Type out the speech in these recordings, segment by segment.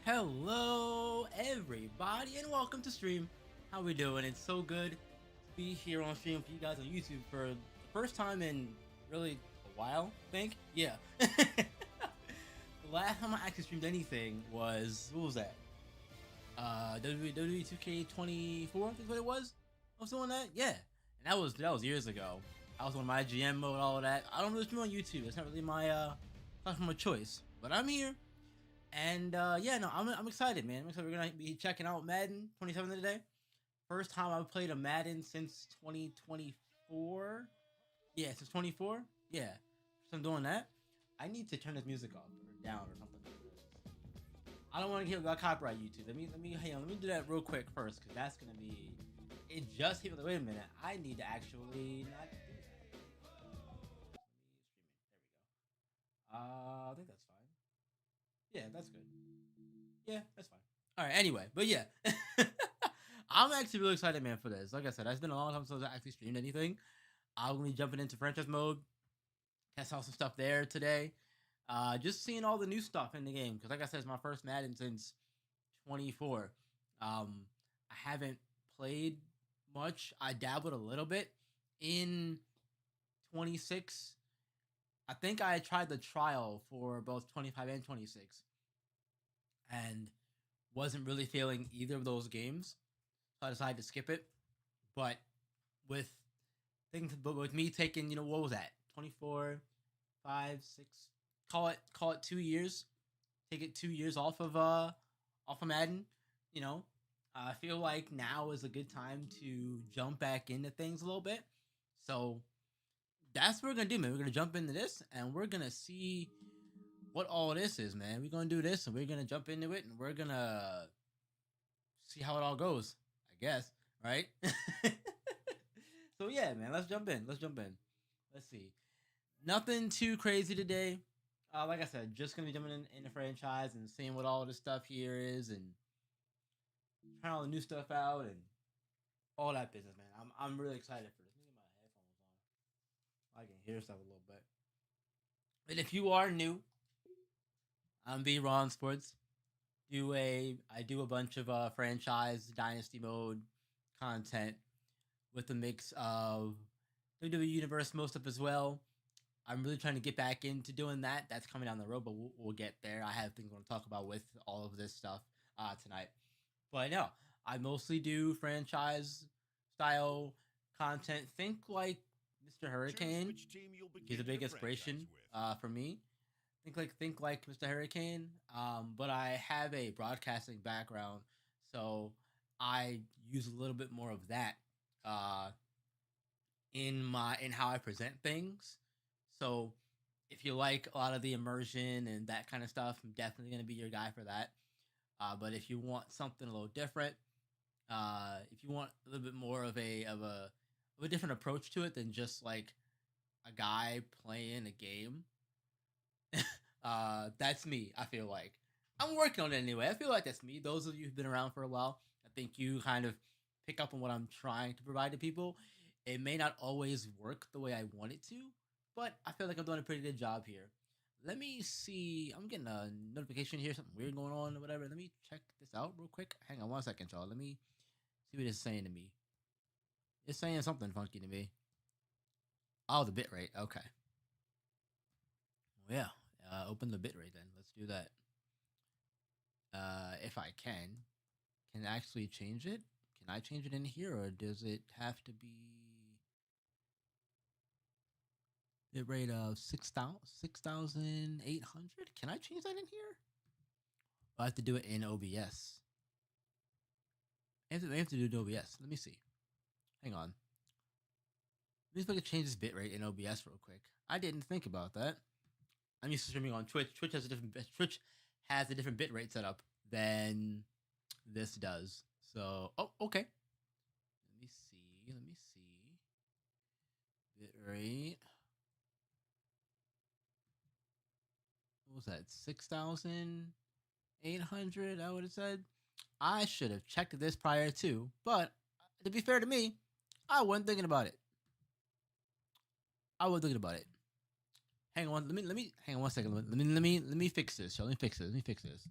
Hello, everybody, and welcome to stream. How we doing? It's so good to be here on stream for you guys on YouTube for the first time in really a while. I think, yeah. The last time I actually streamed anything was what was that? WWE 2K24, I think what it was. I was doing that, yeah, and that was years ago. I was on my GM mode, all of that. I don't really stream on YouTube. It's not really my platform of choice, but I'm here. And yeah, no, I'm excited, man. I'm excited. We're gonna be checking out Madden 27 today. First time I've played a Madden since 2024. Yeah, since 24. Yeah, so I'm doing that. I need to turn this music off or down or something. I don't want to hear about copyright YouTube. Let me do that real quick first, because that's gonna be. It just hit me. Wait a minute. I need to actually not do that. Let me stream it. There we go. I think that's fine. Yeah, that's good. Yeah, that's fine. All right. Anyway, but yeah, I'm actually really excited, man, for this. Like I said, it's been a long time since I actually streamed anything. I'm gonna be jumping into franchise mode, test out some stuff there today. Just seeing all the new stuff in the game because, like I said, it's my first Madden since 24. I haven't played much. I dabbled a little bit in 26. I think I tried the trial for both 25 and 26 and wasn't really feeling either of those games. So I decided to skip it. But with with me taking, what was that? 24, 5, 6, call it 2 years. Take it 2 years off of Madden, you know. I feel like now is a good time to jump back into things a little bit. So that's what we're gonna do, man. We're gonna jump into this and we're gonna see what all this is, man. We're gonna do this and we're gonna jump into it and we're gonna see how it all goes, I guess, right? So yeah, man, let's jump in. Let's jump in. Let's see. Nothing too crazy today. Like I said, just gonna be jumping in the franchise and seeing what all this stuff here is and trying all the new stuff out and all that business, man. I'm really excited for this. Let me get my headphones on. I can hear stuff a little bit. And if you are new, I'm B Ron Sports. I do a bunch of franchise dynasty mode content with a mix of WWE Universe most of as well. I'm really trying to get back into doing that. That's coming down the road, but we'll get there. I have things I want to talk about with all of this stuff tonight. But no, I mostly do franchise style content. Think like Mr. Hurricane. He's a big inspiration for me. Think like Mr. Hurricane. But I have a broadcasting background, so I use a little bit more of that uh, in how I present things. So if you like a lot of the immersion and that kind of stuff, I'm definitely gonna be your guy for that. But if you want something a little different, if you want a little bit more of a different approach to it than just like a guy playing a game, that's me. I feel like I'm working on it anyway. I feel like that's me. Those of you who've been around for a while, I think you kind of pick up on what I'm trying to provide to people. It may not always work the way I want it to, but I feel like I'm doing a pretty good job here. Let me see. I'm getting a notification here, something weird going on or whatever. Let me check this out real quick. Hang on 1 second, y'all. Let me see what it's saying to me. It's saying something funky to me. Oh, the bitrate. Okay. Well, yeah. Open the bitrate then. Let's do that. If I can I actually change it? Can I change it in here, or does it have to be the rate of 6,800? Can I change that in here? I have to do it in OBS. I have to do it in OBS. Let me see. Hang on. Let me see if I can change this bitrate in OBS real quick. I didn't think about that. I'm used to streaming on Twitch. Twitch has a different bitrate setup than this does. So, oh, okay. Let me see. Let me see. Bitrate. What was that? 6,800, I would have said. I should have checked this prior to, but to be fair to me, I wasn't thinking about it. I wasn't thinking about it. Hang on, let me hang on 1 second. Let me fix this. Let me fix this. Let me fix this.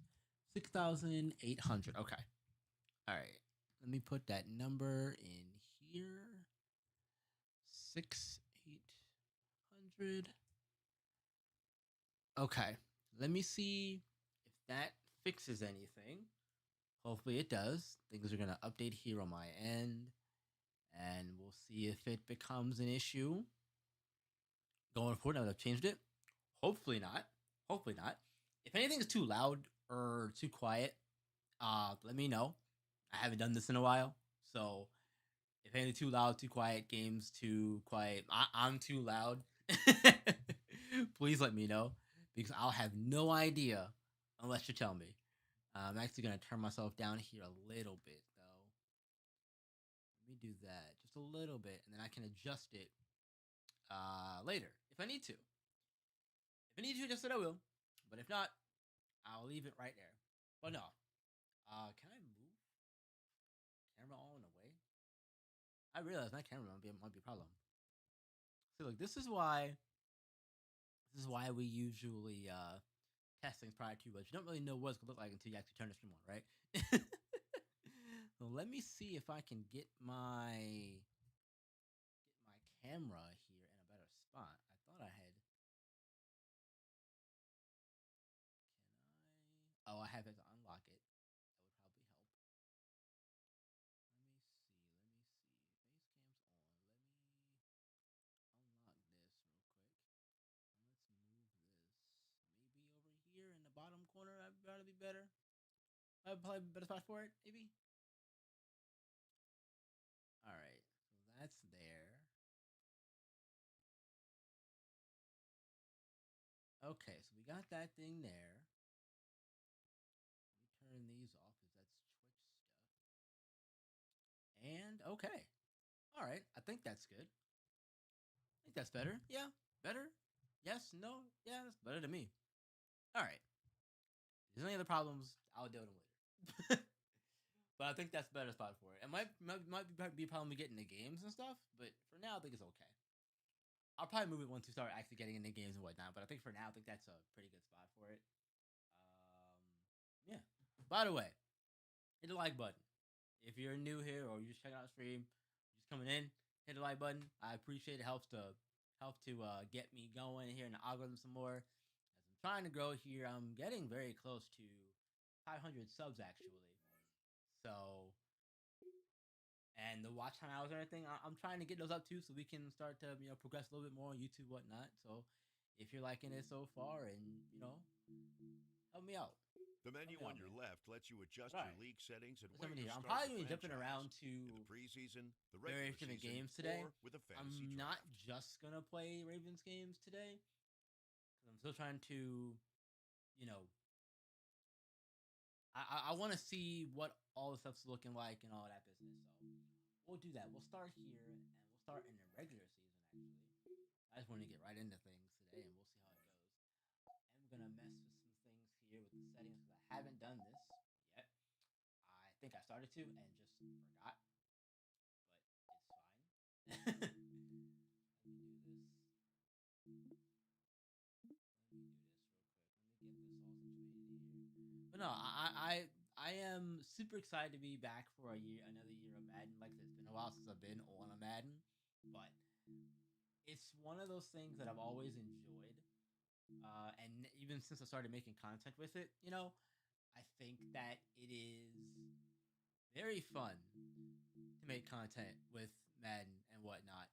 6,800. Okay. All right. Let me put that number in here. 6,800. Okay. Let me see if that fixes anything. Hopefully it does. Things are gonna update here on my end, and we'll see if it becomes an issue going forward. Now that I've changed it. Hopefully not. Hopefully not. If anything is too loud or too quiet, let me know. I haven't done this in a while, so if anything too loud, too quiet, games too quiet, I'm too loud. Please let me know because I'll have no idea unless you tell me. I'm actually gonna turn myself down here a little bit though. Let me do that just a little bit, and then I can adjust it later if I need to. If I need to adjust it, I will. But if not, I'll leave it right there. But no, can I move camera all in a way? I realize my camera might be a problem. See, look, this is why we usually test things prior to, but you don't really know what it's gonna look like until you actually turn the stream on, right? So let me see if I can get my camera here in a better spot. I thought I had. Can I? Oh, I have it to unlock it. That would probably help. Let me see. Let me see. Face cam's on. Let me unlock this real quick. And let's move this. Maybe over here in the bottom corner. I'd probably be better. I'd probably be a better spot for it. Maybe. All right. So that's there. Okay. So we got that thing there. Let me turn these off because that's Twitch stuff. And okay. All right. I think that's good. I think that's better. Yeah. Better. Yes. No. Yeah. That's better to me. All right. If there's any other problems, I'll deal with them later. But I think that's a better spot for it. It might be a problem with getting the games and stuff, but for now, I think it's okay. I'll probably move it once we start actually getting into games and whatnot. But I think for now, I think that's a pretty good spot for it. Yeah. By the way, hit the like button if you're new here or you're just checking out the stream, just coming in. Hit the like button. I appreciate it. Helps to get me going here in the algorithm some more. As I'm trying to grow here, I'm getting very close to 500 subs actually. So and the watch time hours and everything. I'm trying to get those up too, so we can start to progress a little bit more on YouTube, whatnot. So if you're liking it so far, and help me out. The menu Something on on your there. left lets you adjust All your right. league settings and What's where happening you here? I'm start probably your going to be jumping franchise around to in the preseason, the regular various different season, games today. or with a fantasy I'm not draft. just going to play Ravens games today because I'm still trying to, you know, I want to see what all the stuff's looking like and all that business. So we'll do that. We'll start here and we'll start in the regular season, actually. I just want to get right into things today and we'll see how it goes. I'm going to mess with some things here with the settings because I haven't done this yet. I think I started to and just forgot, but it's fine. Let me do this. Let me do this real quick. Let me get this all situated here. But no, I am super excited to be back for another year of Madden. Like I said, it's been a while since I've been on a Madden, but it's one of those things that I've always enjoyed. And even since I started making content with it, I think that it is very fun to make content with Madden and whatnot.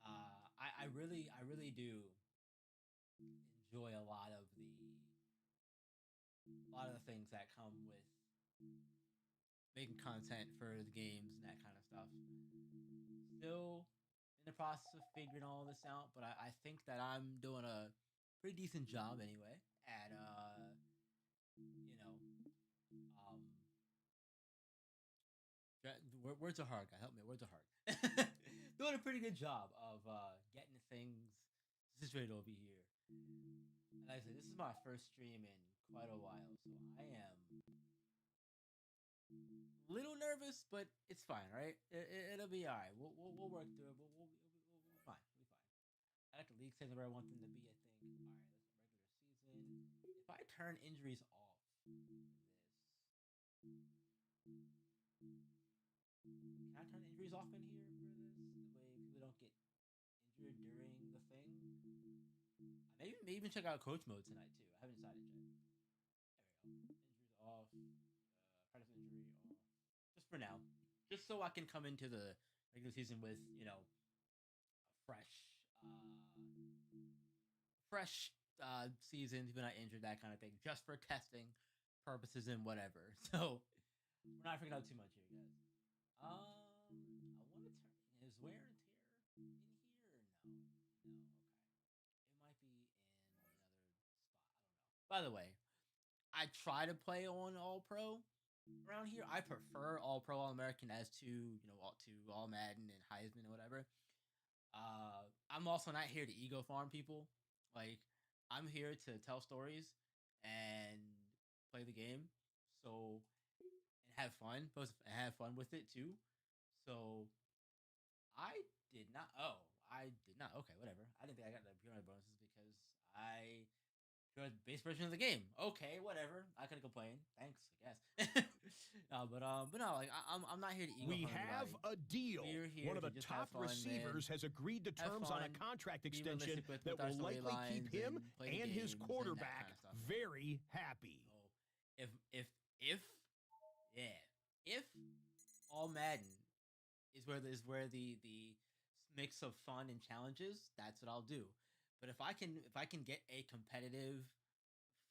I really do enjoy a lot of the things that come with making content for the games and that kind of stuff. Still in the process of figuring all this out, but I think that I'm doing a pretty decent job anyway at you know um words are hard, guy. Help me. Words are hard. Doing a pretty good job of getting things situated over here. And like I said, this is my first stream in quite a while, so I am a little nervous, but it's fine, right? It'll be all right. We'll work through it. We'll be fine. We'll be fine. I got the league settings where I want them to be. I think. All right, let's regular season. If I turn injuries off for this, can I turn injuries off in here for this? The way people don't get injured during the thing. Maybe even check out coach mode tonight too. I haven't decided yet. There we go. Injuries off. Practice injury off. Just for now. Just so I can come into the regular season with a fresh season, even not injured, that kind of thing, just for testing purposes and whatever. So we're not freaking out too much here, guys. I want to turn. Is wear and tear in here or no? No. Okay. It might be in another spot. I don't know. By the way, I try to play on All Pro around here. I prefer All Pro, All American as all Madden and Heisman and whatever. I'm also not here to ego farm people. Like, I'm here to tell stories and play the game. So and have fun, have fun with it too. So I did not. Oh, I did not. Okay, whatever. I didn't think I got the pyramid bonuses because I the base version of the game. Okay, whatever. I could complain. Thanks, I guess. But no, like I'm not here to ego We farm have anybody. a deal. We're here One of to the just have top fun, receivers man. has agreed to Have terms on fun, a contract be extension realistic with that our will likely keep storylines him and play the and his games and that quarterback kind of stuff. very happy. So if yeah, if all Madden is where the mix of fun and challenges, that's what I'll do. But if I can get a competitive,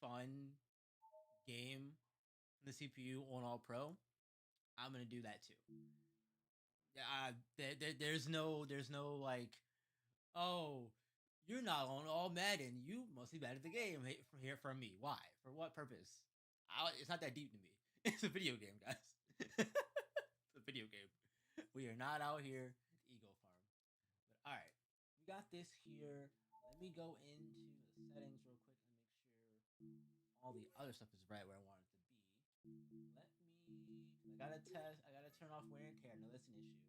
fun game in the CPU on All Pro, I'm gonna do that too. There's no like, oh, you're not on All Madden. You must be bad at the game. From here from me. Why? For what purpose? It's not that deep to me. It's a video game, guys. It's a video game. We are not out here to ego farm. But all right, we got this here. Let me go into the settings real quick and make sure all the other stuff is right where I want it to be. Let me. I gotta test. I gotta turn off wear and tear. No, that's an issue. Is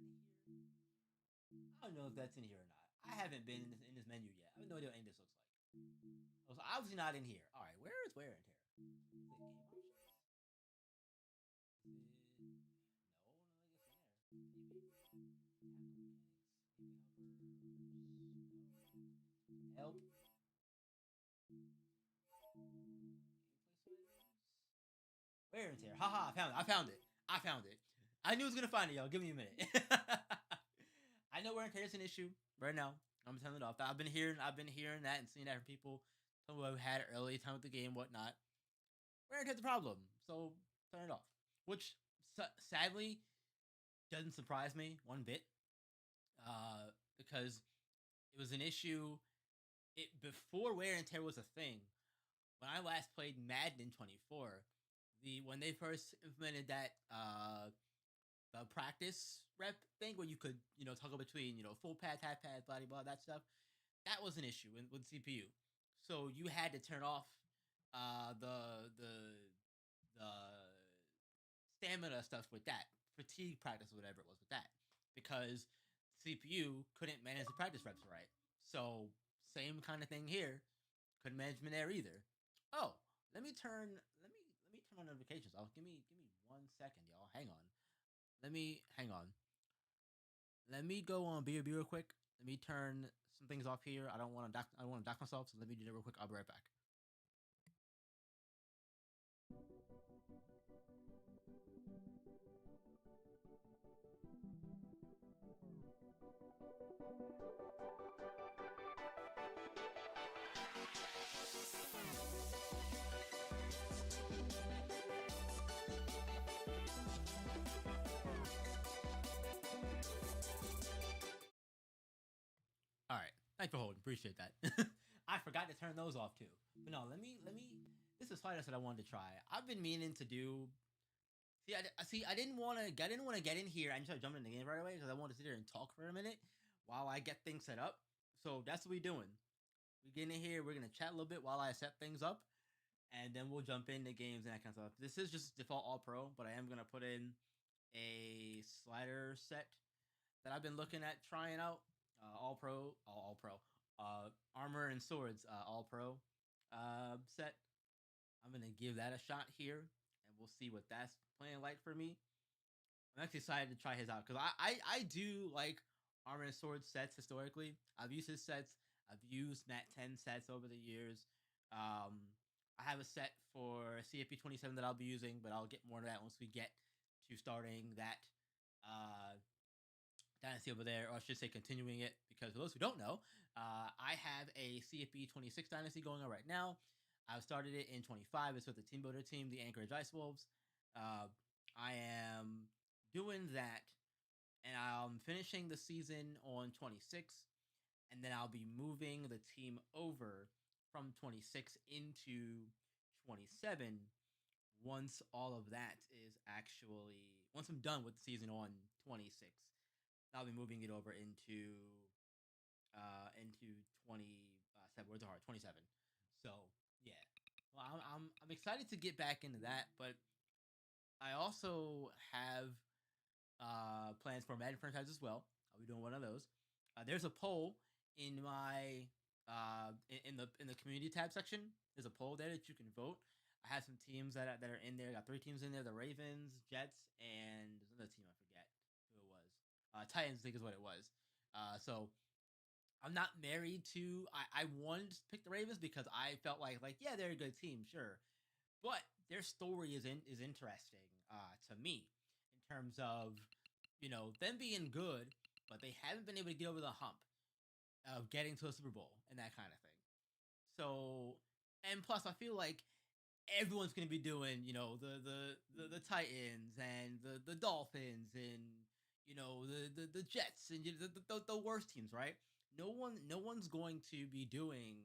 that in here? I don't know if that's in here or not. I haven't been in this menu yet. I have no idea what any of this looks like. Oh, so obviously not in here. All right, where is wear and tear? Is it game options? Is it? No, no, I guess in there. Maybe help mechanics. Maybe help. Wear and tear. Haha, I found it. I found it. I found it. I knew I was gonna find it, y'all. Give me a minute. I know wear and tear is an issue right now. I'm telling it off. I've been hearing that and seeing that from people some who have had early time with the game, whatnot. Wear and tear's the problem, so turn it off. Which sadly doesn't surprise me one bit, because it was an issue. It before wear and tear was a thing. When I last played Madden in 24, when they first implemented that the practice rep thing where you could toggle between full pads, half pads, blah blah that stuff, that was an issue with CPU. So you had to turn off the stamina stuff with that fatigue practice or whatever it was with that, because CPU couldn't manage the practice reps right. So same kind of thing here. Couldn't manage them there either. Oh, let me turn on notifications. Oh, give me 1 second, y'all. Hang on. Hang on. Let me go on BRB real quick. Let me turn some things off here. I don't want to dock myself, so let me do that real quick. I'll be right back. All right. Thanks for holding. Appreciate that. I forgot to turn those off too. But no, let me. This is something that I wanted to try. I've been meaning to do. I didn't want to. I didn't want to get in here and start jumping in the game right away because I wanted to sit there and talk for a minute while I get things set up. So that's what we're doing. We get in here. We're gonna chat a little bit while I set things up, and then we'll jump into games and that kind of stuff. This is just default all pro, but I am gonna put in a slider set that I've been looking at trying out. All pro, all pro, armor and swords, all pro set. I'm gonna give that a shot here, and we'll see what that's playing like for me. I'm actually excited to try his out because I do like armor and sword sets historically. I've used his sets. I've used Nat 10 sets over the years. I have a set for CFP 27 that I'll be using, but I'll get more of that once we get to starting that dynasty over there, or I should say continuing it, because for those who don't know, I have a CFP 26 dynasty going on right now. I've started it in 25. It's with the team builder team, the Anchorage Ice Wolves. I am doing that, and I'm finishing the season on 26, and then I'll be moving the team over from 26 into 27 once all of that is actually once I'm done with the season on 26. I'll be moving it over into 27. Words are hard. 27. So yeah, well, I'm excited to get back into that, but I also have plans for Madden franchise as well. I'll be doing one of those. There's a poll in my in the community tab section. There's a poll there that you can vote. I have some teams that are in there. I got 3 teams in there: the Ravens, Jets, and there's another team I forget who it was. Titans, I think is what it was. So I'm not married to. I wanted to pick the Ravens because I felt like yeah, they're a good team, sure, but their story is interesting to me in terms of them being good, but they haven't been able to get over the hump of getting to a Super Bowl and that kind of thing. So, and plus, I feel like everyone's going to be doing the Titans and the Dolphins and the Jets and the worst teams, right? No one's going to be doing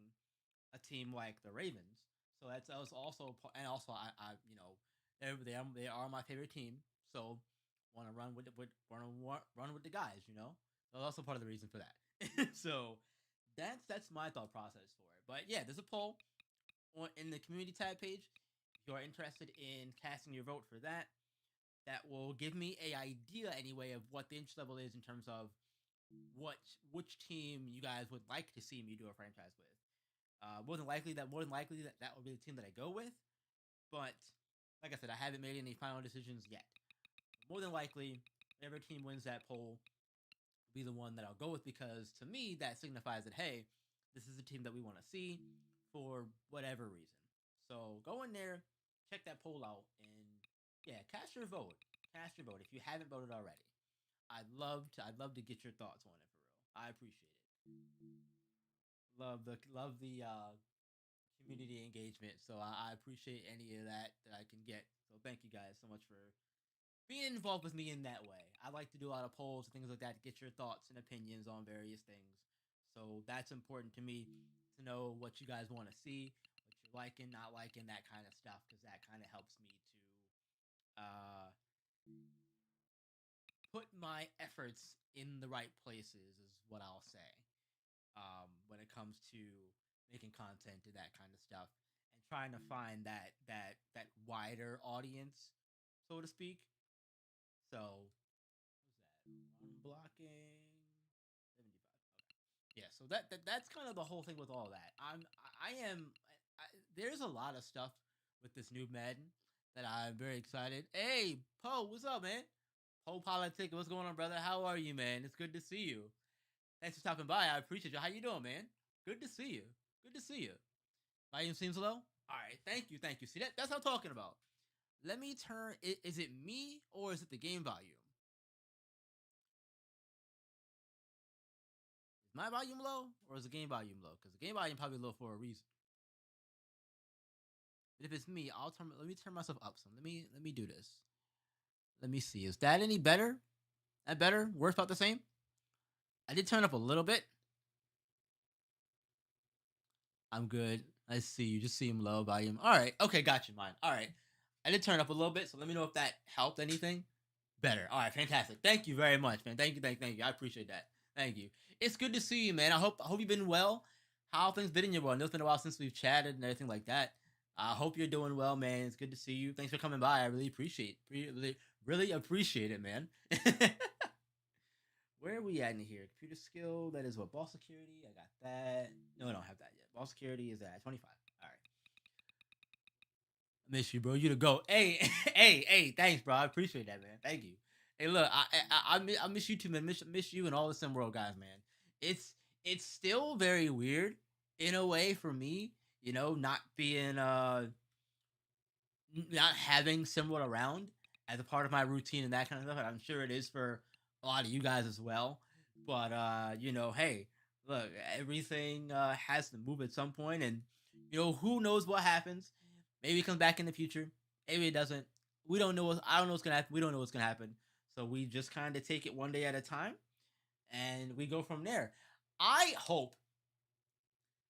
a team like the Ravens. So that's also, and also they are my favorite team. So want to run run with the guys. That's also part of the reason for that. So that's my thought process for it. But yeah, there's a poll in the community tab page. If you are interested in casting your vote for that, that will give me a idea anyway of what the interest level is in terms of which team you guys would like to see me do a franchise with. More than likely that will be the team that I go with. But like I said, I haven't made any final decisions yet. More than likely, whatever team wins that poll will be the one that I'll go with, because to me that signifies that hey, this is the team that we want to see for whatever reason. So go in there, check that poll out, and yeah, cast your vote. Cast your vote if you haven't voted already. I'd love to get your thoughts on it for real. I appreciate it. Love the community engagement. So I appreciate any of that I can get. So thank you guys so much for being involved with me in that way. I like to do a lot of polls and things like that to get your thoughts and opinions on various things. So that's important to me to know what you guys want to see, what you're liking, not liking, that kind of stuff, because that kind of helps me to put my efforts in the right places, is what I'll say. When it comes to making content and that kind of stuff, and trying to find that wider audience, so to speak. So, what's that? One blocking 75. Okay. Yeah, so that's kind of the whole thing with all that. I am there's a lot of stuff with this new Madden that I'm very excited. Hey, Poe, what's up, man? Poe Politic, what's going on, brother? How are you, man? It's good to see you. Thanks for stopping by. I appreciate you. How you doing, man? Good to see you. Good to see you. Volume seems low. All right, thank you, thank you. See that's what I'm talking about. Let me turn. Is it me or is it the game volume? Is my volume low or is the game volume low? Because the game volume probably low for a reason. But if it's me, I'll turn. Let me turn myself up some. Let me do this. Let me see. Is that any better? That better? Worth about the same? I did turn up a little bit. I'm good. I see you. Just see him low volume. All right. Okay, got you, mine. All right. I did turn up a little bit, so let me know if that helped anything. Better. All right, fantastic. Thank you very much, man. Thank you. I appreciate that. Thank you. It's good to see you, man. I hope you've been well. How things been in your world? I know it's been a while since we've chatted and everything like that. I hope you're doing well, man. It's good to see you. Thanks for coming by. I really appreciate really appreciate it, man. Where are we at in here? Computer skill. That is what? Ball security. I got that. No, I don't have that yet. Ball security is at 25. All right. I miss you, bro. You to go. Hey, hey. Thanks, bro. I appreciate that, man. Thank you. Hey, look, I miss you too, man. Miss you and all the Sim World guys, man. It's it's still very weird in a way for me, not being not having someone around as a part of my routine and that kind of stuff. And I'm sure it is for a lot of you guys as well. But hey, look, everything has to move at some point, and who knows what happens. Maybe it comes back in the future. Maybe it doesn't. We don't know. I don't know what's gonna happen. We don't know what's gonna happen. So we just kind of take it one day at a time, and we go from there. I hope.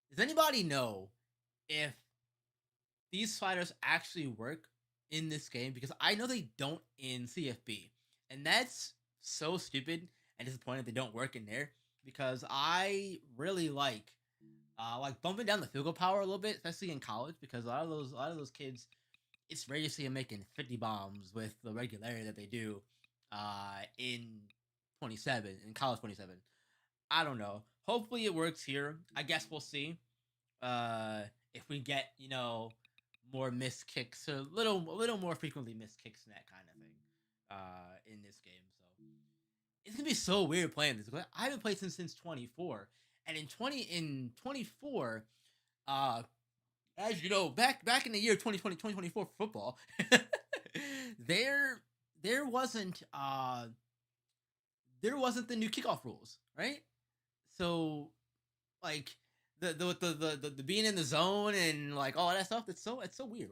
Does anybody know if these fighters actually work in this game? Because I know they don't in CFB, and that's so stupid and disappointing they don't work in there. Because I really like bumping down the field goal power a little bit, especially in college. Because a lot of those kids, it's rare to see them making 50 bombs with the regularity that they do in 27 in college 27. I don't know. Hopefully it works here. I guess we'll see uh if we get more missed kicks, a little more frequently missed kicks and that kind of thing in this game. So it's gonna be so weird playing this. I haven't played since 24, and in 24, uh as you know, back in the year 2020 2024 for football, there there wasn't the new kickoff rules, right? So like the being in the zone and like all that stuff. It's so weird.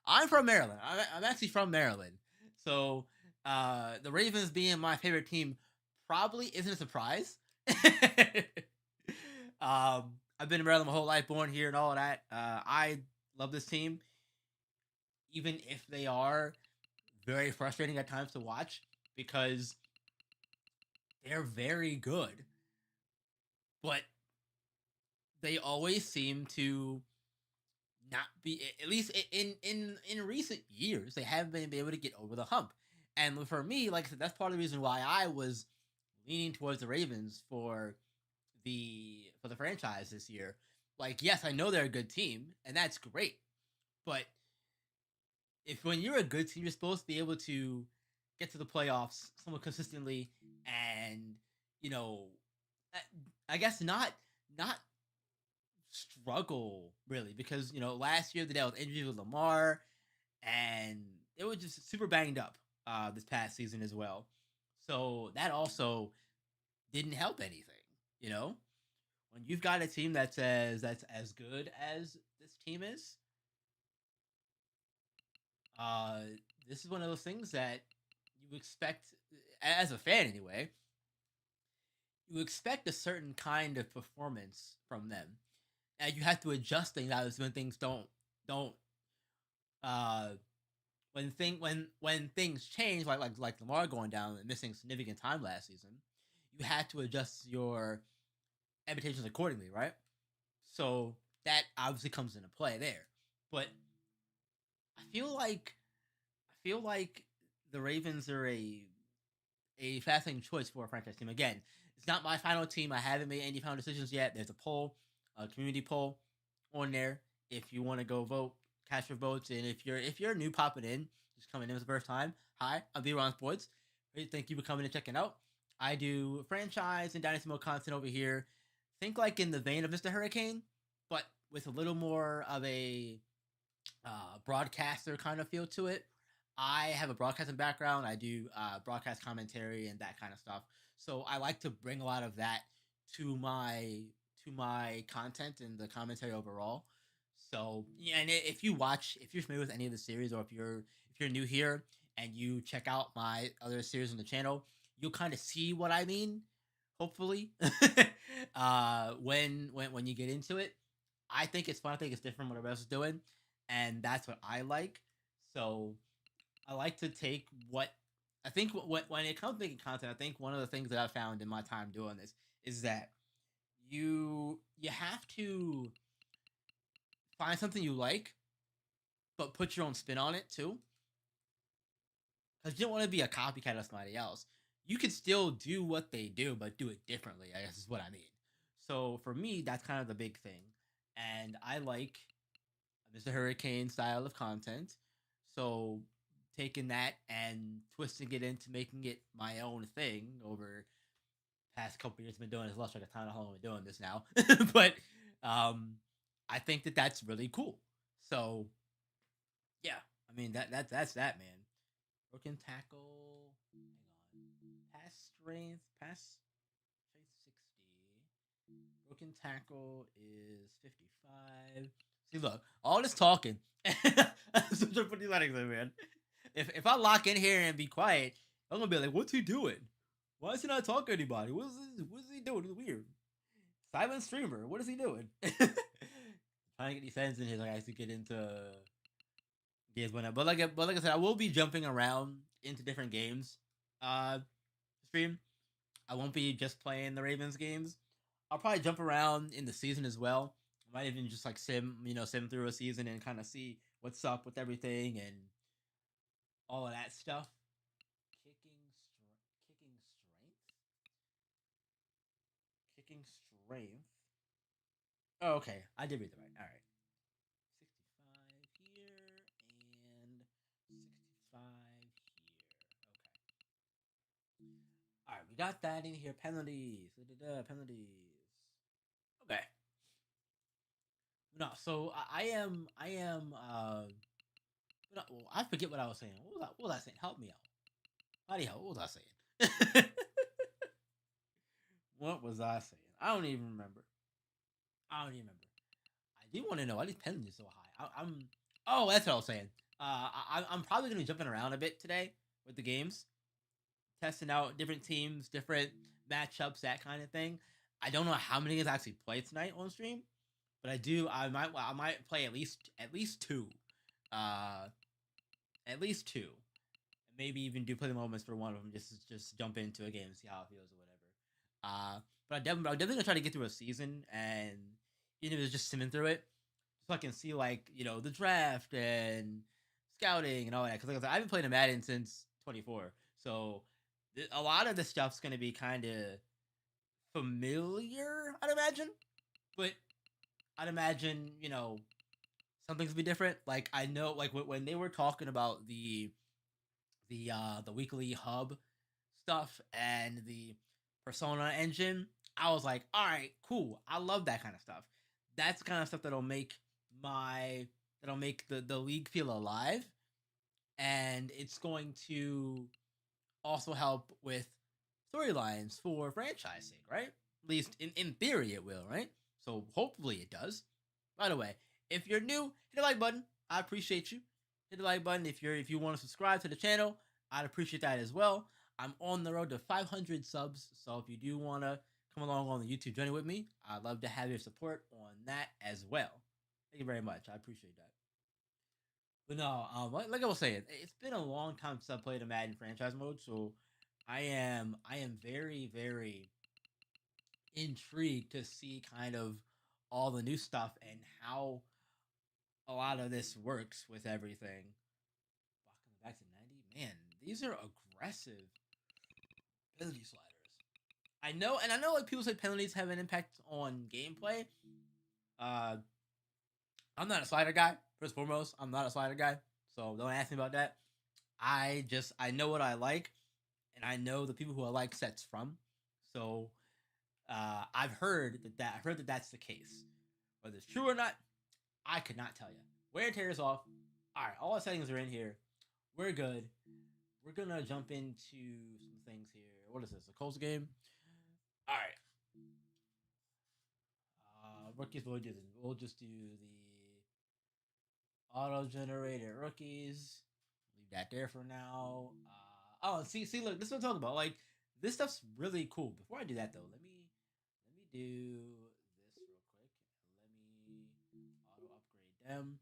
I'm from Maryland. I'm actually from Maryland, so the Ravens being my favorite team probably isn't a surprise. I've been in Maryland my whole life, born here and all of that. I love this team, even if they are very frustrating at times to watch because they're very good, but they always seem to not be, at least in recent years they haven't been able to get over the hump. And for me, like I said, that's part of the reason why I was leaning towards the Ravens for the franchise this year. Like, yes, I know they're a good team, and that's great, but if when you're a good team, you're supposed to be able to get to the playoffs somewhat consistently, and you know, I guess not struggle really because last year they dealt with injuries with Lamar, and it was just super banged up this past season as well. So that also didn't help anything. You know, when you've got a team that's as good as this team is, uh, this is one of those things that you expect as a fan anyway. You expect a certain kind of performance from them, and you have to adjust things as when things don't uh when things change, like Lamar going down and missing significant time last season. You had to adjust your expectations accordingly, right? So that obviously comes into play there. But I feel like I feel like the Ravens are a fascinating choice for a franchise team. Again, it's not my final team. I haven't made any final decisions yet. There's a poll, a community poll on there. If you want to go vote, cast your votes. And if you're new popping in, just coming in for the first time, hi, I'm V-Ron Sports. Thank you for coming and checking out. I do franchise and dynasty mode content over here. Think like in the vein of Mr. Hurricane, but with a little more of a broadcaster kind of feel to it. I have a broadcasting background. I do broadcast commentary and that kind of stuff. So I like to bring a lot of that to my content and the commentary overall. So yeah, and if you're familiar with any of the series, or if you're new here and you check out my other series on the channel, you'll kind of see what I mean. Hopefully, when you get into it, I think it's fun. I think it's different what everybody else is doing, and that's what I like. So I like to take what I think when it comes to making content. I think one of the things that I found in my time doing this is that you have to find something you like, but put your own spin on it too, because you don't want to be a copycat of somebody else. You can still do what they do, but do it differently, I guess is what I mean. So for me, that's kind of the big thing, and I like Mr. Hurricane style of content. So taking that and twisting it into making it my own thing over past couple years, been doing this. Lost track of time how long we're doing this now, but um, I think that that's really cool. So yeah, I mean that's that, man. Broken tackle. Hang on. Pass strength 60. Broken tackle is 55. See, look, all this talking. Such a pretty letting there, man. If I lock in here and be quiet, I'm gonna be like, what's he doing? Why is he not talking to anybody? What is he doing? It's weird. Silent streamer. What is he doing? Trying to get these sentences in here so I actually get into games whatnot. But like I said, I will be jumping around into different games. Uh, stream. I won't be just playing the Ravens games. I'll probably jump around in the season as well. I might even just like sim through a season and kind of see what's up with everything and all of that stuff. Kicking kicking strength. Oh, okay. I did read that right. All right. 65 here and 65 here. Okay. All right, we got that in here. Penalties. Penalties. Okay. No, so I am no, well, I forget what I was saying. What was I saying? Help me out. Bloody hell, what was I saying? What was I saying? I don't even remember. I don't even remember. I do want to know why these penalties so high. I'm. Oh, that's what I was saying. I'm probably gonna be jumping around a bit today with the games, testing out different teams, different matchups, that kind of thing. I don't know how many games I actually play tonight on stream, but I do. I might play at least two, uh, at least two, maybe even do play the moments for one of them. Just jump into a game and see how it feels or whatever. But I'm definitely gonna try to get through a season, and even if it's just simming through it, so I can see like the draft and scouting and all that. Because like I said, I've been playing Madden since 24, so a lot of this stuff's gonna be kind of familiar, I'd imagine. But I'd imagine some things will be different. Like I know, like when they were talking about the weekly hub stuff and the persona engine, I was like, all right, cool. I love that kind of stuff. That's the kind of stuff my that'll make the league feel alive, and it's going to also help with storylines for franchise sake, right? At least in theory, it will, right? So hopefully it does. By the way, if you're new, hit the like button. I appreciate you. Hit the like button if you want to subscribe to the channel. I'd appreciate that as well. I'm on the road to 500 subs, so if you do want to come along on the YouTube journey with me, I'd love to have your support on that as well. Thank you very much. I appreciate that. But no, like I was saying, it's been a long time since I played a Madden franchise mode, so I am very very intrigued to see kind of all the new stuff and how a lot of this works with everything. Welcome back to 90. Man, these are aggressive ability sliders. I know like people say penalties have an impact on gameplay. Uh I'm not a slider guy, first and foremost. I'm not a slider guy, so don't ask me about that. I know what I like, and I know the people who I like sets from. So I've heard that that's the case. Whether it's true or not, I could not tell you. Wear and tear is off. All right, all the settings are in here. We're good. We're gonna jump into some things here. What is this? A Colts game? All right. Rookies. We'll just do the auto-generated rookies. Leave that there for now. See, look, this is what I'm talking about. Like, this stuff's really cool. Before I do that, though, let me do this real quick. Let me auto upgrade them.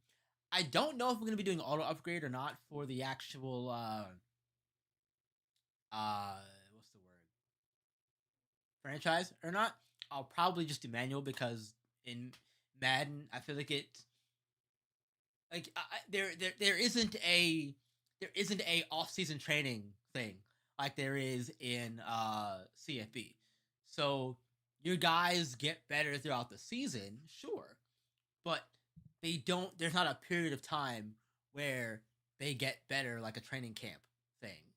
I don't know if we're gonna be doing auto upgrade or not for the actual what's the word, franchise or not. I'll probably just do manual because in Madden, I feel like it like there isn't a off season training thing like there is in CFB. So your guys get better throughout the season, sure, but they don't. There's not a period of time where they get better like a training camp thing.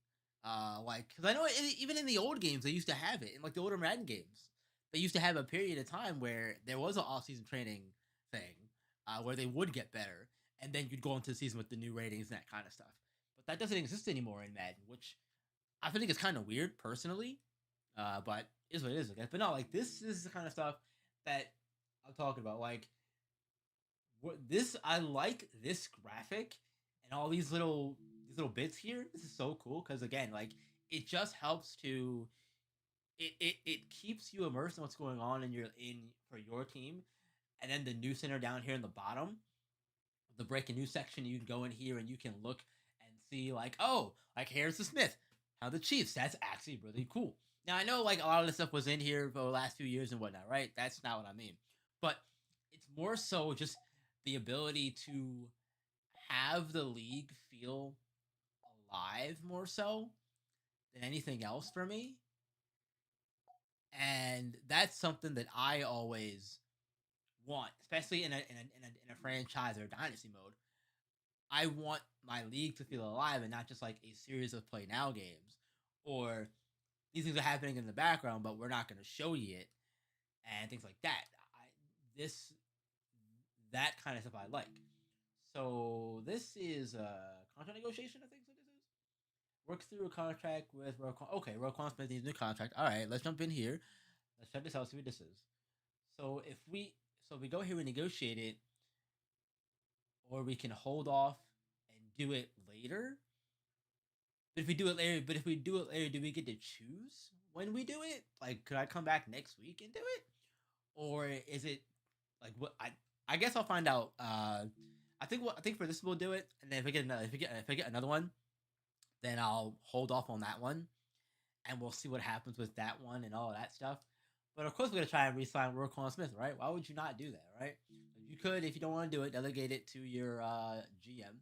Like because I know even in the old games they used to have it in like the older Madden games. They used to have a period of time where there was an off-season training thing where they would get better, and then you'd go into the season with the new ratings and that kind of stuff. But that doesn't exist anymore in Madden, which I think is kind of weird personally. But is what it is, I guess. But no, like this is the kind of stuff that I'm talking about. Like this, I like this graphic and all these little bits here. This is so cool because again, like it just helps to it keeps you immersed in what's going on in for your team, and then the new center down here in the bottom, the breaking news section, you can go in here and you can look and see like, oh, like here's the Smith, how the Chiefs. That's actually really cool. Now I know like a lot of this stuff was in here for the last few years and whatnot, right? That's not what I mean, but it's more so just the ability to have the league feel alive more so than anything else for me. And that's something that I always want, especially in a franchise or dynasty mode. I want my league to feel alive and not just like a series of play now games or these things are happening in the background, but we're not going to show you it and things like that. This that kind of stuff I like. So this is a contract negotiation. I think so. This is works through a contract with Roquan. Okay, Roquan Smith needs a new contract. All right, let's jump in here. Let's check this out. See what this is. So if we go here and negotiate it, or we can hold off and do it later. But if we do it later, do we get to choose when we do it? Like, could I come back next week and do it, or is it like what I guess I'll find out. I think for this we'll do it, and then if I get another one, then I'll hold off on that one, and we'll see what happens with that one and all of that stuff. But of course, we're gonna try and re-sign Roquan Smith, right? Why would you not do that, right? You could, if you don't want to do it, delegate it to your GM, and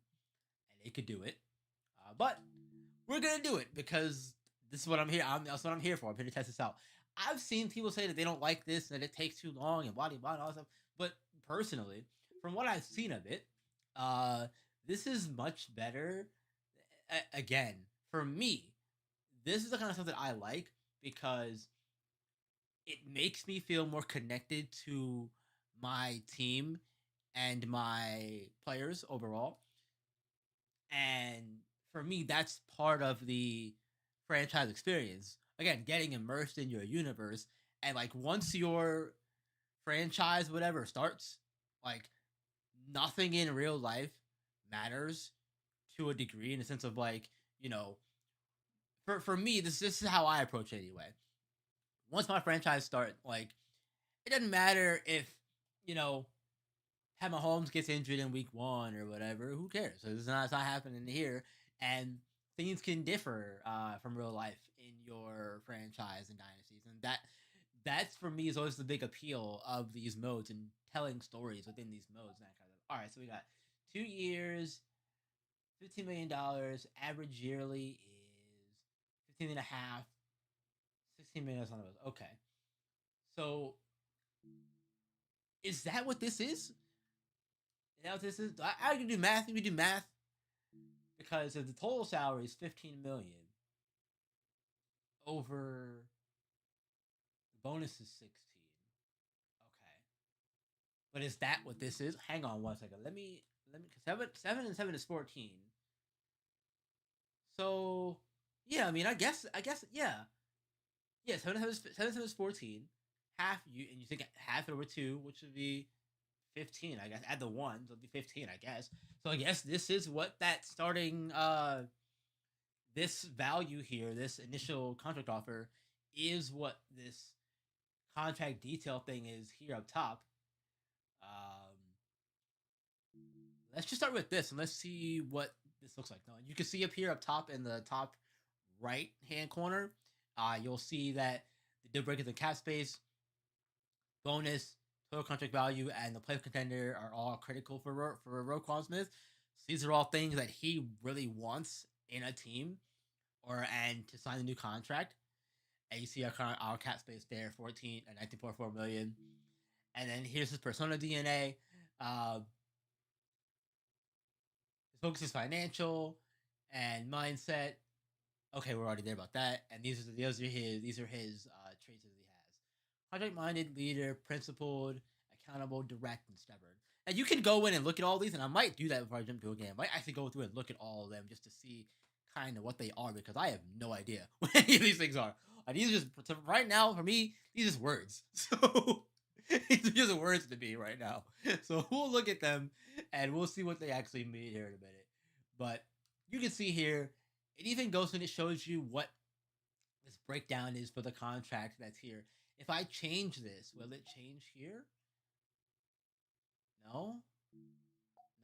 they could do it. But we're gonna do it because this is what I'm here. That's what I'm here for. I'm here to test this out. I've seen people say that they don't like this, that it takes too long and blah blah and all that stuff. But personally, from what I've seen of it, uh, this is much better. Again, for me, this is the kind of stuff that I like because it makes me feel more connected to my team and my players overall. And for me, that's part of the franchise experience. Again, getting immersed in your universe And like once your franchise, whatever, starts, like nothing in real life matters to a degree in the sense of like, you know, for me, this is how I approach it anyway. Once my franchise start, like it doesn't matter if, you know, Pat Mahomes gets injured in week one or whatever. Who cares? So it's not happening here, and things can differ from real life in your franchise and dynasties, and that's for me is always the big appeal of these modes and telling stories within these modes. And that kind of. All right, so we got 2 years, $15 million. Average yearly is 15 and a half. 16 million on those. Okay, so is that what this is? Now this is I can do math. We do math because if the total salary is 15 million over the bonus is 16. Okay, but is that what this is? Hang on one second. Let me seven and seven is 14. So yeah, I mean I guess yeah, seven is 14. Half you and you think half it over two, which would be 15, I guess. Add the ones, it'll be 15, I guess. So I guess this is what that starting this value here, this initial contract offer, is what this contract detail thing is here up top. Um let's just start with this and let's see what this looks like. Now you can see up here up top in the top right hand corner, you'll see that the deal breaker, the cap space, bonus, total contract value, and the playoff contender are all critical for Roquan Smith. So these are all things that he really wants in a team or and to sign a new contract. And you see our cap space there, 14 and 19.4 million. And then here's his persona DNA. His focus is financial and mindset. Okay, we're already there about that. And these are his traits that he has: project-minded, leader, principled, accountable, direct, and stubborn. And you can go in and look at all these, and I might do that before I jump to a game. I might actually go through and look at all of them just to see kind of what they are because I have no idea what any of these things are. These are just right now for me. These are just words. So these are just words to me right now. So we'll look at them and we'll see what they actually mean here in a minute. But you can see here, it even goes and it shows you what this breakdown is for the contract that's here. If I change this, will it change here? No,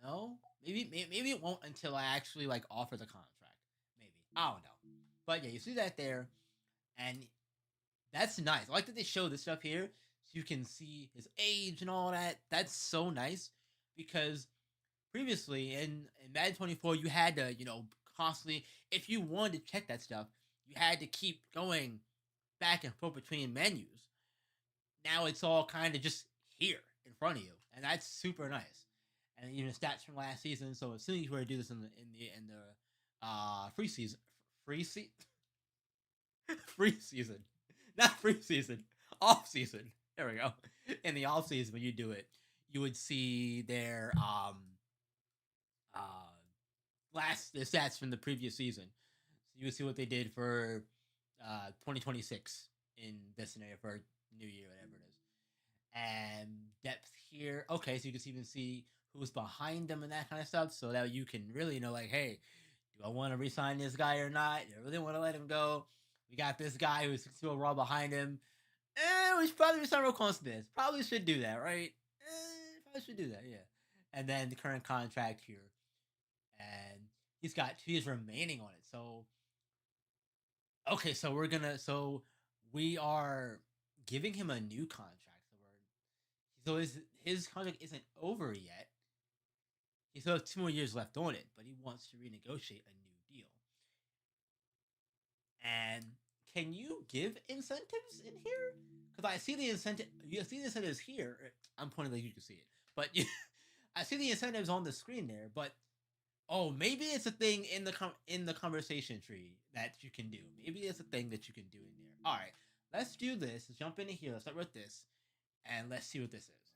no. Maybe it won't until I actually like offer the contract. Maybe I don't know. But yeah, you see that there, and that's nice. I like that they show this stuff here so you can see his age and all that. That's so nice because previously in Madden 24, you had to, you know, constantly, if you wanted to check that stuff, you had to keep going back and forth between menus. Now it's all kind of just here in front of you, and that's super nice. And even stats from last season. So as soon as you were to do this in the free season, free season, free season, not free season, off season. There we go. In the off season, when you do it, you would see their uh last the stats from the previous season. So you would see what they did for 2026 in this scenario for New Year, whatever it is. And depth here. Okay, so you can even see who's behind them and that kind of stuff, so that you can really know, like, hey, do I want to resign this guy or not? Do I really want to let him go? We got this guy who's still raw behind him. We should probably resign Roquan Smith. Probably should do that, right? Probably should do that, yeah. And then the current contract here, and he's got 2 years remaining on it. So okay, so we are giving him a new contract. So his contract isn't over yet. He still has 2 more years left on it, but he wants to renegotiate a new deal. And can you give incentives in here? Because I see the incentive. You see the incentives here. I'm pointing like you can see it, but I see the incentives on the screen there. But oh, maybe it's a thing in the conversation tree that you can do. Maybe it's a thing that you can do in there. All right, let's do this. Let's jump into here. Let's start with this, and let's see what this is.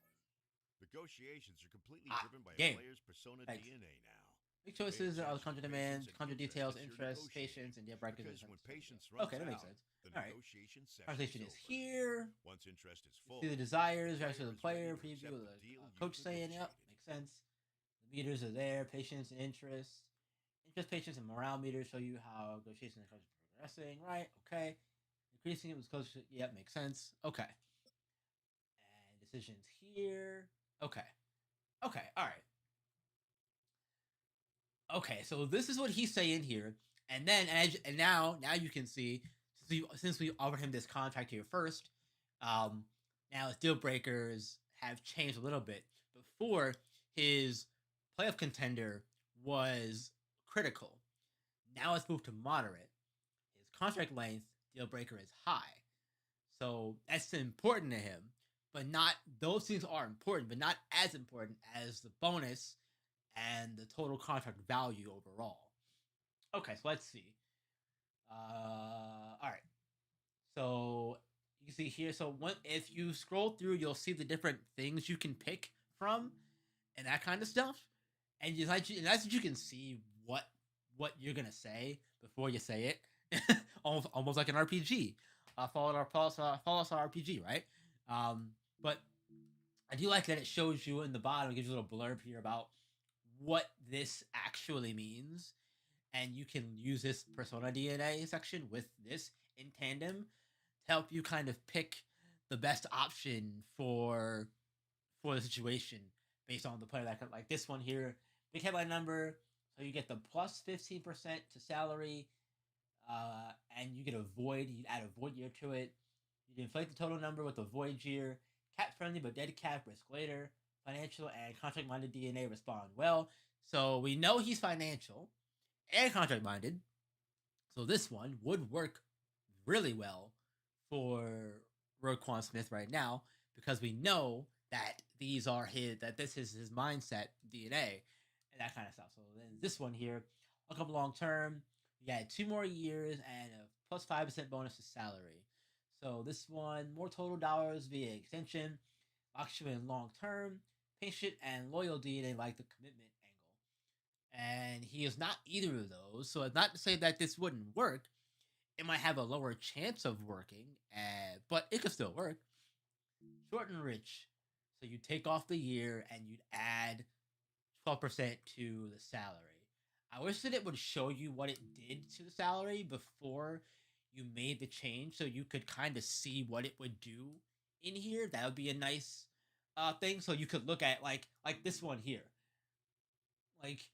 Negotiations are completely driven by Game. a player's persona Thanks. DNA now. Make choices of attention contract to demand, patience and contract interest details, as you're interest, negotiating, patience, and deal breakers. because And when terms. patience runs Okay, that makes out, sense. the All right. negotiation session Conversation is is over. here. Once interest is See the full, desires, the reaction player of the is ready player, to preview accept of the the deal coach you've saying, yep, negotiated. makes sense. The meters are there, patience and interest. Interest, patience, and morale meters show you how negotiation and coach are progressing, right? Okay. Increasing it was coach, yep, makes sense. Okay. And decisions here. Okay. Okay, all right. Okay, so this is what he's saying here, and then and now you can see since we offered him this contract here first, um, now his deal breakers have changed a little bit. Before his playoff contender was critical, now it's moved to moderate. His contract length deal breaker is high, so that's important to him. But not those things are important, but not as important as the bonus and the total contract value overall. Okay, so let's see. All right. So you can see here. So if you scroll through, you'll see the different things you can pick from and that kind of stuff. And that's what you can see what you're gonna say before you say it. almost like an RPG. Follow us RPG, right? But I do like that it shows you in the bottom, it gives you a little blurb here about what this actually means. And you can use this persona DNA section with this in tandem to help you kind of pick the best option for the situation based on the player that like this one here. Big headline number, so you get the plus 15% to salary, and you get a void. You add a void year to it. You inflate the total number with a void year. Cap friendly but dead cap risk later. Financial and contract minded DNA respond well. So we know he's financial and contract minded. So this one would work really well for Roquan Smith right now because we know that this is his mindset DNA and that kind of stuff. So then this one here, I'll come long term. We had 2 more years and a plus 5% bonus to salary. So this one, more total dollars via extension, locks you in long term, patient and loyal DNA like the commitment angle. And he is not either of those. So it's not to say that this wouldn't work. It might have a lower chance of working, but it could still work. Short and rich. So you take off the year and you'd add 12% to the salary. I wish that it would show you what it did to the salary before you made the change so you could kind of see what it would do in here. That would be a nice thing. So you could look at like this one here. Like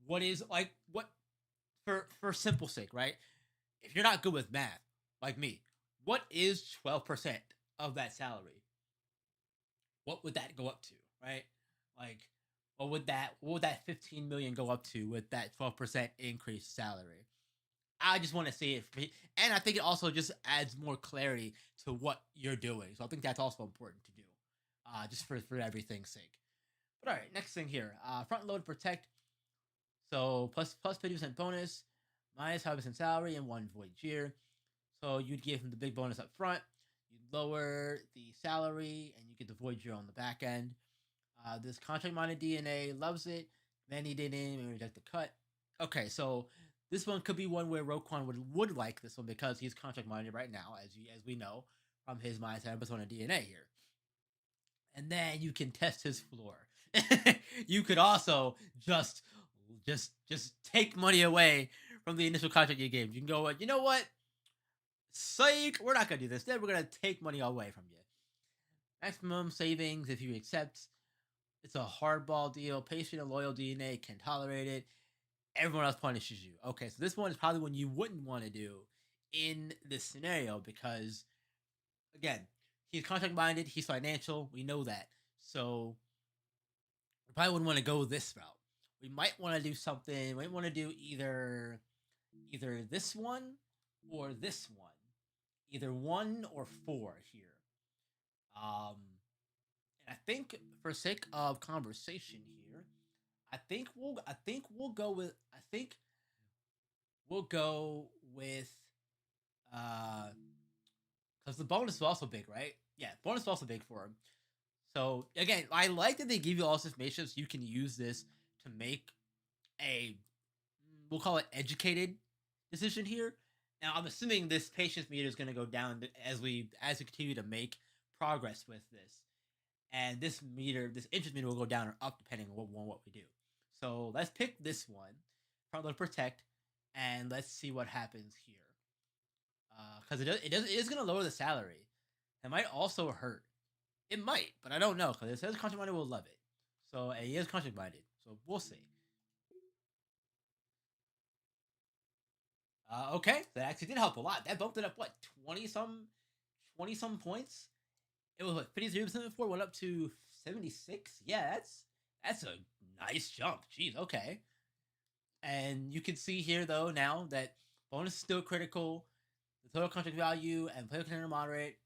what for simple sake, right? If you're not good with math, like me, what is 12% of that salary? What would that go up to, right? Like, what would that 15 million go up to with that 12% increased salary? I just want to see it for me, and I think it also just adds more clarity to what you're doing. So I think that's also important to do, just for everything's sake. But all right, next thing here, front load protect. So plus 50% bonus, minus 5% salary, and one void year. So you'd give him the big bonus up front. You'd lower the salary, and you get the void year on the back end. This contract minded DNA loves it. Many didn't and reject the cut. Okay, so this one could be one where Roquan would like this one because he's contract minded right now, as we know from his mindset and persona DNA here. And then you can test his floor. You could also just take money away from the initial contract you gave. You can go, you know what? Psych, we're not gonna do this. Then we're gonna take money away from you. Maximum savings if you accept. It's a hardball deal. Patient and loyal DNA can tolerate it. Everyone else punishes you. Okay, so this one is probably one you wouldn't want to do in this scenario because, again, he's contract minded. He's financial. We know that. So we probably wouldn't want to go this route. We might want to do something. We might want to do either this one or this one, either 1 or 4 here. And I think for sake of conversation here, I think we'll go with uh because the bonus is also big, right? Yeah, bonus is also big for him. So again, I like that they give you all this information so you can use this to make a we'll call it educated decision here. Now I'm assuming this patience meter is going to go down as we continue to make progress with this, and this interest meter will go down or up depending on what we do. So let's pick this one, front load protect, and let's see what happens here. Because it is going to lower the salary. It might also hurt. It might, but I don't know because it says contract minded will love it. So and he is contract minded. So we'll see. Okay, that actually did help a lot. That bumped it up what 20 some points. It was what 53% before, went up to 76. Yeah, that's a nice jump. Jeez, okay. And you can see here though now that bonus is still critical. The total contract value and player contender moderate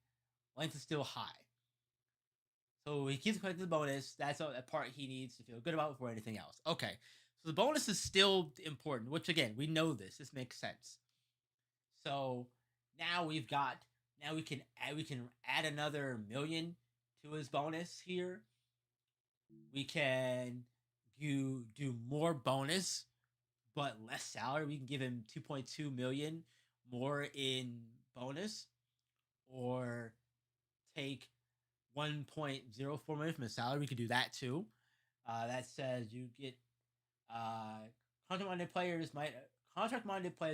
length is still high. So he keeps collecting the bonus. That's a part he needs to feel good about before anything else. Okay. So the bonus is still important, which again, we know this. This makes sense. So now we can add another million to his bonus here. We can do more bonus but less salary. We can give him 2.2 million more in bonus, or take 1.04 million from his salary. We could do that too. That says you get uh, contract minded players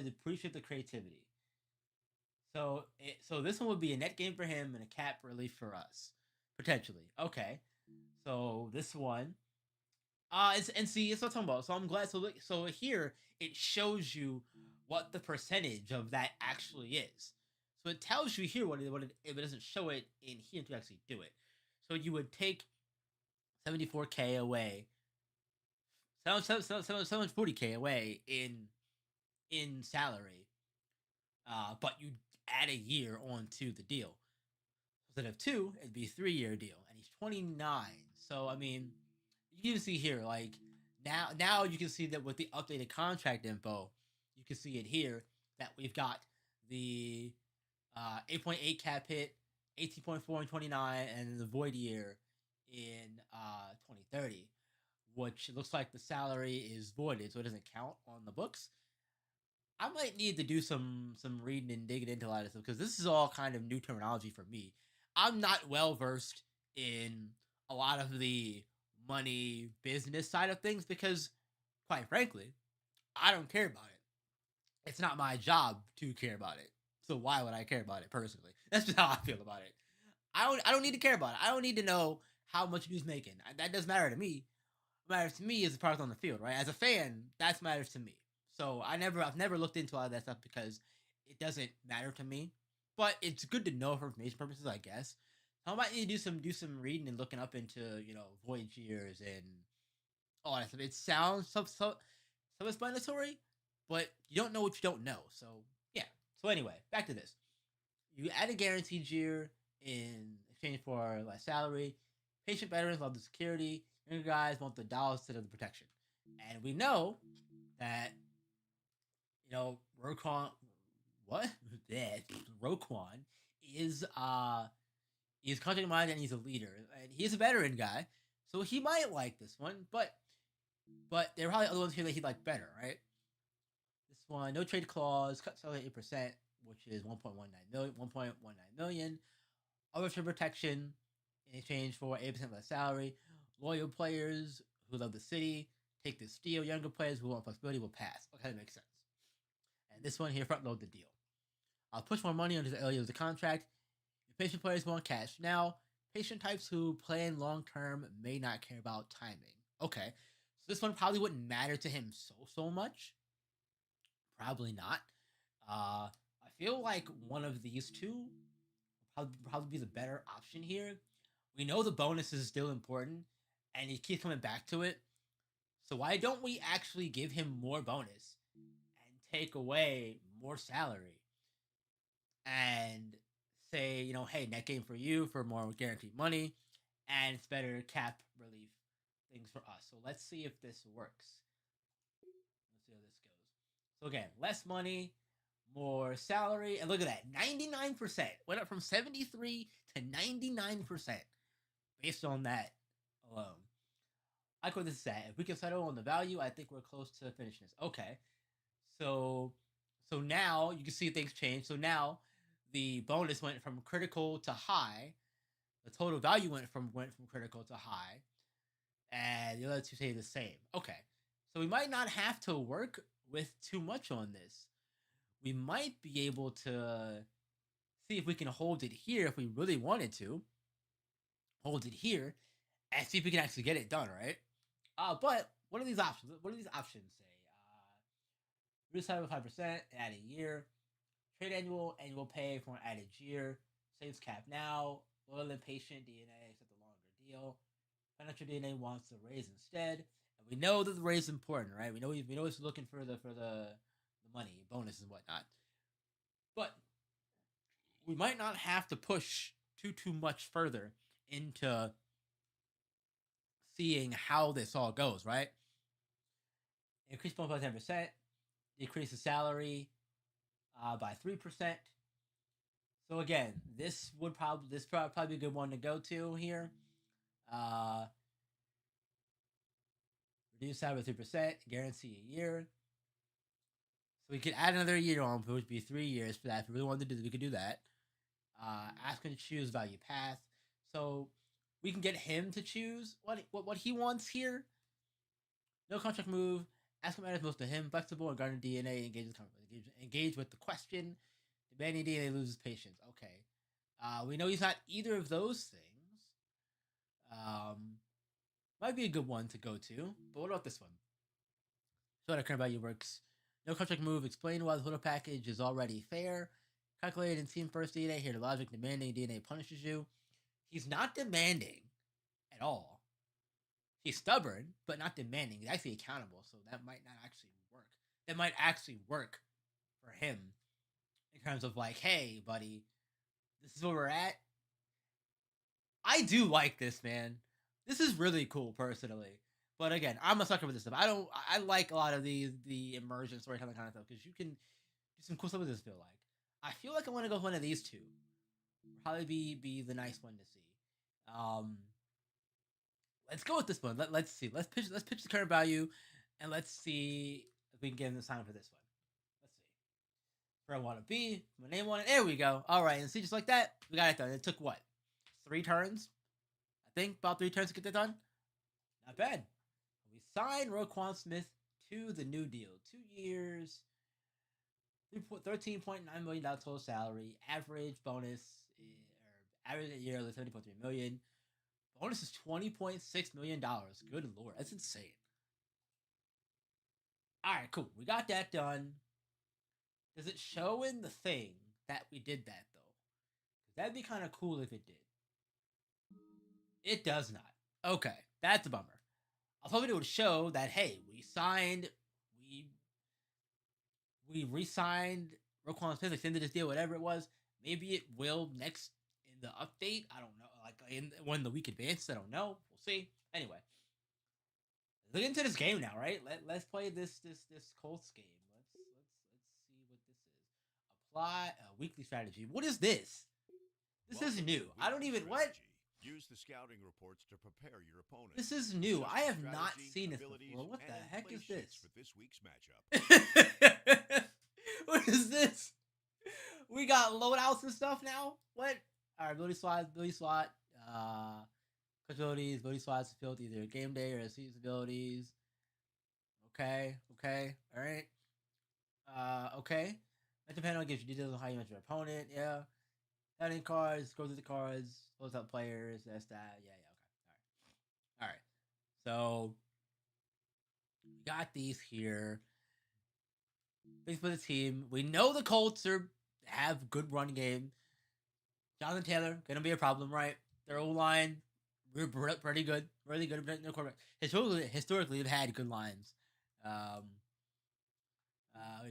appreciate the creativity. So this one would be a net gain for him and a cap relief for us potentially. Okay, so this one, and see, it's what I'm talking about. So I'm glad. So here it shows you what the percentage of that actually is. So it tells you here what it if it doesn't show it in here to actually do it. So you would take 74K away, 740K away in salary, but you add a year onto the deal. Instead of two, it'd be a 3 year deal, and he's 29. So I mean, you can see here, like now you can see that with the updated contract info, you can see it here that we've got the 8.8 cap hit, 18.4 in 29, and the void year in 2030, which looks like the salary is voided, so it doesn't count on the books. I might need to do some reading and digging into a lot of stuff because this is all kind of new terminology for me. I'm not well versed in a lot of the money business side of things because, quite frankly, I don't care about it. It's not my job to care about it. So why would I care about it personally? That's just how I feel about it. I don't need to care about it. I don't need to know how much he's making. That doesn't matter to me. What matters to me is the product on the field, right? As a fan, that matters to me. So I've never looked into all that stuff because it doesn't matter to me. But it's good to know for information purposes, I guess. I might need to do some reading and looking up into voyage years and all that stuff. It sounds so explanatory, but you don't know what you don't know. So yeah. So anyway, back to this. You add a guaranteed year in exchange for less salary. Patient veterans love the security. Younger guys want the dollars instead of the protection. And we know that Roquan, what? Yeah, Roquan is contract minded and he's a leader and he's a veteran guy, so he might like this one. But there are probably other ones here that he'd like better, right? This one, no trade clause, cut salary 8%, which is 1.19 million. Overturn protection in exchange for 8% less salary. Loyal players who love the city take this deal. Younger players who want flexibility will pass. Okay, that makes sense. And this one here, front load the deal. I'll push more money onto the earlier of the contract. If patient players want cash now, patient types who plan long term may not care about timing. Okay, so this one probably wouldn't matter to him so much. Probably not. I feel like one of these two probably be the better option here. We know the bonus is still important, and he keeps coming back to it. So why don't we actually give him more bonus and take away more salary and say, hey, net gain for you for more guaranteed money, and it's better cap relief things for us. So let's see if this works. Let's see how this goes. So again, less money, more salary, and look at that, 99% went up from 73 to 99% based on that alone. I like where this is at. If we can settle on the value, I think we're close to finishing this. Okay. So so now you can see things change. So now the bonus went from critical to high. The total value went from critical to high, and the other two stay the same. Okay. So we might not have to work with too much on this. We might be able to see if we can hold it here if we really wanted to. Hold it here and see if we can actually get it done, right? But what are these options? What do these options say? Reduce salary 5%, add a year. Trade annual pay for an added year. Saves cap now. Loyal and patient DNA accept a longer deal. Financial DNA wants the raise instead. And we know that the raise is important, right? We know it's looking for the money, bonus and whatnot. But we might not have to push too much further into seeing how this all goes, right? Increase bonus by 10%, decrease the salary by 3%. So again, this probably be a good one to go to here. Uh, reduce salary by 3%, guarantee a year. So we could add another year on, which would be 3 years for that. If we really wanted to do, we could do that. Ask him to choose value path. So we can get him to choose what he wants here. No contract move. Ask him matters most to him. Flexible and guarding DNA. Engage with the question. Demanding DNA loses patience. Okay. We know he's not either of those things. Might be a good one to go to. But what about this one? So how the current value works. No contract move. Explain why the total package is already fair. Calculated in team first DNA. Here the logic demanding DNA punishes you. He's not demanding at all. He's stubborn, but not demanding. He's actually accountable, so that might not actually work. That might actually work for him in terms of like, hey, buddy, this is where we're at. I do like this, man. This is really cool, personally. But again, I'm a sucker for this stuff. I like a lot of the immersion storytelling kind of stuff because you can do some cool stuff with this. I feel like I want to go with one of these two. Probably be the nice one to see. Let's go with this one. Let's see. Let's pitch the current value, and let's see if we can get in the sign for this one. Let's see. Where I want to be, my name on it. There we go. All right, and see, just like that, we got it done. It took what? 3 turns? I think about 3 turns to get that done. Not bad. We signed Roquan Smith to the new deal. 2 years, $13.9 million total salary. Average bonus, or average yearly $70.3 million. Bonus is $20.6 million. Good lord, that's insane. Alright, cool. We got that done. Does it show in the thing that we did that, though? That'd be kind of cool if it did. It does not. Okay, that's a bummer. I was hoping it would show that, hey, we re-signed Roquan Smith, extended this deal, whatever it was. Maybe it will next in the update. I don't know. Like when the week advances, I don't know. We'll see. Anyway, look into this game now, right? Let's play this Colts game. Let's see what this is. Apply a weekly strategy. What is this? This is new. I don't even what. Use the scouting reports to prepare your opponent. This is new. I have not seen this before. What the heck is this? For this week's matchup. What is this? We got loadouts and stuff now. What? All right, ability slot. Coach ability slots filled either game day or season abilities. Okay, all right. Okay. Matchup panel gives you details on how you match your opponent. Yeah. Adding cards, go through the cards, close out players. That's that. Yeah. Okay. All right. So we got these here. Base for the team. We know the Colts have good run game. Jonathan Taylor gonna be a problem, right? Their O line, we're pretty good, really good. No quarterback. Historically, they've had good lines.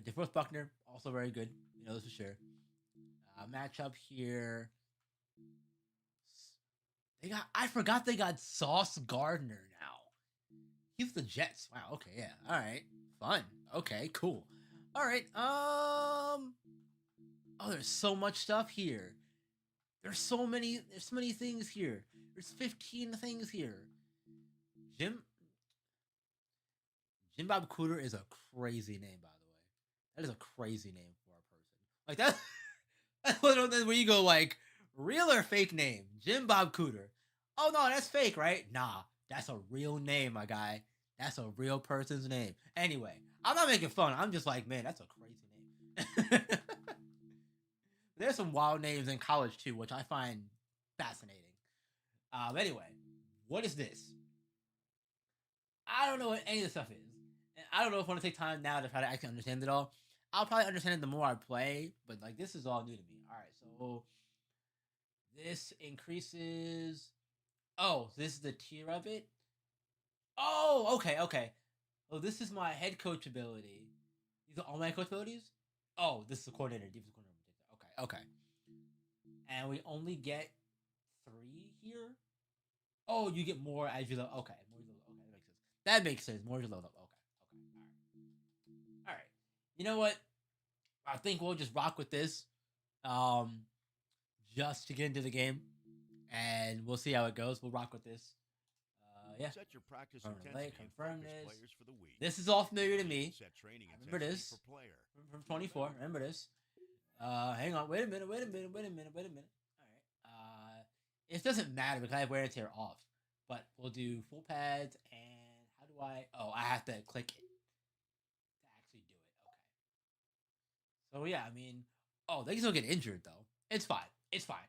DeForest Buckner also very good. You know this for sure. Matchup here. I forgot they got Sauce Gardner now. He's the Jets. Wow. Okay. Yeah. All right. Fun. Okay. Cool. All right. Oh, there's so much stuff here. There's so many things here. There's 15 things here. Jim Jim Bob Cooter is a crazy name, by the way. That is a crazy name for a person. Like that. That's one of those where you go like, real or fake name? Jim Bob Cooter. Oh no, that's fake, right? Nah, that's a real name, my guy. That's a real person's name. Anyway, I'm not making fun. I'm just like, man, that's a crazy name. There's some wild names in college too, which I find fascinating. Anyway, what is this? I don't know what any of this stuff is. And I don't know if I want to take time now to try to actually understand it all. I'll probably understand it the more I play, but like this is all new to me. All right, so this increases. Oh, this is the tier of it. Oh, okay, okay. Oh, this is my head coach ability. These are all my coach abilities. Oh, this is the coordinator, defensive coordinator. Okay, okay. And we only get 3 here. Oh, you get more as you level. Okay, more you level. Okay, that makes sense. More as you level up. Okay, okay, all right. You know what? I think we'll just rock with this, um, just to get into the game, and we'll see how it goes. We'll rock with this. Yeah. Set your practice confirm this. players for the week. This is all familiar to me. Set training Remember this per player. from 24. Remember this. Hang on. Wait a minute. All right. It doesn't matter because I have wear and tear off. But we'll do full pads and how do I? Oh, I have to click it to actually do it. Okay. So yeah, I mean, oh, they can still get injured though. It's fine. It's fine.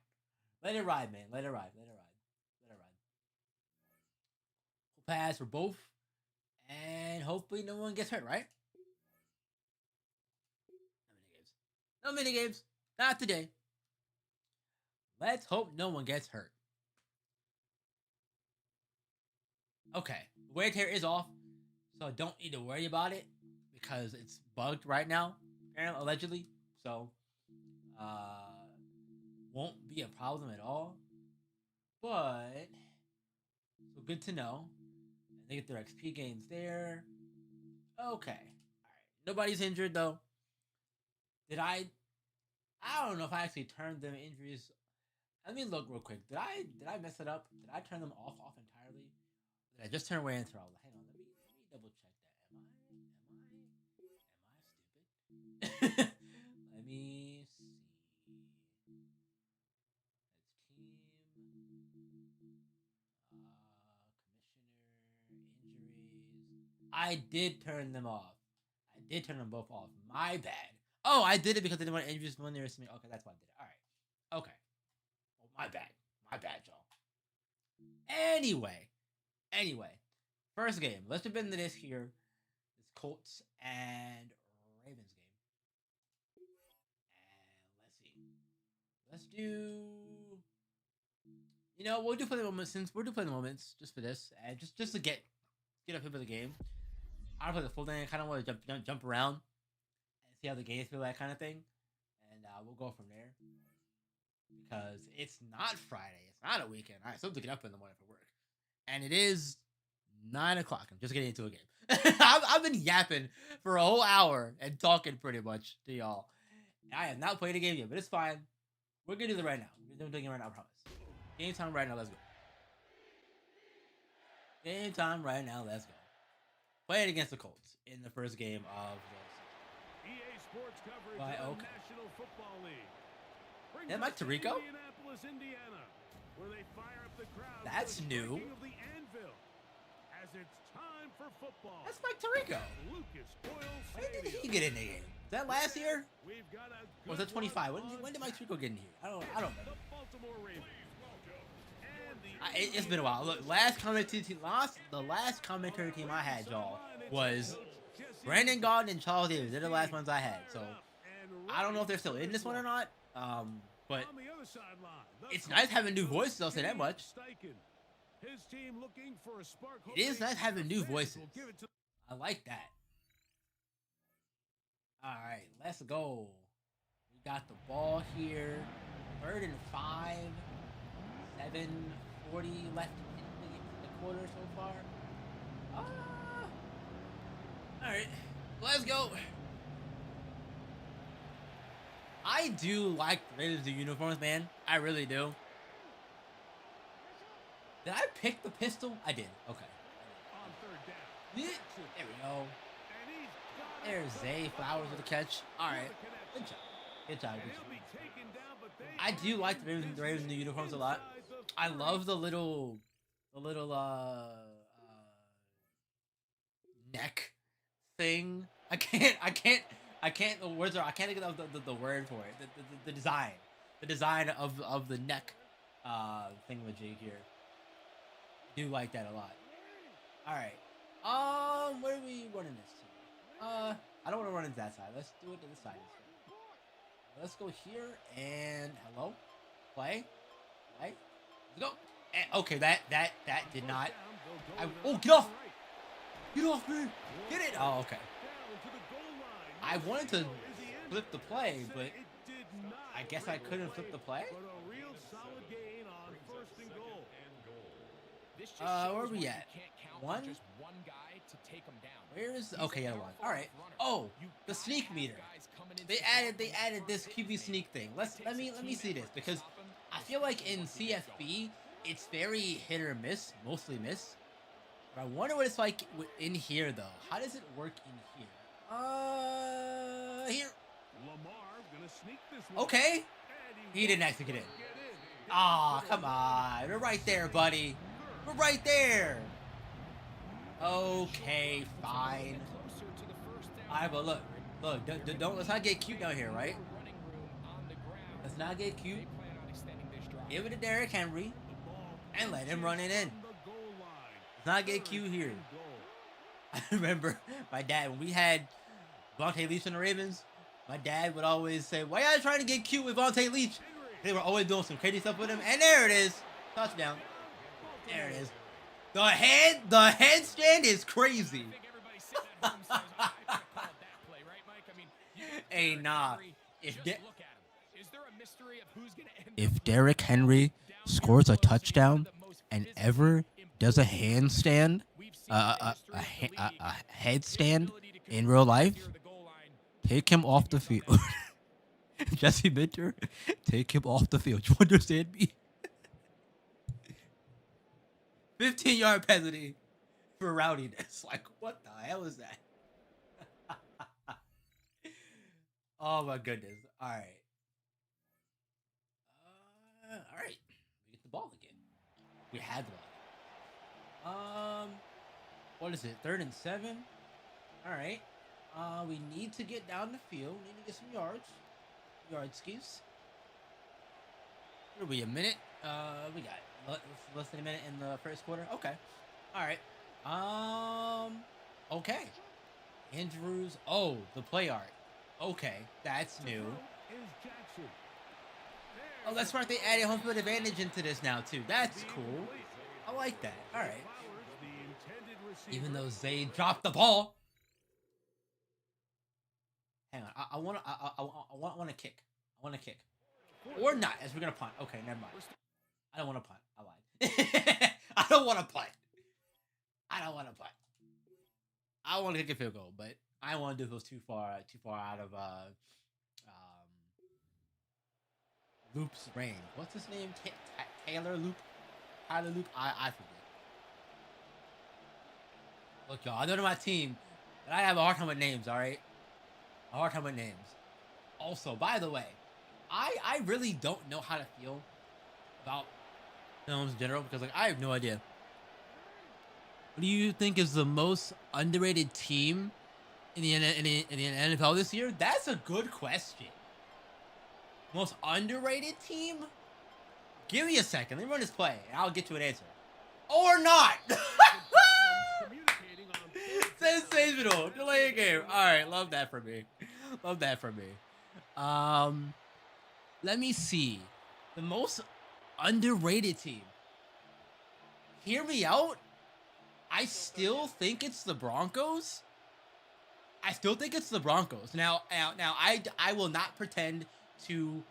Let it ride, man. Let it ride. Full pads for both, and hopefully no one gets hurt. Right? No mini games. Not today. Let's hope no one gets hurt. Okay, wear tear is off, so don't need to worry about it because it's bugged right now, allegedly. So, won't be a problem at all. But so good to know. And they get their XP gains there. Okay, all right. Nobody's injured though. Did I? I don't know if I actually turned them injuries. Let me look real quick. Did I mess it up? Did I turn them off entirely? Did I just turn wear and tear off? Hang on, let me double check that. Am I stupid? Let me see. That's team. Commissioner injuries. I did turn them off. I did turn them both off. My bad. Oh, I did it because I didn't want injuries when they were me. Okay, that's why I did it. All right. Okay. Oh, my bad. My bad, y'all. Anyway, first game. Let's jump into this here. This Colts and Ravens game. And let's do. You know, we'll do play the moments since we're doing play the moments just for this, and just to get up here for the game. I don't play the full thing. I kind of want to jump around and see how the games feel, that kind of thing, and we'll go from there. Because it's not Friday, it's not a weekend. I still have to get up in the morning for work, and it is 9 o'clock. I'm just getting into a game. I've been yapping for a whole hour and talking pretty much to y'all. I have not played a game yet, but it's fine. We're gonna do it right now. We're doing it right now, I promise. Game time right now, let's go. Game time right now, let's go. Playing against the Colts in the first game of the EA Sports coverage Why, of okay. the National Football League. Brings That Mike us to Tirico? Indianapolis, Indiana, where they fire up the crowd. That's with the new. breaking of the anvil, as it's time for football. That's Mike Tirico. Lucas Oil When did Stadium. he get in the game? Was that last year? We've got a Or was that 25? When did Mike Tirico get in here? I don't know. The Baltimore Ravens. And It's been a while. Look, the last commentary team I had, y'all, was Brandon Gaudin and Charles Davis. They're the last ones I had. So I don't know if they're still in this one or not. But on the other sideline, it's nice having new voices. I'll say that much. His team looking for a spark. It is nice having new voices. Will give it to I like that. All right, let's go. We got the ball here. 3rd and 5. 7:40 left in the quarter so far. All right, let's go. I do like the Raiders' uniforms, man. I really do. Did I pick the pistol? I did. Okay. on 3rd down. There we go. And he's got it. There's Zay Flowers with the catch. All right. Good job. Good job. And Good he'll job. be taken down, but they I do like the Ravens in the uniforms a lot. I love the little neck thing. The words are, I can't think of the word for it. The design of the neck thingamajig here. Do like that a lot. All right. Where are we running this to? I don't want to run into that side. Let's do it to this side instead. Let's go here and hello, play. Let's go. And, okay, that did not. Get off! Get off me! Get it! Oh, okay. I wanted to flip the play, but I guess I couldn't flip the play. Where are we at? One? Where is? Okay, yeah, one. All right. Oh, the sneak meter. They added this QB sneak thing. Let me see this, because I feel like in CFB it's very hit or miss, mostly miss. But I wonder what it's like in here though. How does it work in here? Here. Okay. He didn't actually get in. Ah, oh, come on. We're right there, buddy. We're right there. Okay, fine. Alright, but look, don't let's not get cute down here, right? Let's not get cute. Give it to Derrick Henry and let him run it in. Let's not get cute here. I remember my dad, when we had Vontae Leach in the Ravens, my dad would always say, "Why are you trying to get cute with Vontae Leach?" They were always doing some crazy stuff with him, and there it is. Touchdown. There it is. The headstand is crazy. Hey, nah. If Derrick Henry scores a touchdown and ever does a handstand, a headstand in real life, take him off the field. Jesse Minter, take him off the field. You understand me? 15-yard penalty for rowdiness. Like, what the hell is that? Oh my goodness. All right. All right. We get the ball again. We had the ball. What is it? 3rd and 7. All right. We need to get down the field. We need to get some yards. Yardskis. It'll be a minute. We got less than a minute in the first quarter. Okay. All right. Okay. Andrews. Oh, the play art. Okay, that's new. Oh, that's right. They added home field advantage into this now too. That's cool. I like that. All right. Even though Zay dropped the ball. Hang on. I want to kick. I want to kick. Or not, as we're gonna punt. Okay, never mind. I don't want to punt. I lied. I don't want to punt. I don't want to punt. I want to kick a field goal, but I don't want to do those too far out of Loop's range. What's his name? Taylor Loop? Tyler Loop? I forget. Look, y'all, I know to my team that I have a hard time with names, alright? A hard time with names. Also, by the way, I really don't know how to feel about films in general, because like I have no idea. What do you think is the most underrated team in the NFL this year? That's a good question. Most underrated team? Give me a second. Let me run this play, and I'll get to an answer. Or not. Sensational. Delay a game. All right, love that for me. Love that for me. Let me see. The most underrated team. Hear me out. I still think it's the Broncos. Now, I will not pretend to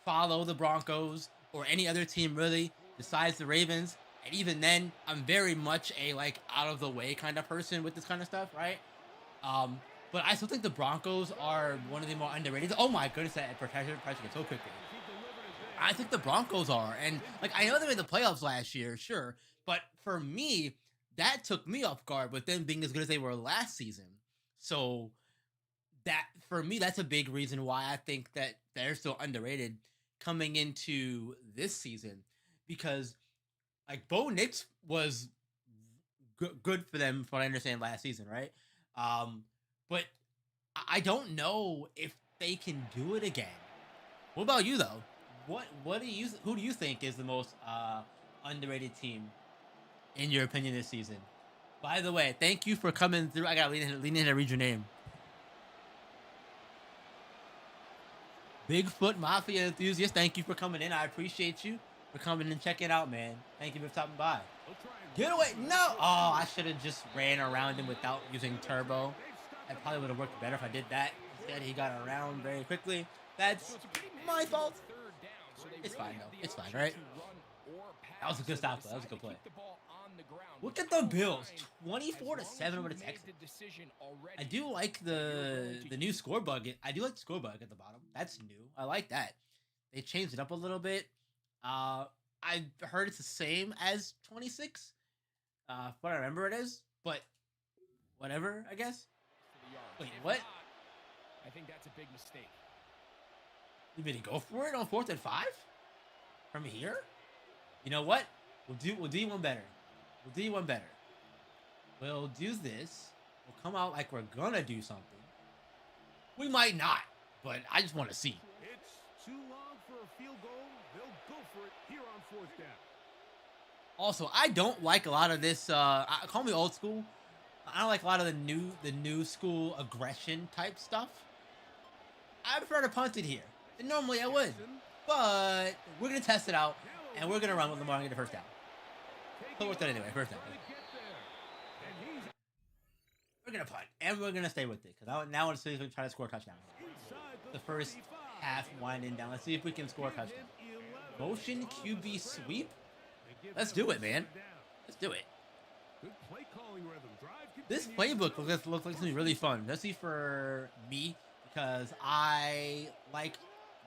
follow the Broncos or any other team really besides the Ravens. And even then, I'm very much a like out of the way kind of person with this kind of stuff, right? But I still think the Broncos are one of the more underrated. Oh my goodness, that pressure gets so quickly. I think the Broncos are, and like I know they made the playoffs last year, sure, but for me, that took me off guard with them being as good as they were last season. So that for me, that's a big reason why I think that they're still underrated coming into this season because like Bo Nix was good for them, from what I understand last season, right? Um, but I don't know if they can do it again. What about you though? What do you who do you think is the most underrated team in your opinion this season? By the way, thank you for coming through. I got lean in to read your name. Bigfoot Mafia enthusiast, thank you for coming in. I appreciate you for coming and checking out, man. Thank you for stopping by. Get away! No! Oh, I should have just ran around him without using turbo. That probably would have worked better if I did that. Instead, he got around very quickly. That's my fault. It's fine though. It's fine, right? That was a good stop play. That was a good play. Look at the Bills, 24-7 over the Texans. I do like the new score bug. I do like the score bug at the bottom. That's new. I like that. They changed it up a little bit. I heard it's the same as 26. What I remember it is, but whatever, I guess. Wait, what? I think that's a big mistake. You mean to go for it on 4th and 5? From here? You know what? We'll do one better. We'll do one better. We'll do this. We'll come out like we're gonna do something. We might not, but I just want to see. It's too long for a field goal. They'll go for it here on 4th down. Also, I don't like a lot of this. Call me old school. I don't like a lot of the new school aggression type stuff. I prefer to punt it here. And normally I would, but we're gonna test it out and we're gonna run with Lamar and get the first down. So worth it anyway. First down. We're gonna punt and we're gonna stay with it because now let's see if we can try to score a touchdown. The first half winding down. Let's see if we can score a touchdown. Motion QB sweep. Let's do it, man. Let's do it. This playbook looks like it's gonna be really fun. Let's see for me because I like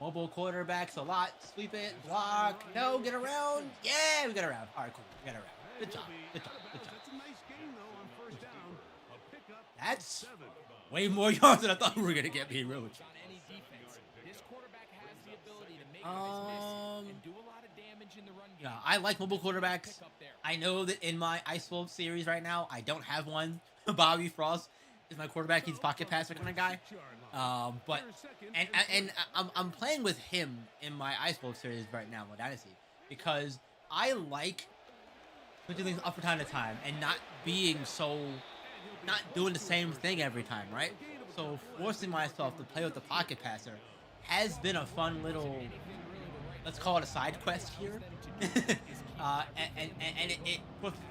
mobile quarterbacks a lot. Sweep it, block, no, get around. Yeah, we got around. All right, cool. We got around. Good job. Good job. Good job. That's way more yards than I thought we were gonna get. Being real with you. Yeah, I like mobile quarterbacks. I know that in my Ice Wolf series right now, I don't have one. Bobby Frost is my quarterback. He's pocket passer kind of guy. But I'm playing with him in my Ice Wolf series right now, with Dynasty, because I like switching things up from time to time and not doing the same thing every time, right? So forcing myself to play with the pocket passer has been a fun little, let's call it a side quest here. and it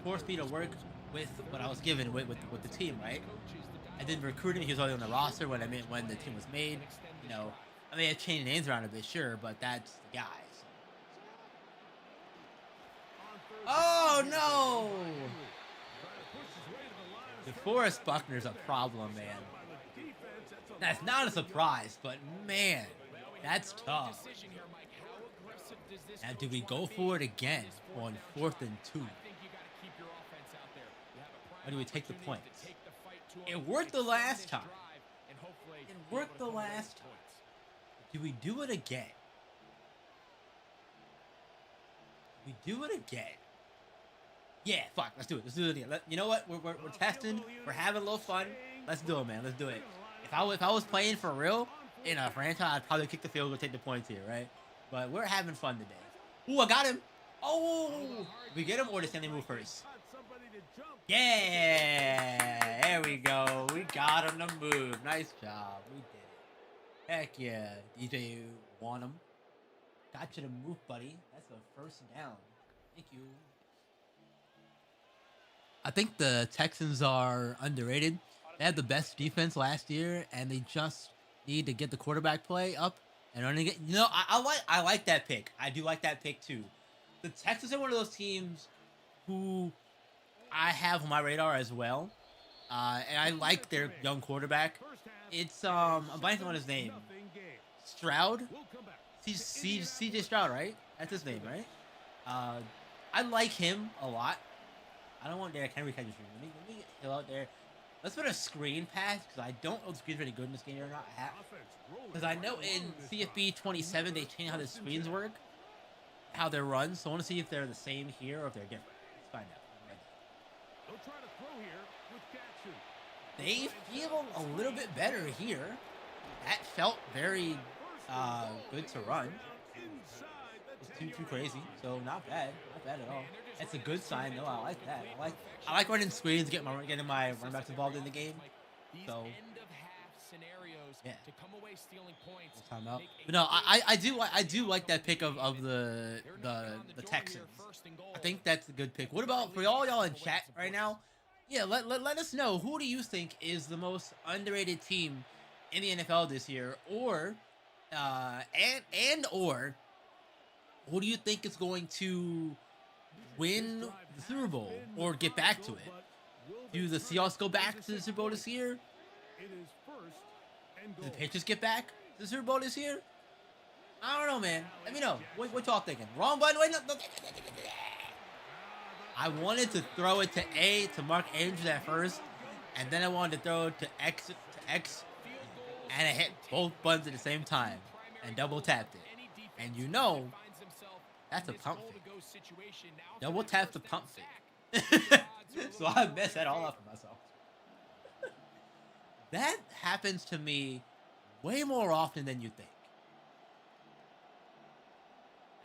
forced me to work with what I was given with the team, right? I did recruiting. He was already on the roster when the team was made. You know, I mean, I changed names around a bit, sure, but that's the guy. So. Oh no! DeForest Buckner's a problem, man. That's not a surprise, but man, that's tough. Now, do we go for it again on 4th and 2? Or do we take the points? It worked the last time. It worked the last time. Do we do it again? We do it again. Yeah, fuck. Let's do it. Let's do it again. You know what? We're testing. We're having a little fun. Let's do it, man. Let's do it. If I was playing for real in a franchise, I'd probably kick the field goal, take the points here, right? But we're having fun today. Ooh, I got him. Oh, we get him or does Stanley move first? Yeah, there we go. We got him to move. Nice job. We did it. Heck yeah, DJ, you want him? Got you to move, buddy. That's the first down. Thank you. I think the Texans are underrated. They had the best defense last year, and they just need to get the quarterback play up. And only get, I like that pick. I do like that pick too. The Texans are one of those teams who I have on my radar as well, and I like their young quarterback. It's I'm blanking on his name. Stroud, CJ Stroud, right? That's his name, right? I like him a lot. I don't want Derrick Henry catching screen. Let me get Hill out there. Let's put a screen pass because I don't know if the screen's really good in this game or not. Because I know in CFB 27 they changed how the screens work, how they're run. So I want to see if they're the same here or if they're different. Let's find out. They'll try to throw here with Jackson. They feel a little bit better here. That felt very good to run. It's too crazy, so not bad at all. That's a good sign though. I like that. I like running screens, getting my running backs involved in the game. So yeah, timeout. But no, I do like that pick of the Texans. I think that's a good pick. What about for all y'all in chat right now? Yeah, let us know, who do you think is the most underrated team in the NFL this year, or or who do you think is going to win the Super Bowl or get back to it? Do the Seahawks go back to the Super Bowl this year? Do the Patriots get back to the Super Bowl this year? I don't know, man. Let me know. What y'all thinking? Wrong button. Wait, no. I wanted to throw it to Mark Andrews at first, and then I wanted to throw it to X, and I hit both buttons at the same time and double tapped it. And you know, that's a pump fake. Double tap the pump fake. So I messed that all up for myself. That happens to me way more often than you think.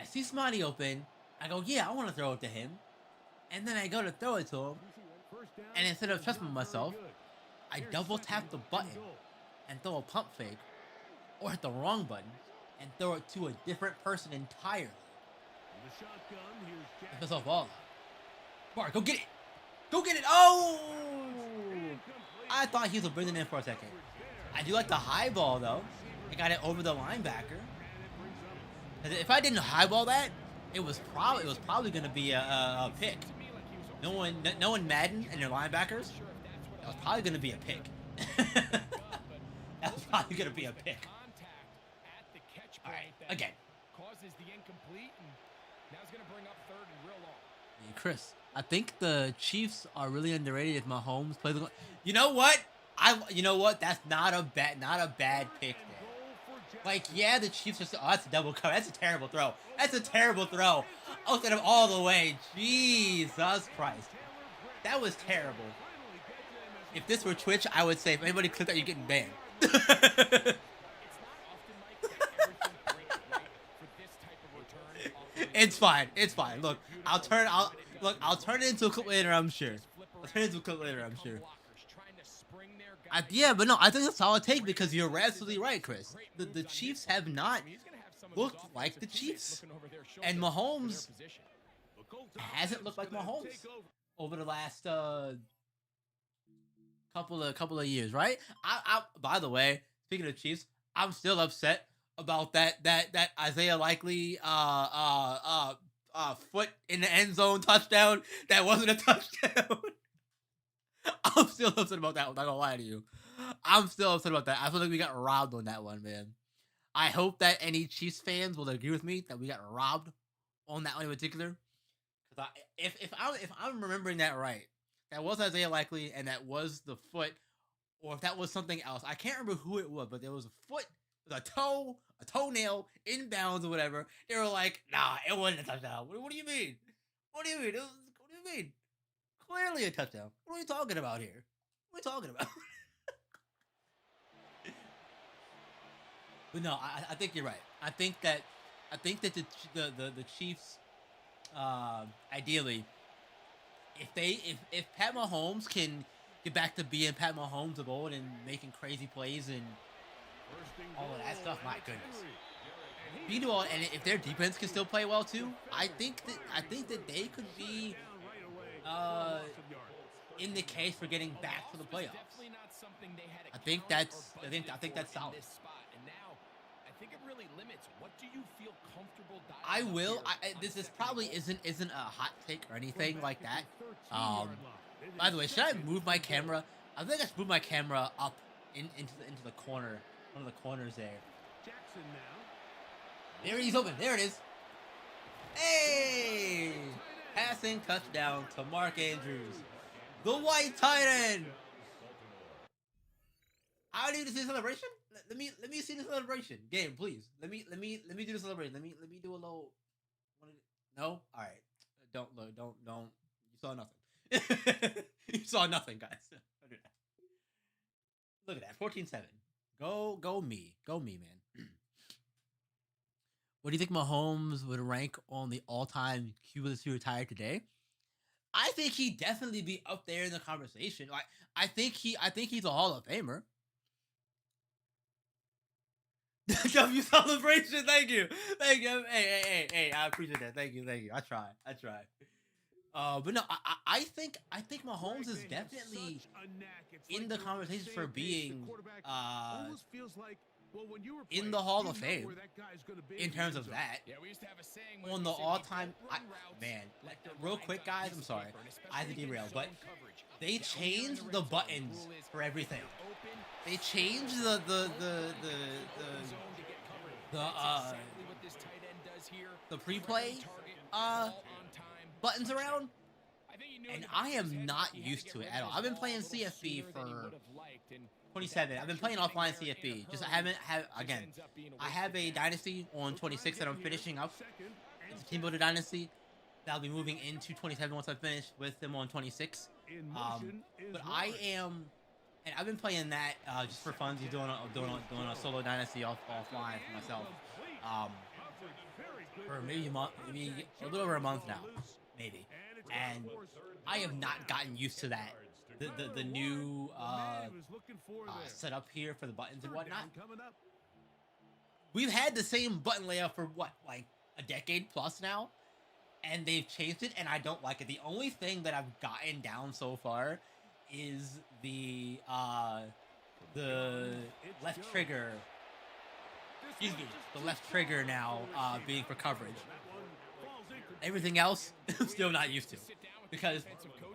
I see Smiley open. I go, yeah, I want to throw it to him. And then I go to throw it to him. And instead of trusting myself, I double tap the button and throw a pump fake. Or hit the wrong button and throw it to a different person entirely. That's off all. Mark, go get it. Go get it. Oh! I thought he was breathing in for a second. I do like the high ball, though. I got it over the linebacker. If I didn't highball that, it was probably going to be a pick. No one Madden and their linebackers. That was probably going to be a pick. That was probably going to be a pick. All right, again. Hey, Chris, I think the Chiefs are really underrated if Mahomes plays. You know what? That's not a bad pick there. Like, yeah, the Chiefs are. Oh, that's a double cover. That's a terrible throw. That's a terrible throw. I looked at him all the way. Jesus Christ, that was terrible. If this were Twitch, I would say if anybody clicked that, you're getting banned. It's fine. Look, I'll turn it into a clip later, I'm sure. Yeah, but no, I think that's a solid take because you're absolutely right, Chris. The Chiefs have not looked like the Chiefs. And Mahomes hasn't looked like Mahomes over the last couple of years, right? I by the way, speaking of Chiefs, I'm still upset about that Isaiah Likely foot in the end zone touchdown that wasn't a touchdown. I'm still upset about that one. I'm not gonna lie to you. I'm still upset about that. I feel like we got robbed on that one, man. I hope that any Chiefs fans will agree with me that we got robbed on that one in particular. Because if I'm remembering that right, that was Isaiah Likely and that was the foot, or if that was something else. I can't remember who it was, but there was a foot, a toenail, inbounds or whatever. They were like, nah, it wasn't a touchdown. What do you mean? What do you mean? Clearly a touchdown. What are we talking about here? What are we talking about? But no, I think you're right. I think that the Chiefs, ideally, if Pat Mahomes can get back to being Pat Mahomes of old and making crazy plays and all of that stuff, my goodness. Meanwhile, and if their defense can still play well too, I think that they could be in the case for getting back to the playoffs. I think that's solid. I will. This probably isn't a hot take or anything like that. By the way, should I move my camera? I think I should move my camera up into the corner, one of the corners there. There he's open. There it is. Hey, pass passing touchdown to Mark Andrews, the white tight end. I need to see the celebration. Let me see the celebration. Game, please. Let me do the celebration. Let me do a little. No, all right. Don't look. Don't. You saw nothing. You saw nothing, guys. Don't do that. Look at that. 14-7. Go me, man. What do you think Mahomes would rank on the all-time QBs who retired today? I think he'd definitely be up there in the conversation. Like I think he's a Hall of Famer. W celebration, thank you. Hey, I appreciate that. Thank you. I try. But no, I think Mahomes is definitely in the conversation for being in the Hall of Fame in terms of that. Yeah, we used to have a saying On the all-time, man, real quick, guys. I'm sorry, I had to derail, but they changed the buttons for everything. They changed the pre-play buttons around, and I am not used to it at all. I've been playing CFB for 27. I've been playing offline CFB. Just I have a dynasty on 26 that I'm finishing up. It's a team builder dynasty. That'll be moving into 27 once I finish with them on 26. But I am, and I've been playing that just for fun. Just doing a solo dynasty offline for myself. For maybe a little over a month now, maybe. And I have not gotten used to that. The new setup here for the buttons and whatnot. We've had the same button layout for what, like a decade plus now, and they've changed it, and I don't like it. The only thing that I've gotten down so far is the left trigger. Excuse me, the left trigger now being for coverage. Everything else, I'm still not used to, because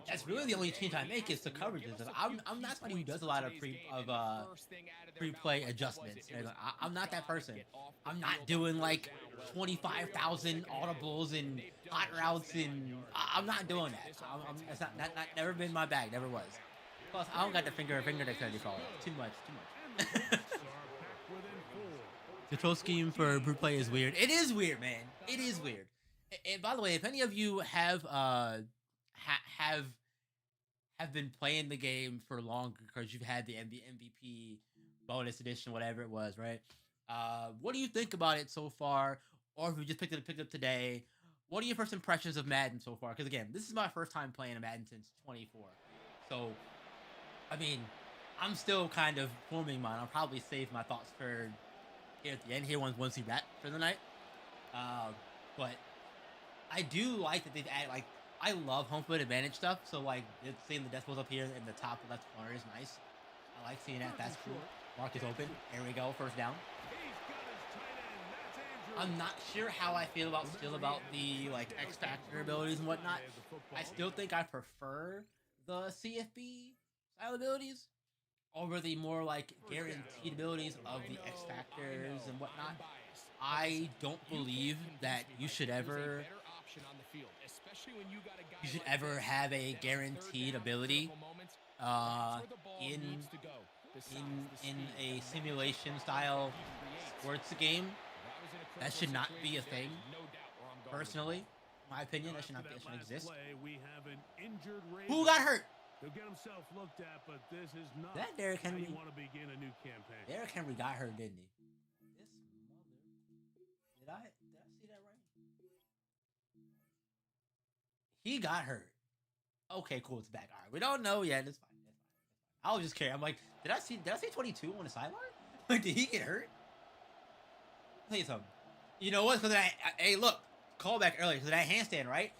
that's really the only change I make is the coverages. I'm not somebody who does a lot of pre-play adjustments. I'm not that person. I'm not doing like 25,000 audibles and hot routes, and I'm not doing that. That's not never been my bag. Never was. Plus, I don't got the finger dexterity for it. Too much. Control scheme for pre-play is weird. It is weird, man. It is weird. And by the way, if any of you have been playing the game for longer because you've had the MVP bonus edition, whatever it was, right? What do you think about it so far? Or if you just picked it up today, what are your first impressions of Madden so far? Because again, this is my first time playing a Madden since 24. So, I mean, I'm still kind of forming mine. I'll probably save my thoughts for here at the end here once we wrap for the night. But I do like that they've added, like, I love home field advantage stuff. So, like, seeing the decibels up here in the top left corner is nice. I like seeing that. That's cool. Mark is open. There we go. First down. I'm not sure how I feel about the, like, X Factor abilities and whatnot. I still think I prefer the CFB style abilities over the more, like, guaranteed abilities of the X Factors and whatnot. I don't believe that you should ever have a guaranteed ability in a simulation style sports game. That should not be a thing. Personally, my opinion, that shouldn't exist. Who got hurt? He'll get himself looked at, but this is not that Derrick Henry. How you want to begin a new campaign. Derrick Henry got hurt, didn't he? Did I see that right? He got hurt. Okay, cool. It's back. All right, we don't know yet. It's fine. I was just curious. I'm like, did I see 22 on the sideline? Like, did he get hurt? I'll tell you something. You know what? Because hey, look, call back earlier because that handstand, right?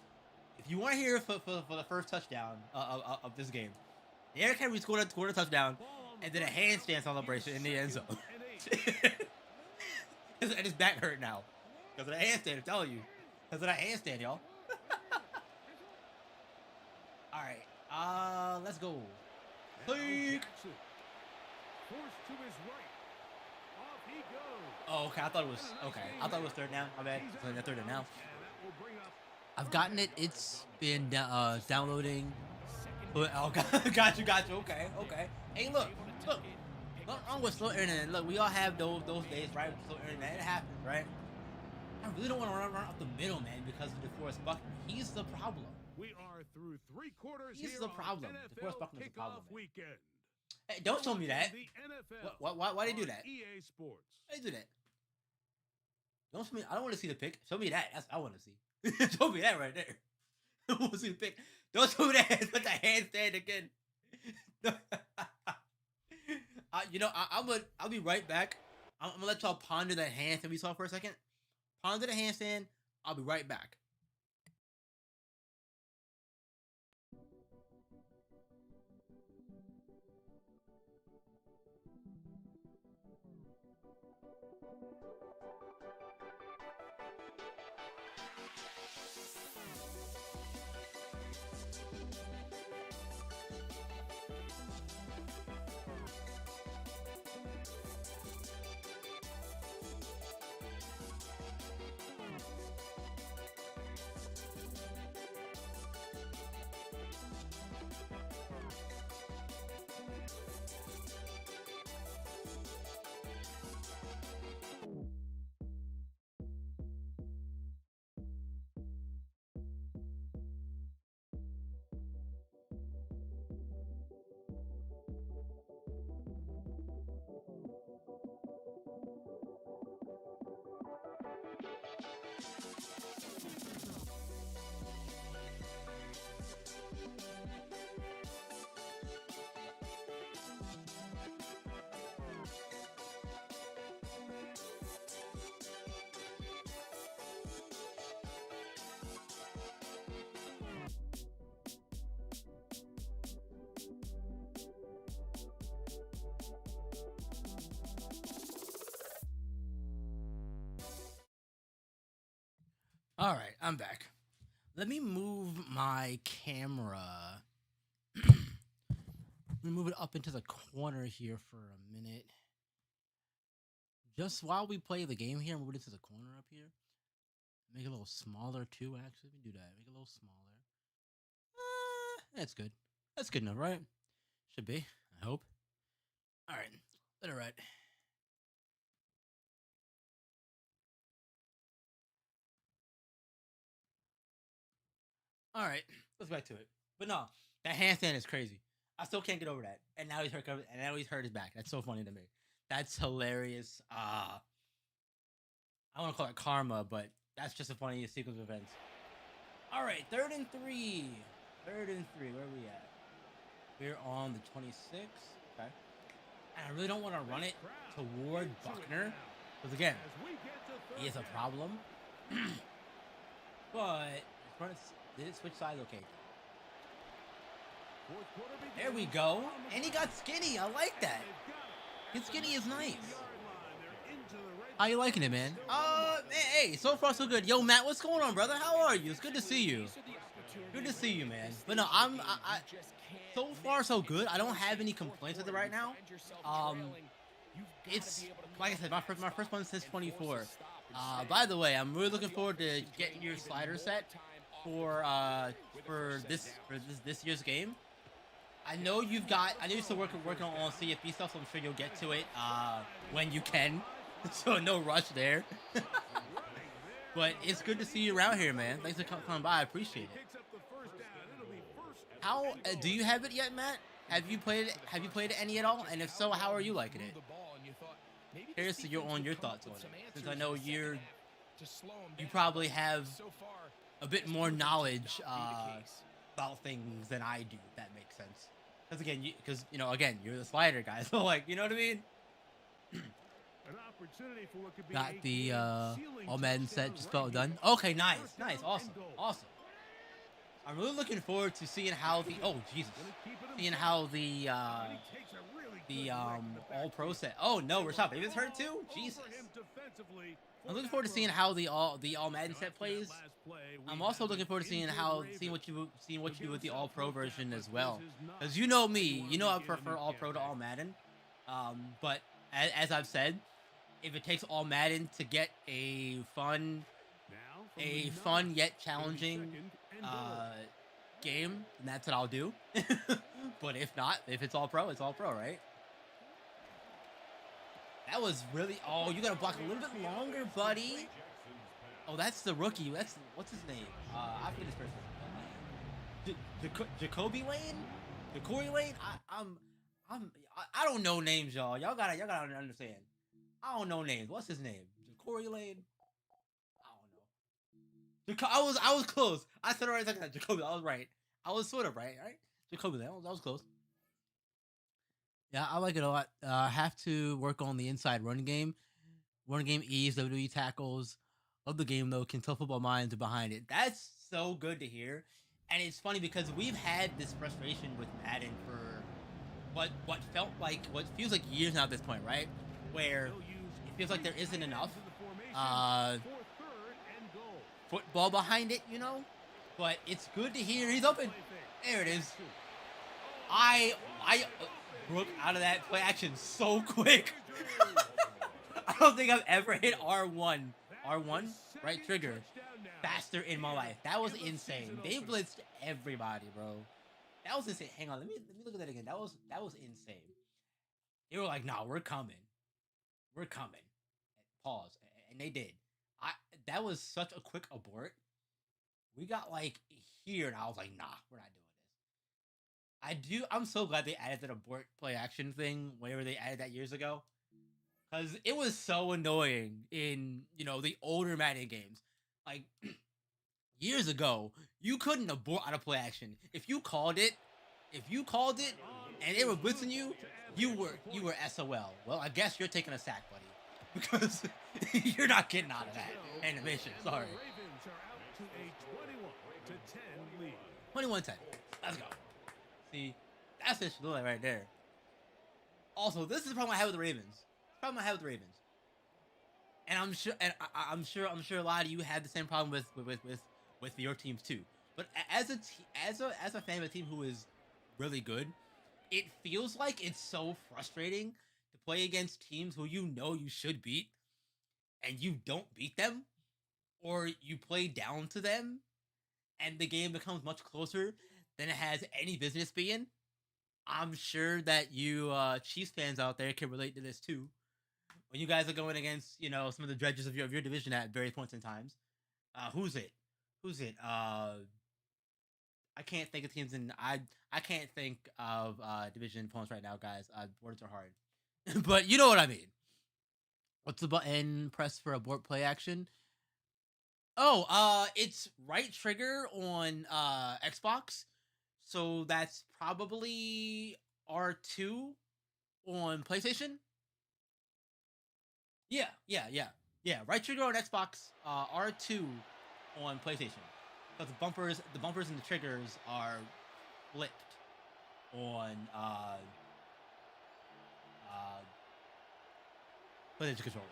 If you want to hear for the first touchdown of this game, Derrick Henry scored a touchdown and then a handstand celebration in the end zone. And his back hurt now because of the handstand. I'm telling you, because of that handstand, y'all. All right, let's go. Please. Forced to his right. Off he goes. Oh, okay. I thought it was third down. My bad. It's third down now. I've gotten it. It's been downloading. Oh, got you. Okay. Hey, look. Nothing wrong with slow internet. Look, we all have those days, right? Slow internet, it happens, right? I really don't want to run up the middle, man, because of DeForest Buckner. He's the problem. We are through 3 quarters. He's here the on problem. DeForest NFL Buckner's the problem. kickoff weekend. Hey, don't show me that. The NFL Why they do that? EA Sports. Why they do that? Don't show me. I don't want to see the pick. Show me that. That's what I want to see. Show me that right there. I want to see the pick. Don't show me that. Put the handstand again. I'll be right back. I'm gonna let y'all ponder that handstand we saw for a second. Ponder the handstand. I'll be right back. All right, I'm back. Let me move my camera. Let me move it up into the corner here for a minute. Just while we play the game here, move it to the corner up here. Make it a little smaller too, actually. Let me do that. Make it a little smaller. That's good. That's good enough, right? Should be, I hope. All right, let it ride. All right, let's back to it. But no, that handstand is crazy. I still can't get over that. And now he's hurt. And now he's hurt his back. That's so funny to me. That's hilarious. I want to call it karma, but that's just a funny sequence of events. All right, 3rd and 3. 3rd and 3. Where are we at? We're on the 26th. Okay. And I really don't want to run it toward Buckner, because again, he is a problem. But did it switch sides? Okay. There we go. And he got skinny. I like that. His skinny is nice. How you liking it, man? Hey, so far so good. Yo, Matt, what's going on, brother? How are you? It's good to see you. Good to see you, man. But no, I so far so good. I don't have any complaints with it right now. It's like I said, my first one says 24. By the way, I'm really looking forward to getting your slider set for this year's game. I know you've got. I know you're still working on CFB stuff, so I'm sure you'll get to it when you can. So no rush there. But it's good to see you around here, man. Thanks for coming by. I appreciate it. How do you have it yet, Matt? Have you played it? Have you played it any at all? And if so, how are you liking it? Here's your thoughts on it. Since I know you probably have a bit more knowledge about things than I do. If that makes sense. Because again, you're the slider guy. So like, you know what I mean? Got the all Madden set just felt done. Okay, nice, awesome. I'm really looking forward to seeing how the all pro set. Oh no, Rashad Davis hurt too. Jesus. I'm looking forward to seeing how the all Madden set plays. I'm also looking forward to seeing what you do with the all pro version as well. Because you know me, I prefer all pro to all Madden. But as I've said, if it takes all Madden to get a fun yet challenging game, and that's what I'll do. But if not, if it's all pro, right? That was really. Oh, you gotta block a little bit longer, buddy. Oh, that's the rookie. That's what's his name? I forget his first name. Jacoby Lane, Jacory Lane. I don't know names, y'all. Y'all gotta understand. I don't know names. What's his name? Jacory Lane. I don't know. I was close. I said it right second. Jacoby. I was right. I was sort of right. Right? Jacoby Lane. That was close. Yeah, I like it a lot. I have to work on the inside run game. Run game ease, WWE tackles. Love the game though. Can tell football minds are behind it. That's so good to hear. And it's funny because we've had this frustration with Madden for what feels like years now at this point, right? Where it feels like there isn't enough football behind it, you know? But it's good to hear he's open. There it is. I broke out of that play action so quick. I don't think I've ever hit R1, right trigger, faster in my life. That was insane. They blitzed everybody, bro. That was insane. Hang on, let me look at that again. That was insane. They were like, "Nah, we're coming. Pause, and they did. That was such a quick abort. We got like here, and I was like, "Nah, we're not doing this." I'm so glad they added that abort play action thing whenever they added that years ago. Because it was so annoying in, the older Madden games. Like, years ago, you couldn't abort out of play action. If you called it, and they were blitzing you, you were SOL. Well, I guess you're taking a sack, buddy. Because you're not getting out of that animation. Sorry. 21-10. Let's go. See, that's the shit right there. Also, this is the problem I have with the Ravens. And I'm sure a lot of you had the same problem with your teams too. But as a fan of a team who is really good, it feels like it's so frustrating to play against teams who you should beat, and you don't beat them, or you play down to them, and the game becomes much closer than it has any business being. I'm sure that you Chiefs fans out there can relate to this too. When you guys are going against, some of the dredges of your division at various points in times. Who's it? I can't think of teams I can't think of division opponents right now, guys. Words are hard. But you know what I mean. What's the button press for abort play action? Oh, it's right trigger on Xbox. So that's probably R2 on PlayStation. Yeah. Right trigger on Xbox, R2 on PlayStation. But the bumpers and the triggers are flipped on PlayStation controllers.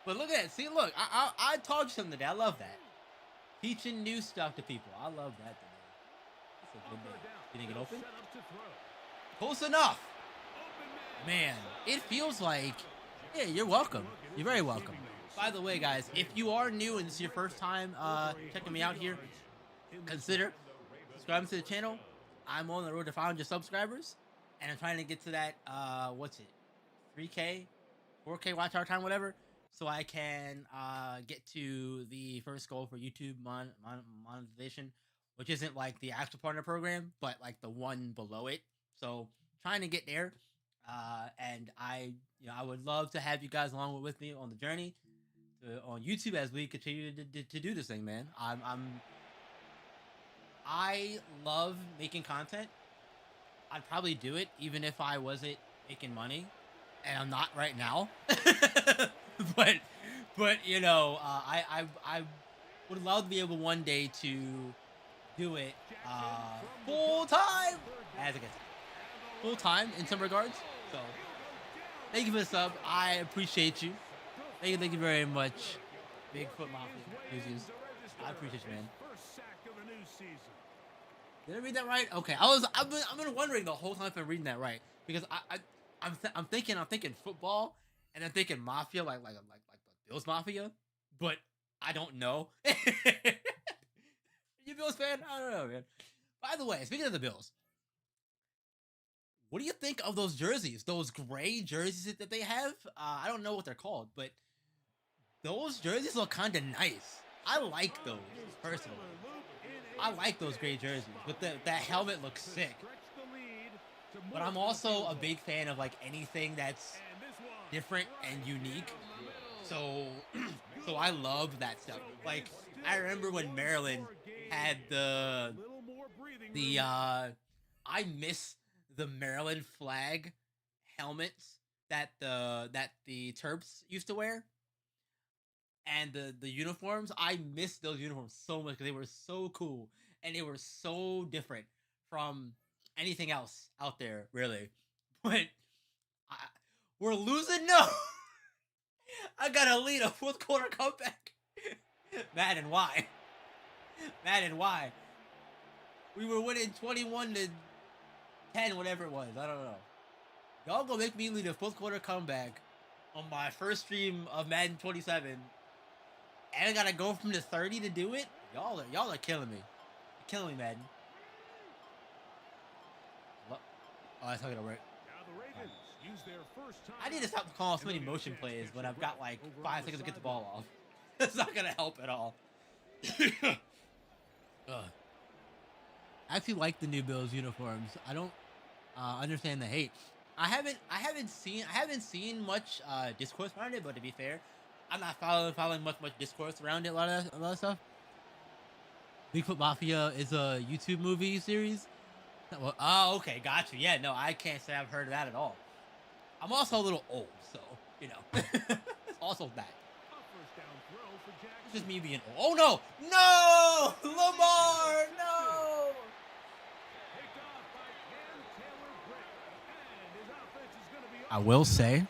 But look at it. See, look, I taught you something today. I love that. Teaching new stuff to people. I love that today. That's a good day. You think it open? Close enough. Man, it feels like. Yeah, you're welcome. You're very welcome. By the way, guys, if you are new and this is your first time checking me out here, consider subscribing to the channel. I'm on the road to 500 subscribers, and I'm trying to get to that, 3K, 4K watch hour time, whatever, so I can get to the first goal for YouTube monetization, which isn't like the actual partner program, but like the one below it. So trying to get there. And I would love to have you guys along with me on the journey on YouTube as we continue to do this thing, man. I love making content. I'd probably do it even if I wasn't making money, and I'm not right now. but I would love to be able one day to do it full time, as it gets full time in some regards. So, thank you for the sub. I appreciate you. Thank you very much, Bigfoot Mafia. I appreciate you, man. Did I read that right? Okay, I've been wondering the whole time if I'm reading that right, because I'm thinking football, and I'm thinking mafia like the Bills Mafia, but I don't know. You Bills fan? I don't know, man. By the way, speaking of the Bills, what do you think of those jerseys? Those gray jerseys that they have? I don't know what they're called, but those jerseys look kind of nice. I like those, personally. I like those gray jerseys, but that helmet looks sick. But I'm also a big fan of like anything that's different and unique. So, so I love that stuff. Like I remember when Maryland had I miss the Maryland flag helmets that the Terps used to wear, and the uniforms. I miss those uniforms so much because they were so cool and they were so different from anything else out there, really. But I, we're losing. No, I gotta lead a fourth quarter comeback. Madden, why? Madden, why? We were winning 21-10, whatever it was. I don't know. Y'all gonna make me lead a fourth quarter comeback on my first stream of Madden 27, and I gotta go from the 30 to do it. Y'all are killing me. You're killing me, Madden. What? Oh, that's not gonna work. I need to stop calling so many motion plays when I've got like 5 seconds to get the ball off. It's not gonna help at all. I actually like the new Bills uniforms. I don't understand the hate. I haven't seen much discourse around it, but to be fair, I'm not following much discourse around it. A lot of stuff. Bigfoot Mafia is a YouTube movie series. Well, oh, okay, got you. Yeah, no, I can't say I've heard of that at all. I'm also a little old, so you know. It's also that. It's just me being old. Oh no, Lamar, no. I will say,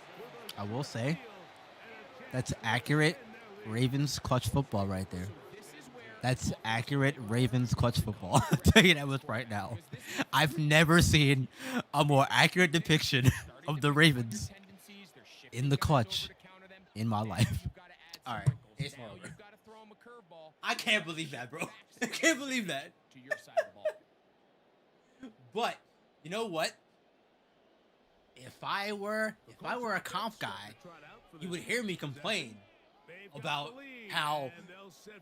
that's accurate Ravens clutch football right there. That's accurate Ravens clutch football. I'll tell you that much right now. I've never seen a more accurate depiction of the Ravens in the clutch in my life. All right, it's over. I can't believe that, bro. I can't believe that. But you know what? If I were a comp guy, you would hear me complain about how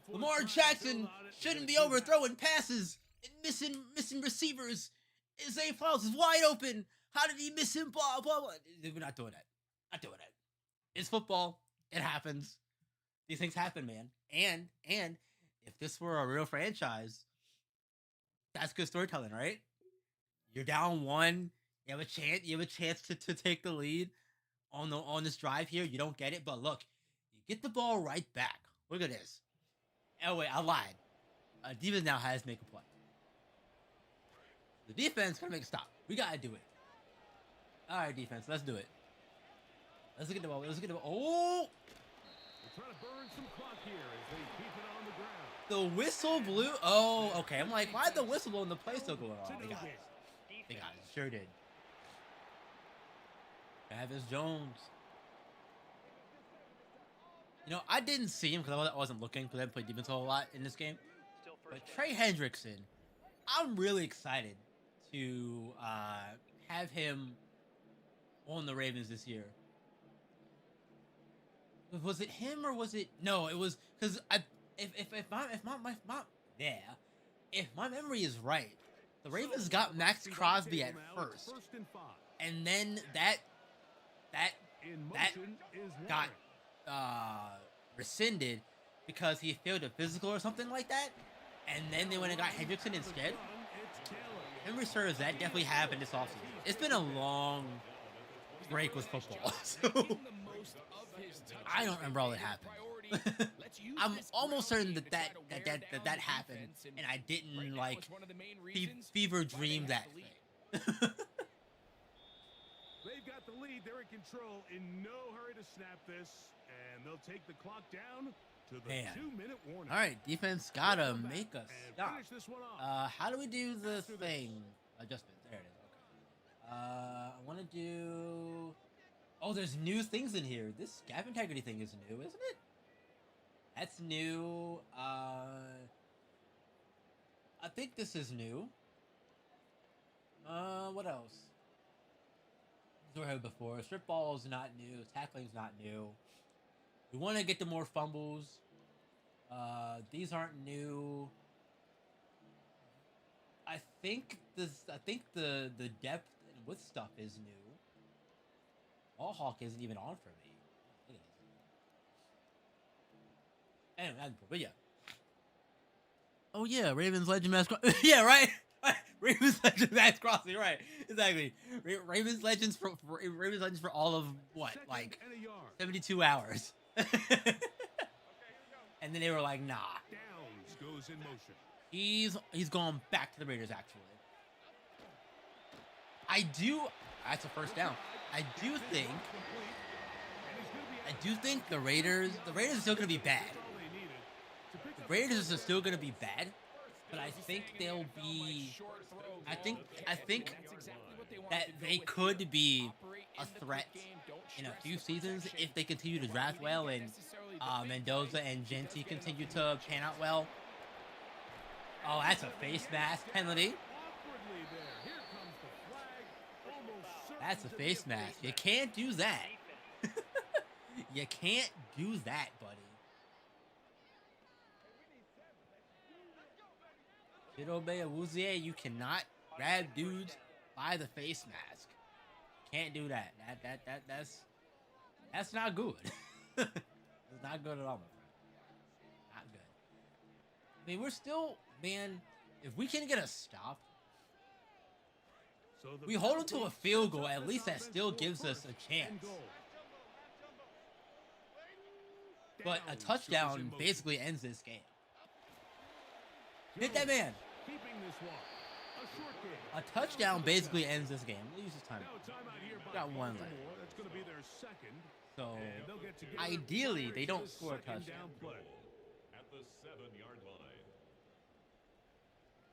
Lamar Jackson shouldn't be overthrowing passes and missing receivers. Zay Flowers is wide open. How did he miss him? Blah blah blah. We're not doing that. Not doing that. It's football. It happens. These things happen, man. And if this were a real franchise, that's good storytelling, right? You're down one. You have a chance. You have a chance to take the lead on this drive here. You don't get it, but look, you get the ball right back. Look at this. Oh wait, I lied. Defense now has to make a play. The defense gotta make a stop. We gotta do it. All right, defense, let's do it. Let's get the ball. Let's get the ball. Oh! They're trying to burn some clock here as they keep it on the ground. The whistle blew. Oh, okay. I'm like, why'd the whistle blow and the play still going on? They got it. They got it. Sure did. Travis Jones. You know, I didn't see him because I wasn't looking because I haven't played defense a whole lot in this game. But Trey Hendrickson, I'm really excited to have him on the Ravens this year. Was it him or was it? No, it was because if my memory is right, the Ravens got Max Crosby at first, and then that got rescinded because he failed a physical or something like that, and then they went and got Hendrickson instead. Memory serves, that definitely happened this offseason. It's been a long break with football, so I don't remember all that happened. I'm almost certain that happened, and I didn't like fever dream that thing. They've got the lead. They're in control. In no hurry to snap this, and they'll take the clock down to the 2-minute warning. All right, defense gotta make us stop. How do we do the thing? Adjustment. There it is. Okay. I want to do. Oh, there's new things in here. This gap integrity thing is new, isn't it? That's new. I think this is new. What else? This we heard before. Strip ball is not new. Tackling's not new. We want to get to more fumbles. These aren't new. I think the depth and width stuff is new. Ball hawk isn't even on for me. Anyway, but yeah. Oh yeah, Ravens Legend Mass yeah, right. Ravens Legends Max Crossing, right? Exactly. Ravens Legends for Ravens Legends for all of what, like 72 hours. And then they were like, nah. Downs goes in motion. He's gone back to the Raiders actually. That's a first down. I do think the Raiders are still gonna be bad. The Raiders are still gonna be bad. But I think they'll be. I think that they could be a threat in a few seasons if they continue to draft well and Mendoza and Genty continue to pan out well. Oh, that's a face mask penalty. That's a face mask. You can't do that. You can't do that, buddy. Chidobe Awuzie, you cannot grab dudes by the face mask. Can't do that. That's not good. It's not good at all, my friend. Not good. I mean, we're still, man, if we can get a stop, we hold them to a field goal, at least that still gives us a chance. But a touchdown basically ends this game. Hit that man. A touchdown basically ends this game. We'll use this time. Got one left. So, ideally, they don't score a touchdown. At the 7-yard line.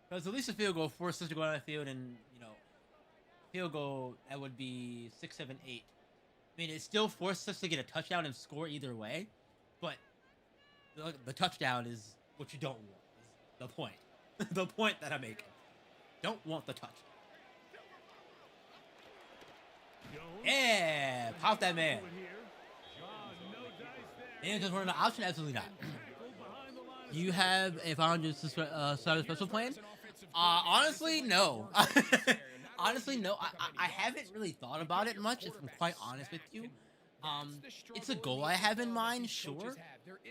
Because at least a field goal forces us to go on the field and, field goal, that would be 6, 7, 8. I mean, it still forces us to get a touchdown and score either way. But the touchdown is what you don't want. Is the point. The point that I'm making. Don't want the touchdown. Yeah, pop that man. And just run an option? Absolutely not. You have a 500 starter special plan? Honestly, no. Honestly, no. I haven't really thought about it much, if I'm quite honest with you. It's a goal I have in mind, sure,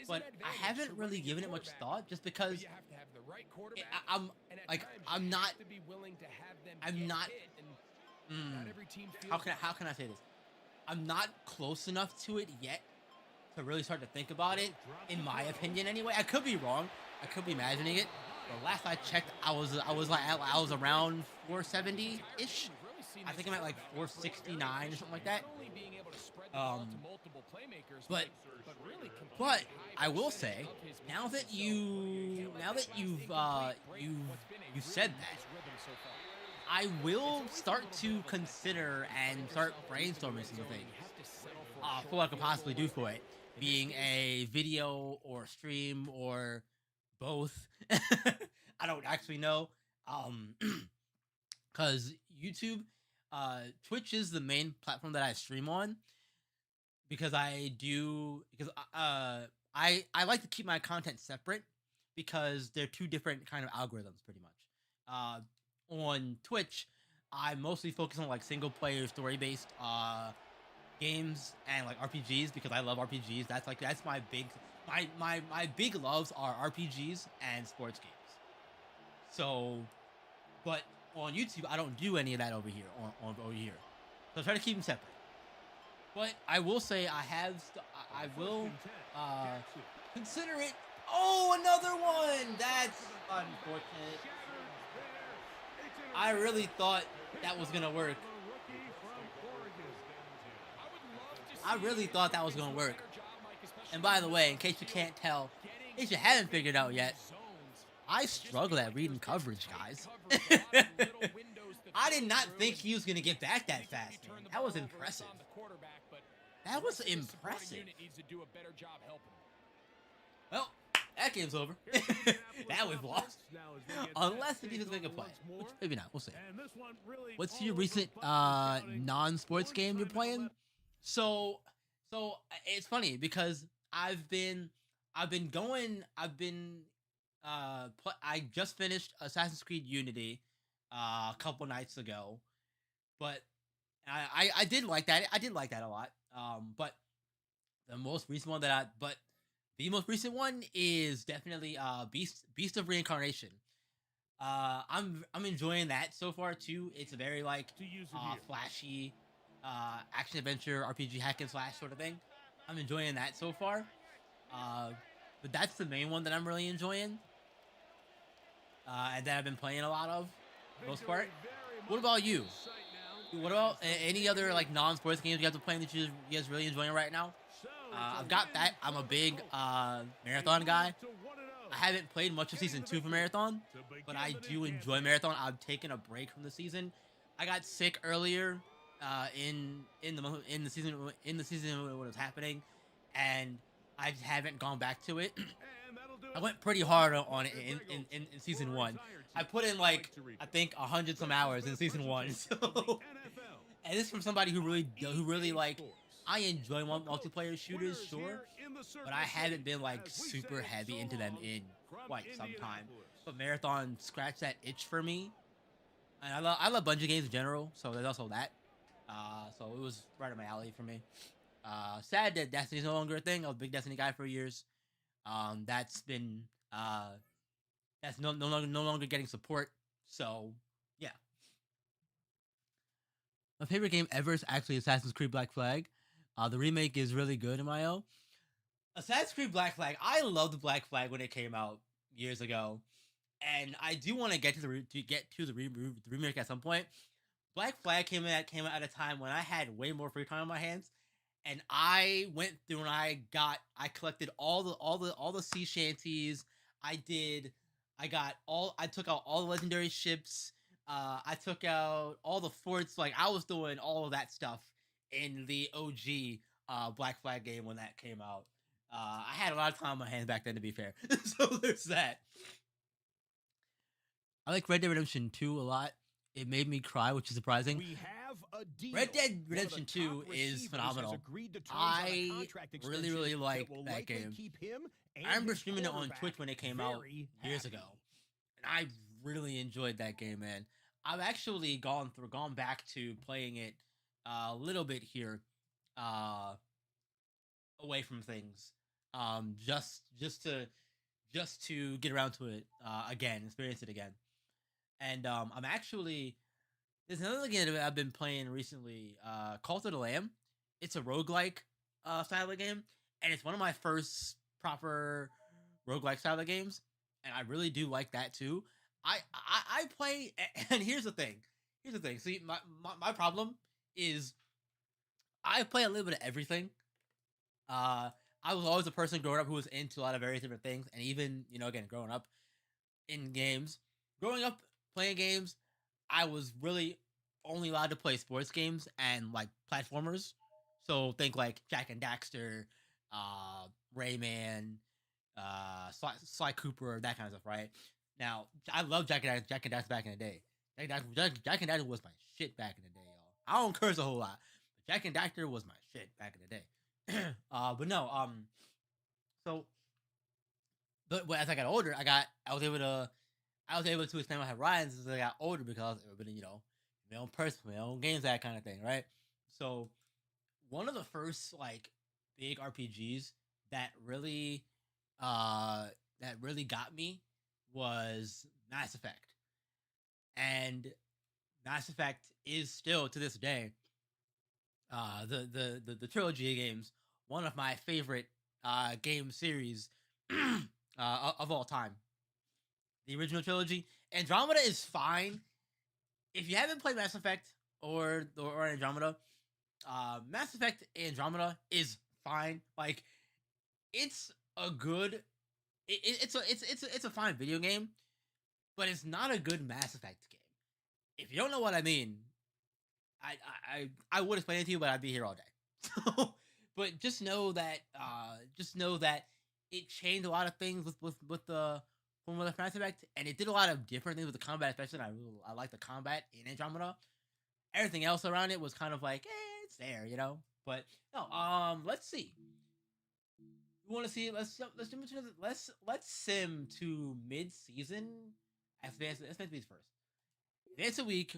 but I haven't really given it much thought, just because I'm not. How can I say this? I'm not close enough to it yet to really start to think about it. In my opinion, anyway. I could be wrong. I could be imagining it. But last I checked, I was around 470 ish. I think I'm at like 469 or something like that. But I will say, now that you've said that, I will start to consider and start brainstorming some things for what I could possibly do for it, being a video or stream or both. I don't actually know, because YouTube, Twitch is the main platform that I stream on, because I like to keep my content separate, because they're two different kind of algorithms pretty much. On Twitch, I mostly focus on like single player story based games and like RPGs, because I love RPGs. That's my big loves are RPGs and sports games. So, but on YouTube, I don't do any of that over here. Over here, so I try to keep them separate. But I will say I will consider it. Oh, another one. That's unfortunate. I really thought that was gonna work. And by the way, in case you can't tell, in case you haven't figured out yet, I struggle at reading coverage, guys. I did not think he was going to get back that fast, man. That was impressive. Well, That game's over. Here comes the Indianapolis That was offense. lost. Now as they get Unless set the to defense take make a over play. once Which more. maybe not. We'll see. And this one really What's all your over recent the place with scouting. non-sports One game you're timeout playing? left. So it's funny because I just finished Assassin's Creed Unity a couple nights ago, but I did like that. I did like that a lot. But the most recent one the most recent one is definitely Beast of Reincarnation. I'm enjoying that so far too. It's a very like To use it here. flashy action adventure RPG hack and slash sort of thing. I'm enjoying that so far. But that's the main one that I'm really enjoying. And that I've been playing a lot of, for the most part. What about you? What about any other like non-sports games you guys are playing that you guys really enjoying right now? I've got that. I'm a big Marathon guy. I haven't played much of season 2 for Marathon, but I do enjoy Marathon. I've taken a break from the season. I got sick earlier in the season when it was happening, and I haven't gone back to it. I went pretty hard on it in season 1. I put in like I think 100 some hours in season 1. So, and this is from somebody who really like. I enjoy multiplayer shooters, sure, but I haven't been like super heavy into them in quite some time. But Marathon scratched that itch for me, and I love Bungie games in general, so there's also that. So it was right up my alley for me. Sad that Destiny's no longer a thing. I was a big Destiny guy for years. That's been that's no longer getting support. So yeah, my favorite game ever is actually Assassin's Creed Black Flag. The remake is really good in my own. Assassin's Creed Black Flag. I loved Black Flag when it came out years ago, and I do want to get to the remake at some point. Black Flag came out at a time when I had way more free time on my hands, and I went through and I collected all the sea shanties. I took out all the legendary ships. I took out all the forts. Like I was doing all of that stuff in the OG Black Flag game when that came out. I had a lot of time on my hands back then, to be fair. So there's that. I like Red Dead Redemption 2 a lot. It made me cry, which is surprising. We have a deal. Red Dead One of the Redemption 2 top is receivers phenomenal. has agreed to terms on a I contract really, extension really like will that likely game. keep him and I remember his streaming it on quarterback Twitch when it came out very years happy. ago, and I really enjoyed that game, man. I've actually gone back to playing it a little bit here, away from things, just to get around to it again, experience it again. And I'm actually there's another game that I've been playing recently, Cult of the Lamb. It's a roguelike style of game, and it's one of my first proper roguelike style of games, and I really do like that too. I play, and here's the thing. Here's the thing. See, my problem is I play a little bit of everything. I was always a person growing up who was into a lot of various different things, and even again growing up in games, growing up playing games, I was really only allowed to play sports games and like platformers. So think like Jack and Daxter, Rayman, Sly Cooper, that kind of stuff, right? Now, I love Jack and Daxter back in the day. Jack and Daxter was my shit back in the day, y'all. I don't curse a whole lot, but Jack and Daxter was my shit back in the day. But no, so, but as I got older, I was able to expand my horizons as I got older because it was my own person, my own games, that kind of thing, right? So, one of the first like big RPGs that really, got me was Mass Effect, and Mass Effect is still to this day the trilogy of games, one of my favorite game series of all time. The original trilogy. Andromeda is fine. If you haven't played Mass Effect or Andromeda, Mass Effect Andromeda is fine. Like it's a good it's a fine video game, but it's not a good Mass Effect game. If you don't know what I mean, I would explain it to you, but I'd be here all day. So, but just know that it changed a lot of things with the from the Mass Effect, and it did a lot of different things with the combat, especially. I like the combat in Andromeda. Everything else around it was kind of like, it's there, you know. But no, let's see. You want to see? Let's sim to mid season. Let's these first. Advance a week,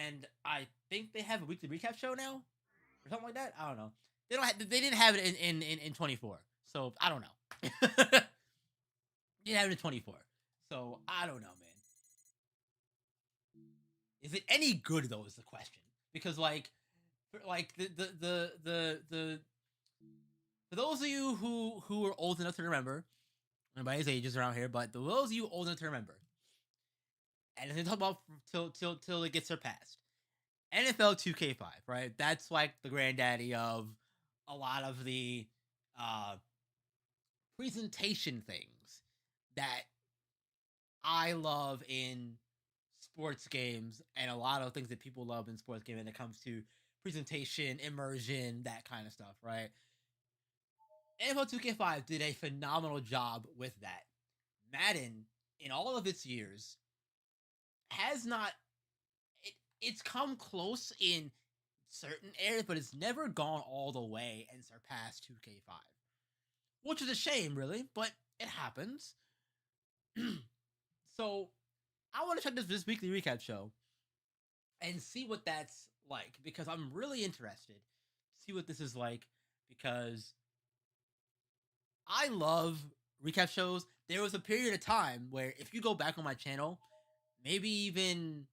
and I think they have a weekly recap show now, or something like that. I don't know. They didn't have it in 24, so I don't know. They didn't have it in 24, so I don't know, man. Is it any good though? Is the question, because like the for those of you who are old enough to remember, everybody's ages around here, but those of you old enough to remember, and they talk about till it gets surpassed. NFL 2K5, right? That's like the granddaddy of a lot of the uh, presentation things that I love in sports games, and a lot of things that people love in sports games when it comes to presentation, immersion, that kind of stuff, right? NFL 2K5 did a phenomenal job with that. Madden, in all of its years, has not it's come close in certain areas, but it's never gone all the way and surpassed 2K5, which is a shame, really, but it happens. So I want to check this weekly recap show and see what that's like, because I'm really interested to see what this is like, because I love recap shows. There was a period of time where, if you go back on my channel, maybe even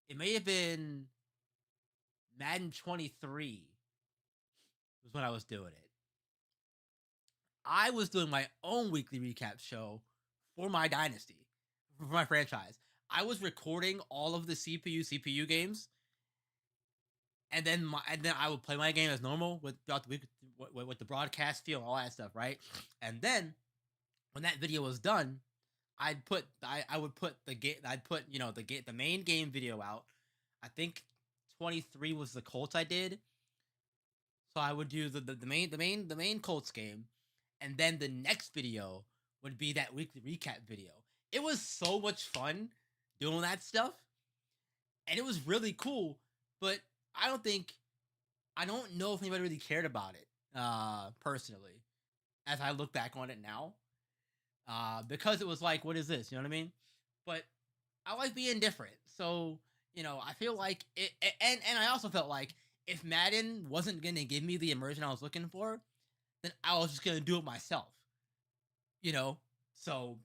it may have been Madden 23 was when I was doing it. I was doing my own weekly recap show for my dynasty, for my franchise. I was recording all of the CPU games, and then I would play my game as normal throughout the week with the broadcast feel and all that stuff, right? And then when that video was done, I would put the game, the main game video out. I think 23 was the Colts I did. So I would do the main Colts game, and then the next video would be that weekly recap video. It was so much fun doing that stuff, and it was really cool. But I don't know if anybody really cared about it personally, as I look back on it now, because it was like, what is this? You know what I mean? But I like being different, so I feel like it, and I also felt like, if Madden wasn't going to give me the immersion I was looking for, then I was just going to do it myself. So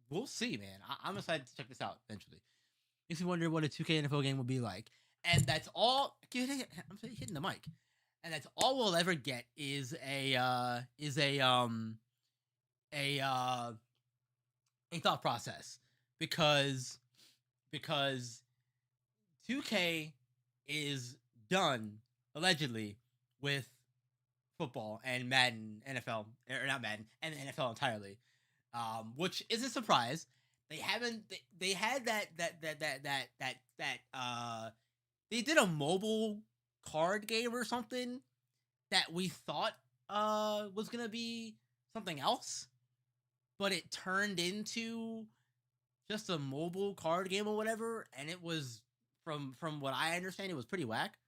we'll see, man. I'm excited to check this out eventually. Makes me wonder what a 2K NFL game will be like. And that's all. I'm hitting the mic. And that's all we'll ever get is a thought process, because 2K is done allegedly with football and Madden NFL, or not Madden, and the NFL entirely, which is a surprise. They haven't. They had they did a mobile card game or something that we thought was gonna be something else, but it turned into just a mobile card game or whatever, and it was, from what I understand, it was pretty whack.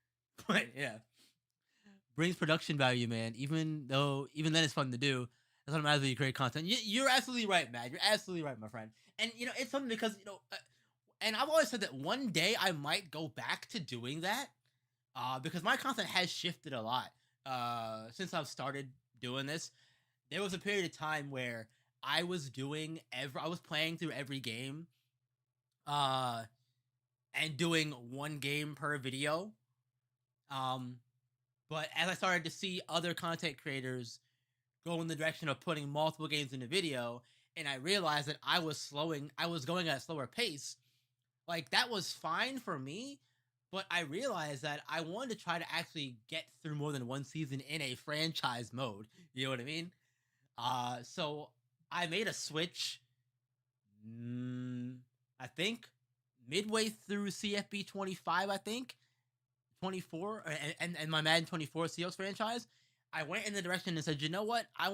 But yeah, brings production value, man. Even then it's fun to do. That's what matters when you create content. You're absolutely right, Matt. You're absolutely right, my friend. And it's something, because and I've always said that one day I might go back to doing that, because my content has shifted a lot since I've started doing this. There was a period of time where I was playing through every game, and doing one game per video. But as I started to see other content creators go in the direction of putting multiple games in a video, and I realized that I was going at a slower pace, like, that was fine for me, but I realized that I wanted to try to actually get through more than one season in a franchise mode. You know what I mean? So I made a switch, I think midway through CFB 25, I think 24, and my Madden 24 Seahawks franchise. I went in the direction and said, you know what? I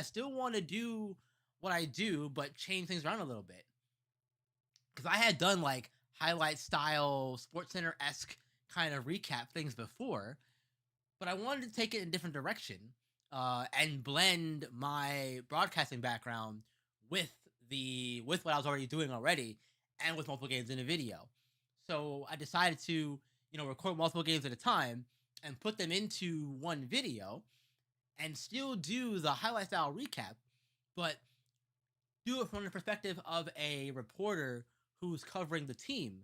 still want to do what I do, but change things around a little bit. Because I had done like highlight style, Sports Center esque kind of recap things before, but I wanted to take it in a different direction and blend my broadcasting background with with what I was already doing already, and with multiple games in a video. So I decided to record multiple games at a time and put them into one video and still do the highlight style recap, but do it from the perspective of a reporter who's covering the team,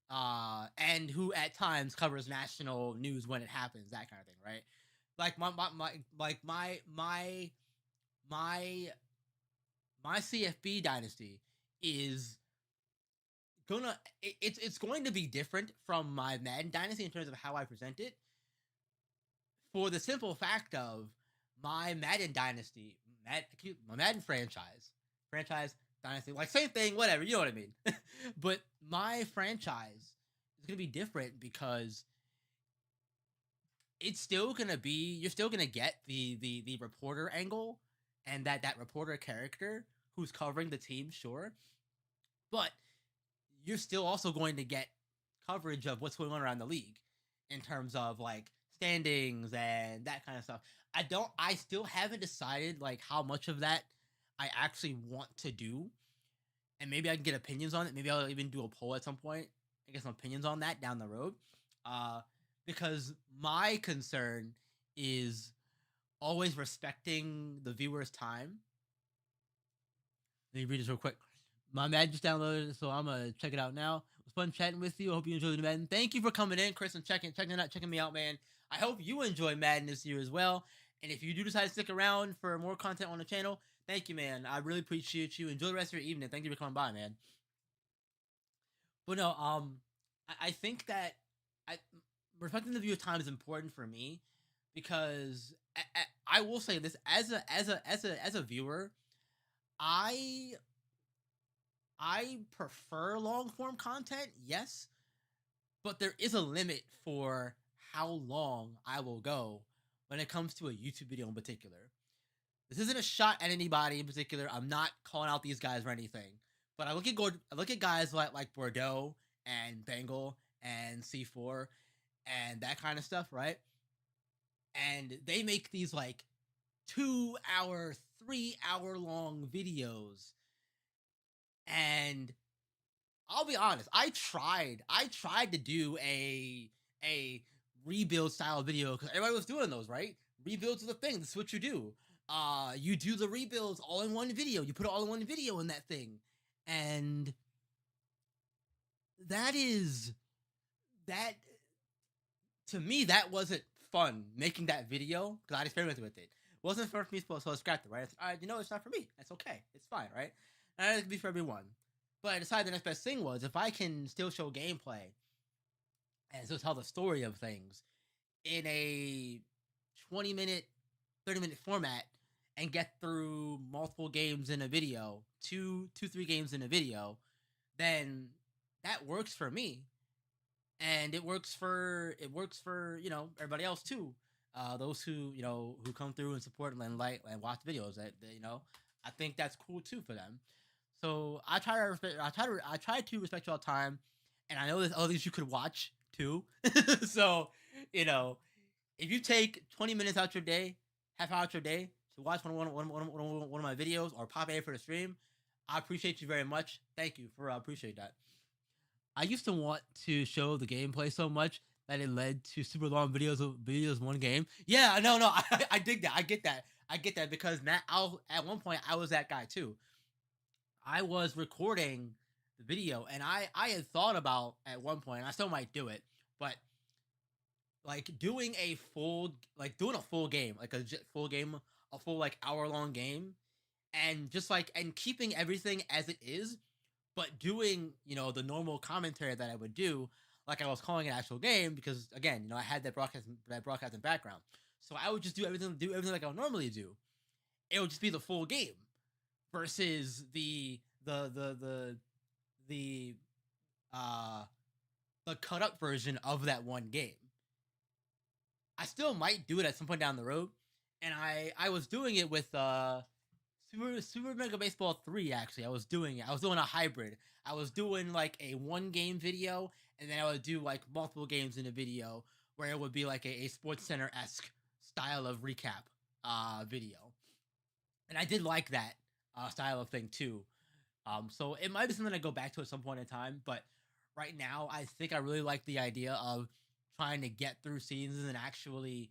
and who at times covers national news when it happens, that kind of thing, right? Like my my CFB dynasty is it's going to be different from my Madden dynasty in terms of how I present it, for the simple fact of my Madden dynasty, my Madden franchise dynasty, like same thing, whatever, you know what I mean. But my franchise is gonna be different because it's still gonna be you're still gonna get the reporter angle and that reporter character who's covering the team, sure, but you're still also going to get coverage of what's going on around the league in terms of like standings and that kind of stuff. I still haven't decided like how much of that I actually want to do, and maybe I can get opinions on it. Maybe I'll even do a poll at some point and get some opinions on that down the road. Because my concern is always respecting the viewer's time. Let me read this real quick. My Madden just downloaded, so I'm gonna check it out now. It was fun chatting with you. I hope you enjoyed the Madden. Thank you for coming in, Chris, and checking me out, man. I hope you enjoy Madden this year as well. And if you do decide to stick around for more content on the channel, thank you, man. I really appreciate you. Enjoy the rest of your evening. Thank you for coming by, man. But no, I think that respecting the viewer time is important for me because I will say this as a viewer, I prefer long form content, yes, but there is a limit for how long I will go when it comes to a YouTube video in particular. This isn't a shot at anybody in particular. I'm not calling out these guys or anything. But I look at guys like Bordeaux and Bengal and C4 and that kind of stuff, right? And they make these like 2 hour, 3 hour long videos. And I'll be honest, I tried to do a rebuild style video because everybody was doing those, right? Rebuilds are the thing. This is what you do. You do the rebuilds all in one video. You put it all in one video in that thing. And that to me, that wasn't fun making that video because I experimented with it. It wasn't fun for me, so I scrapped it, right? I said, all right, it's not for me. That's okay. It's fine, right? And it could be for everyone. But I decided the next best thing was if I can still show gameplay and still tell the story of things in a 20-minute, 30-minute format and get through multiple games in a video, two, 3 games in a video, then that works for me. And it works for everybody else too. Those who come through and support and like and watch videos that I think that's cool too for them. So I try to respect y'all time, and I know there's others you could watch too. So if you take 20 minutes out your day, half hour out your day to watch one of my videos or pop in for the stream, I appreciate you very much. Thank you for appreciate that. I used to want to show the gameplay so much that it led to super long videos one game. Yeah, no, I dig that. I get that because at one point I was that guy too. I was recording the video and I had thought about at one point, and I still might do it, but like doing a full game, like a full game, a full like hour long game, and just like and keeping everything as it is, but doing the normal commentary that I would do, like I was calling an actual game because again I had that broadcasting background, so I would just do everything like I would normally do. It would just be the full game versus the cut up version of that one game. I still might do it at some point down the road and I was doing it with Super Mega Baseball 3. Actually, I was doing it. I was doing a hybrid. I was doing like a one game video, and then I would do like multiple games in a video where it would be like a Sports Center esque style of recap video, and I did like that style of thing too. So it might be something I go back to at some point in time, but right now I think I really like the idea of trying to get through seasons and actually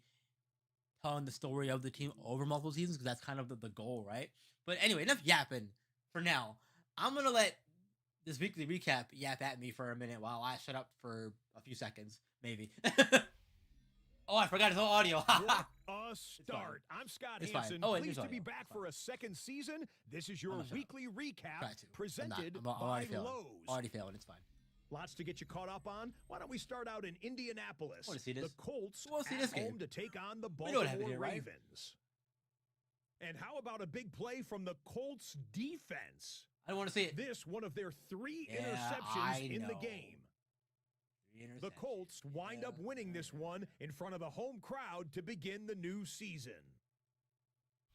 telling the story of the team over multiple seasons because that's kind of the goal, right? But anyway, enough yapping for now. I'm gonna let this weekly recap yap at me for a minute while I shut up for a few seconds, maybe. Oh, I forgot his whole audio. What a start. I'm Scott It's fine. Hansen. Oh, and Pleased there's to be audio. back It's fine. for a second season. This is your I'm gonna shut weekly recap Try to. presented I'm by already failing. Lowe's. Already failing. It's fine. Lots to get you caught up on. Why don't we start out in Indianapolis? I wanna see this. The Colts I wanna see at this game. home to take on the We know what Baltimore happened here, right? Ravens. And how about a big play from the Colts defense? I don't want to see it. This one of their 3 Yeah, interceptions I in the know. game. The Interception. Colts wind up winning this one in front of the home crowd to begin the new season.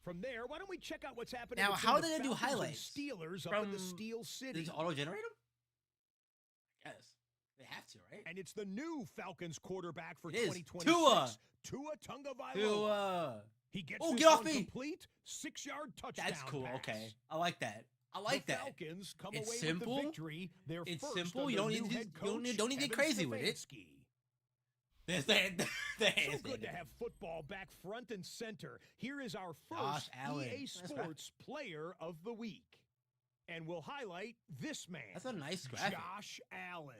From there, why don't we check out what's happening Now, between how the did they do Falcons and highlights? Steelers up in the From- Steel Did City? it auto-generate them? I guess. They have to, right? And it's the new Falcons quarterback for It is. 2026, Tua Tagovailoa. To, He gets Oh, this get off one me! complete, 6-yard touchdown That's cool. pass. Okay. I like that. I like the that. Falcons come It's away simple. with the victory. Their It's first simple. You under don't need new to- head you don't need- coach don't need to get Kevin crazy with it. Stefanski. There's So good to have football back front and center. Here is our Josh first Allen. EA That's Sports Player of the Week. And we'll highlight this man. That's a nice graphic. Josh Allen.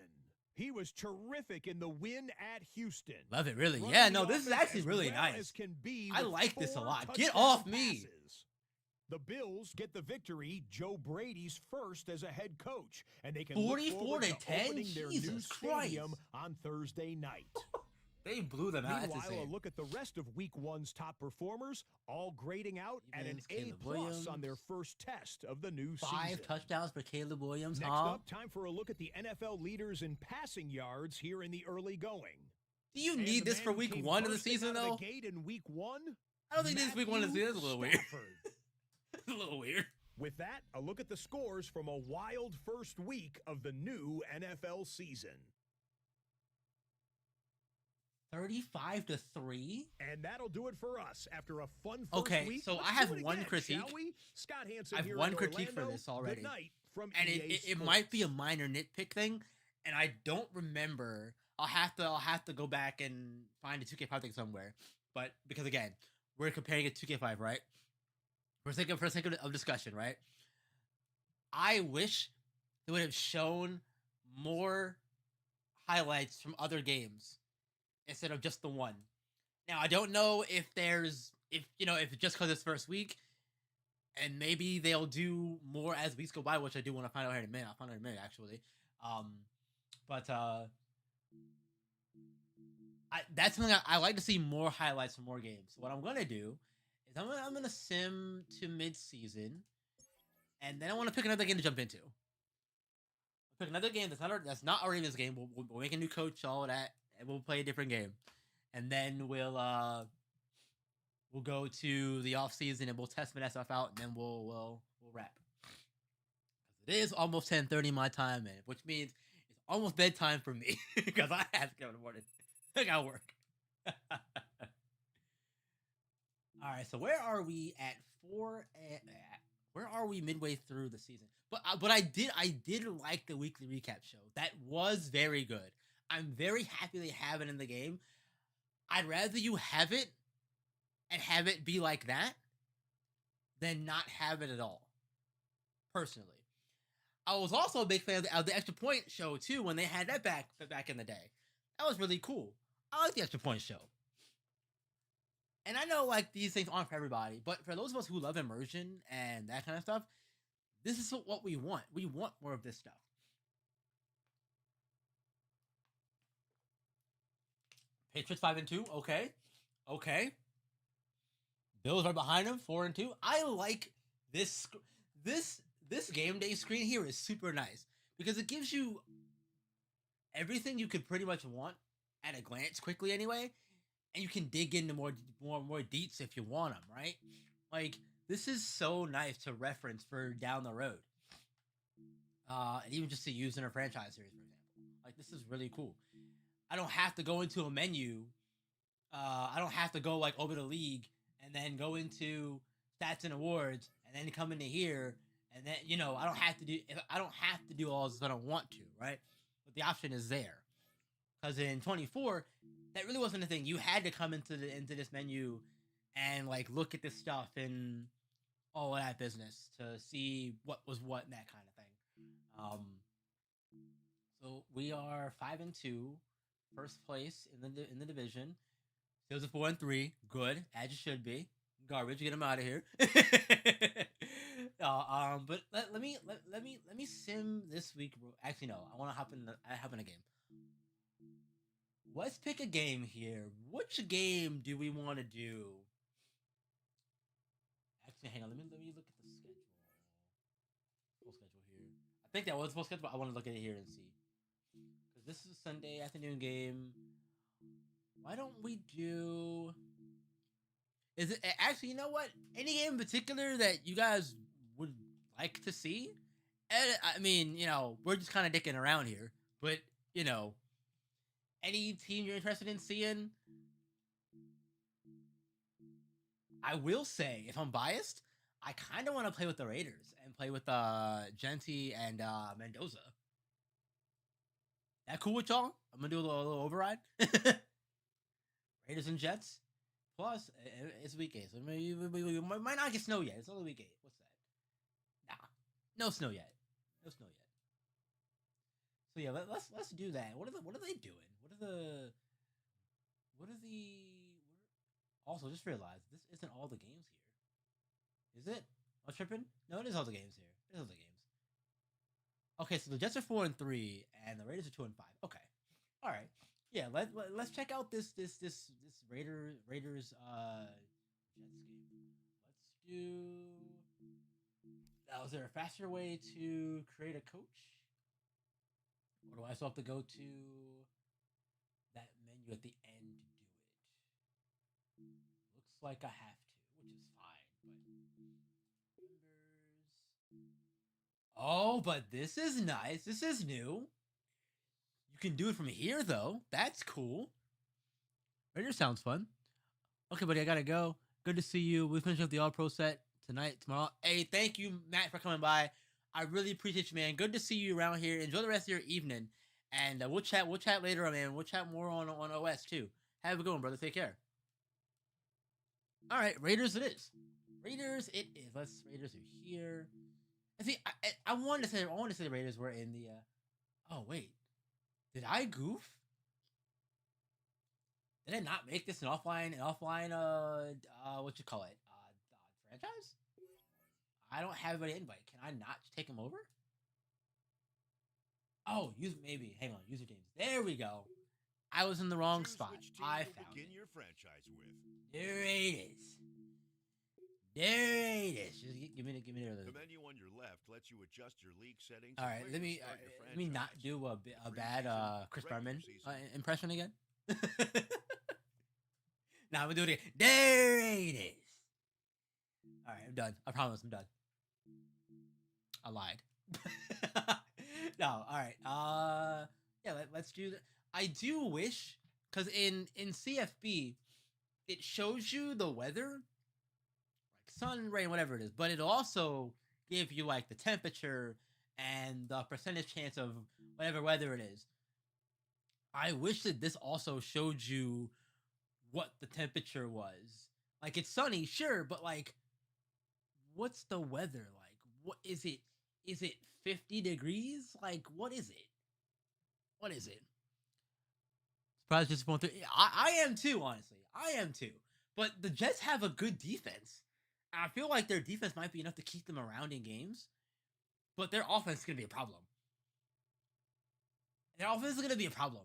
He was terrific in the win at Houston. Love it, really. Running Yeah, the no, this is offense actually as really well nice. as can be I with like this a 4 lot. Get touchdown off me. passes. The Bills get the victory, Joe Brady's first as a head coach, and they can look 44 forward to to 10? opening their new Jesus stadium Christ. on Thursday night. They blew them out. That's Meanwhile, a insane. look at the rest of Week 1's top performers, all grading out at an Evans, Caleb A+ on their Williams. first test of the new 5 season. touchdowns for Caleb Williams, Next huh? up, time for a look at the NFL leaders in passing yards here in the early going. Do you And need the this for man who week came 1 of the bursting season, out of though? the gate in Week 1, I don't think this is week 1 of the season. That's a little weird. Stafford. It's a little weird. With that, a look at the scores from a wild first week of the new NFL season. 35-3. And that'll do it for us after a fun first Okay, week. so Let's I have do it one again, critique. shall we? Scott Hansen I have here one in critique for Orlando. this already. Good night from And EA it might be a Sports. minor nitpick thing, and I don't remember. I'll have to go back and find a 2K5 thing somewhere. But because again, we're comparing it to 2K5, right? For the sake of discussion, right? I wish they would have shown more highlights from other games instead of just the one. Now I don't know if it's just because it's first week, and maybe they'll do more as weeks go by, which I do want to find out here in a minute. I'll find out in a minute actually. That's something I like to see more highlights from more games. So what I'm gonna do is I'm gonna sim to mid-season, and then I want to pick another game to jump into. Pick another game that's not already this game. We'll make a new coach, all of that, and we'll play a different game, and then we'll go to the off season and we'll test that stuff out, and then we'll wrap. It is almost 10:30 my time, man, which means it's almost bedtime for me because I have to go in the morning. I gotta work. All right, so where are we at where are we midway through the season? But I did like the weekly recap show. That was very good. I'm very happy they have it in the game. I'd rather you have it and have it be like that than not have it at all. Personally, I was also a big fan of the Extra Point show too when they had that back in the day. That was really cool. I like the Extra Point show. And I know like these things aren't for everybody, but for those of us who love immersion and that kind of stuff, this is what we want. We want more of this stuff. Patriots 5-2. Okay. Bills right behind them, 4-2. I like this game day screen here is super nice because it gives you everything you could pretty much want at a glance quickly anyway. and you can dig into more deets if you want them, right? Like this is so nice to reference for down the road, and even just to use in a franchise series, for example. Like this is really cool. I don't have to go into a menu. I don't have to go like over the league and then go into stats and awards and then come into here and then I don't have to do all this if I don't want to, right? But the option is there. Because in 24, that really wasn't a thing. You had to come into this menu and like look at this stuff and all of that business to see what was what and that kind of thing. So we are 5-2, first place in the division. Steelers are 4-3, good as you should be. Garbage, get them out of here. But let me sim this week. Actually, no, I want to hop in a game. Let's pick a game here. Which game do we want to do? Actually, hang on. Let me look at the schedule. Full schedule here. I think that was full schedule. I want to look at it here and see. Because this is a Sunday afternoon game. Why don't we do? Is it actually? You know what? Any game in particular that you guys would like to see? I mean, we're just kind of dicking around here, but any team you're interested in seeing? I will say, if I'm biased, I kind of want to play with the Raiders and play with Genti and Mendoza. That cool with y'all? I'm gonna do a little override. Raiders and Jets. Plus, it's week 8, so we might not get snow yet. It's only week 8. What's that? Nah, no snow yet. No snow yet. So yeah, let's do that. What are they doing? Also, just realize this isn't all the games here. Is it? Am I tripping? No, it is all the games here. It is all the games. Okay, so the Jets are 4-3, and the Raiders are 2-5. Okay, all right. Yeah, let's check out this Raiders Jets game. Let's do. Now, is there a faster way to create a coach? Or do I still have to go to that menu at the end to do it? Looks like I have to, which is fine. But members. Oh, but this is nice. This is new. You can do it from here, though. That's cool. Raider sounds fun. Okay, buddy, I gotta go. Good to see you. We finish up the All-Pro set tonight, tomorrow. Hey, thank you, Matt, for coming by. I really appreciate you, man. Good to see you around here. Enjoy the rest of your evening. And we'll chat later, man. We'll chat more on OS, too. Have a good one, brother. Take care. All right, Raiders it is. Raiders it is. Raiders are here. I see. I wanted to say the Raiders were in the. Oh wait. Did I goof? Did I not make this an offline what you call it? Franchise? I don't have an invite. Can I not take him over? Oh, maybe. Hang on, user teams. There we go. I was in the wrong spot. I found it. Your franchise with. There it is. There it is. Just give me the The menu on your left lets you adjust your league settings. All right, let me not do a bad Chris Berman impression again. Now I'm gonna do it again. There it is. All right, I'm done. I promise, I'm done. I lied. No, all right. Yeah, let's do that. I do wish, because in CFB, it shows you the weather, like sun, rain, whatever it is, but it also give you like the temperature and the percentage chance of whatever weather it is. I wish that this also showed you what the temperature was. Like, it's sunny, sure, but like, what's the weather like? What is it? Is it 50 degrees? Like, what is it? What is it? Surprised just going through. I am too, honestly. I am too. But the Jets have a good defense. And I feel like their defense might be enough to keep them around in games. But their offense is going to be a problem. Their offense is going to be a problem.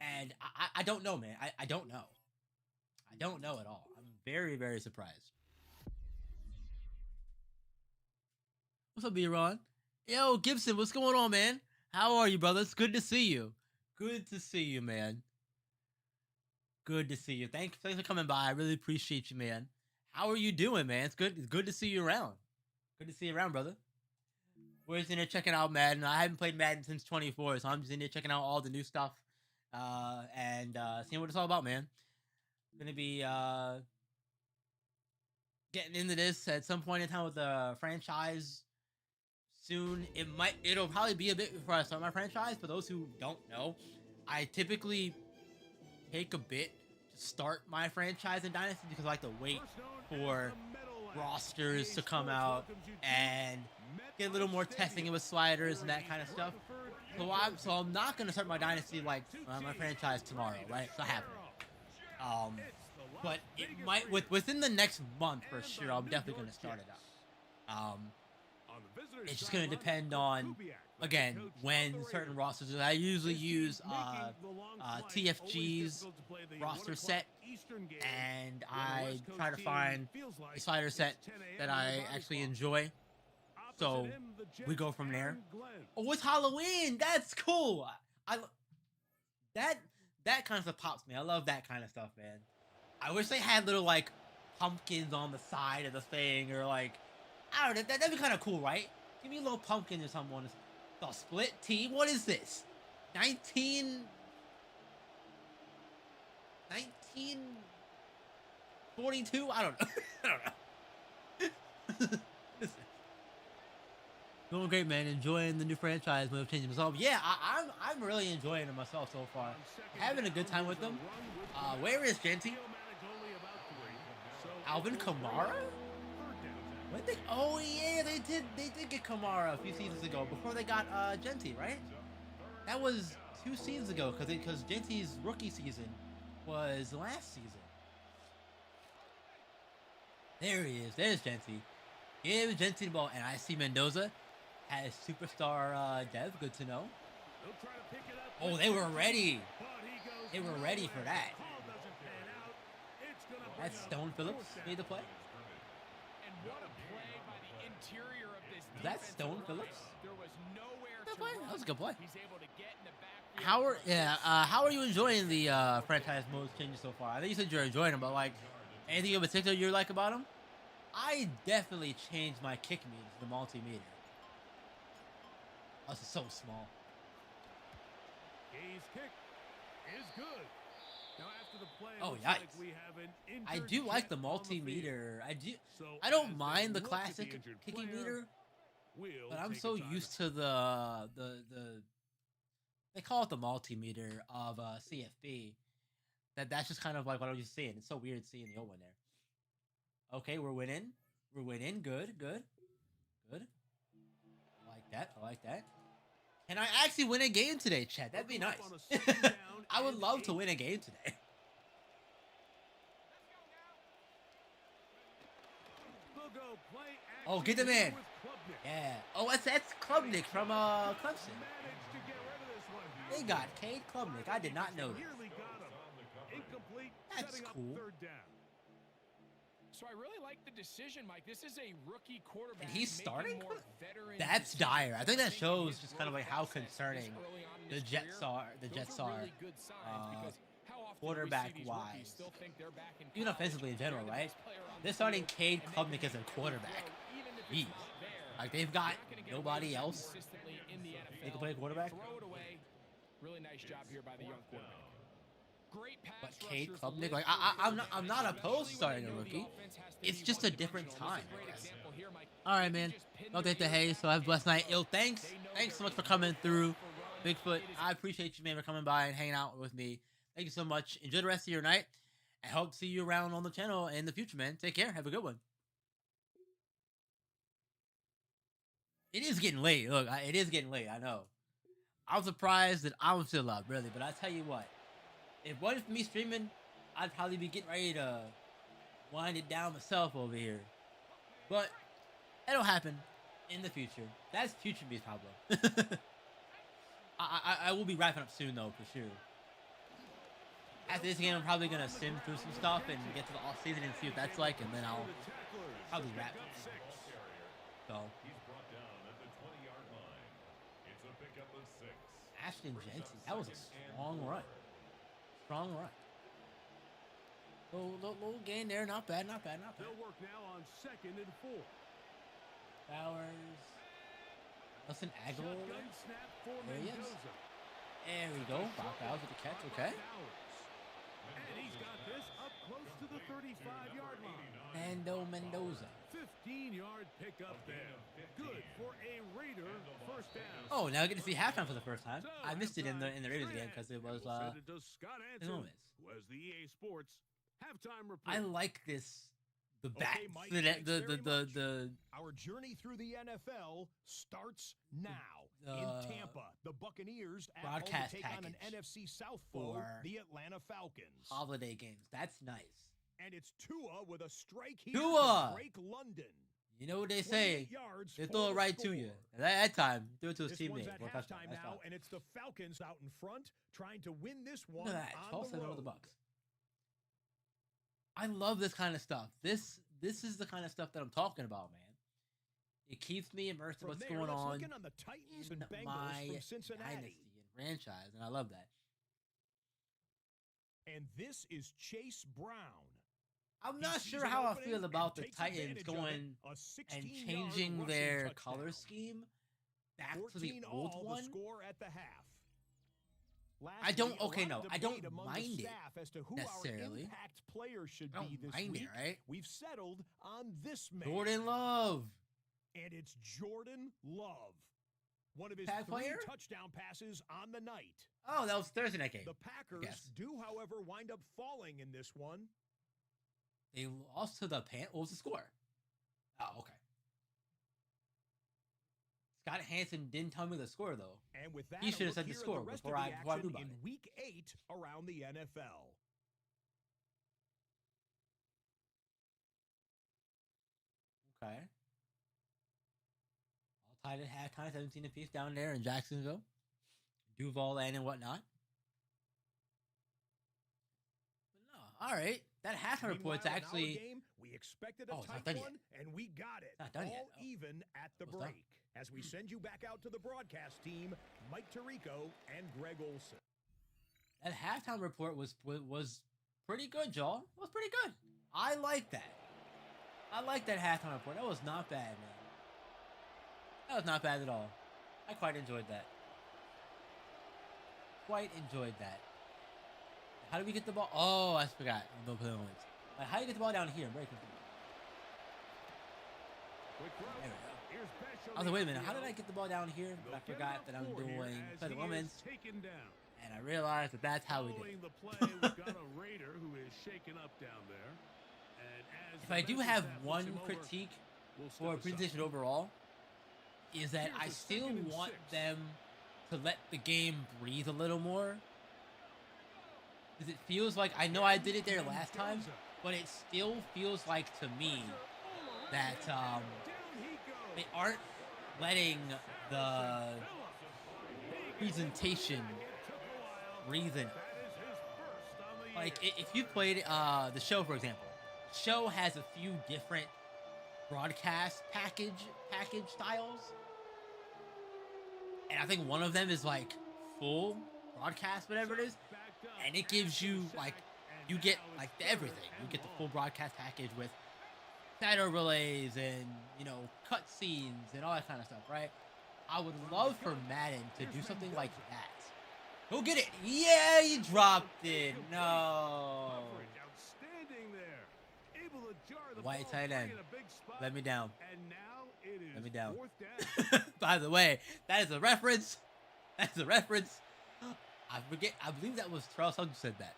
And I don't know, man. I don't know. I don't know at all. I'm very, very surprised. What's up, B-Ron? Yo, Gibson, what's going on, man? How are you, brother? It's good to see you. Good to see you, man. Good to see you. Thanks for coming by. I really appreciate you, man. How are you doing, man? It's good. It's good to see you around. Good to see you around, brother. We're just in there checking out Madden. I haven't played Madden since 24, so I'm just in there checking out all the new stuff and seeing what it's all about, man. Gonna be getting into this at some point in time with the franchise soon. It'll probably be a bit before I start my franchise. For those who don't know, I typically take a bit to start my franchise in Dynasty because I like to wait for rosters to come out and get a little more testing with sliders and that kind of stuff. So I'm not gonna start my Dynasty like my franchise tomorrow, right? So I haven't. But it might within the next month for sure. I'm definitely gonna start it up. It's just gonna depend on again when certain rosters. I usually use TFG's roster set, and I try to find a slider set that I actually enjoy. So we go from there. Oh, it's Halloween. That's cool. That kind of stuff pops me. I love that kind of stuff, man. I wish they had little like pumpkins on the side of the thing, or like I don't know. That'd be kind of cool, right? Give me a little pumpkin or something. The split team. What is this? 1942? I don't know. I don't know. Doing great, man. Enjoying the new franchise move, changing myself. Yeah, I'm really enjoying it myself so far. Having a good time with them. Where is Genty? Alvin Kamara? Oh yeah, they did get Kamara a few seasons ago before they got Genty, right? That was 2 seasons ago because Genty's rookie season was last season. There he is. There's Genty. Give Genty the ball, and I see Mendoza has superstar dev. Good to know. Oh, they were ready. They were ready for that. That's Stone Phillips made the play. Is that Stone Phillips? That was a good play. How are you enjoying the franchise modes changes so far? I think you said you're enjoying them, but like anything in particular you like about them? I definitely changed my kick meter to the multimeter. This is so small. His kick is good. Now after the play, oh yikes! Like we have an I do like the multimeter. I don't mind the classic kicking meter, but I'm so used to the they call it the multimeter of CFB that's just kind of like what I'm just seeing. It's so weird seeing the old one there. Okay, we're winning. We're winning. Good. I like that. Can I actually win a game today, Chad? That'd be nice. I would love to win a game today. Oh, get the man. Yeah. Oh, that's Klubnik from Clemson. They got Cade Klubnik. I did not know this. That's cool. So I really like the decision, Mike. This is a rookie quarterback. And he's starting? That's dire. I think that shows just kind of like how concerning the Jets are. Quarterback-wise. Even offensively in general, right? They're starting Cade Klubnik as a quarterback. Jeez. Like, they've got nobody else they can play a quarterback. Really nice job here by the young quarterback. But Cade Klubnik, like I'm not opposed to starting a rookie. It's just a different time, I guess. All right, man. Don't take the hay. So have a blessed night. Thanks so much for coming through, Bigfoot. I appreciate you, man, for coming by and hanging out with me. Thank you so much. Enjoy the rest of your night. I hope to see you around on the channel in the future, man. Take care. Have a good one. It is getting late. Look, it is getting late. I know. I'm surprised that I'm still up, really. But I tell you what. If it wasn't for me streaming, I'd probably be getting ready to wind it down myself over here. But it'll happen in the future. That's future me's problem. I will be wrapping up soon, though, for sure. After this game, I'm probably going to sim through some stuff and get to the off season and see what that's like, and then I'll probably wrap it. So. Ashton Jensen, that was a strong run. Strong run. Little gain there. Not bad. Not bad. Not bad. They'll work now on 2nd and 4. Bowers. Nelson Aguilar. Shotgun snap for There he is. Mendoza. There we go. Bowers with the catch. Okay. And he's got this up close to the 35-yard line. Mendoza. 15-yard pickup there. Good for a Raider first down. Oh, now I get to see halftime for the first time. So, I missed it in the halftime Raiders straight game because it ahead. was And we'll send it to Scott in Anson, moments. who has the EA Sports halftime report. I like this. The bats. Okay, Mike, the thanks the very the, much. the Our journey through the NFL starts now. In Tampa, the Buccaneers at home broadcast to take on an package NFC South foe, for the Atlanta Falcons. holiday games. That's nice. And it's Tua with a strike here Tua! to break London. You know what they 28 say? yards They for throw it the right to score. you. And that time, threw it to his This teammate. one's at for a touchdown. halftime That's now, fine. and it's the Falcons out in front trying to win this Look one at that. on 12-7 the over road. the Bucks. I love this kind of stuff. This is the kind of stuff that I'm talking about, man. It keeps me immersed in From what's there, going let's on look in on the Titans in and Bengals my from Cincinnati. dynasty and franchise, and I love that. And this is Chase Brown. I'm He not sees sure an how I opening feel and about the takes Titans advantage of it. going A and 16-yard changing rushing their touchdown. color scheme back to the 14 old all one. the score at the half. I don't- Lastly, a okay, lot no, of I don't debate among the mind it staff as to who necessarily. our impact player should I don't be this mind week. it, right? We've settled on this man. Jordan Love. And it's Jordan Love. One of his Bad 3 player? touchdown passes on the night. Oh, that was Thursday night game. The Packers guess. do, however, wind up falling in this one. They lost to the What was the score? Oh, okay. Scott Hansen didn't tell me the score though. And with that, He a should have look said the here at score rest before of I the knew action about in it. Week 8 around the NFL. Okay. All tied at halftime, 17 apiece down there in Jacksonville. Duval and whatnot. But no, all right. That halftime report's Meanwhile, in our actually. game, we expected a Oh, it's not tight done yet. one, and we got it. Not done all yet. Oh. even at the Almost done. break. As we send you back out to the broadcast team, Mike Tirico and Greg Olson. That halftime report was pretty good, Joel. It was pretty good. I like that. I like that halftime report. That was not bad, man. That was not bad at all. I quite enjoyed that. Quite enjoyed that. How do we get the ball? Oh, I forgot. No play moments. Like, how do you get the ball down here? I'm very confused. Quick throw. There we go. Here's Pesh I was on like, the wait a minute. How did I outfield. get the ball down here? But I They'll get forgot up that I'm 4 here doing as play the he moments, is taken down. and I realized that that's how we did Following it. the play, we've got a Raider who is shaken up down there. And as If the I do medical have staff looks one him over, critique we'll for a step aside. presentation overall, is that Here's I a still 2nd and want 6. them to let the game breathe a little more. Because it feels like, I know I did it there last time, but it still feels like to me that Down he goes. they aren't letting the presentation breathe in. That is his first on the Like, year. if you played the show, for example, show has a few different broadcast package styles, and I think one of them is like full broadcast, whatever it is, Backed up and it gives after you the like sack, and you get now like it's everything. third You and get the long. full broadcast package with shadow relays and cut scenes and all that kind of stuff, right? I would love for Madden to do something like that. Go get it! Yeah, you dropped it. No. Coverage outstanding there. Able to jar the White ball tight free end. in a big spot. Let me down. And now it is Let me down. 4th down. By the way, that is a reference. That's a reference. I forget. I believe that was Charles Huggs said that.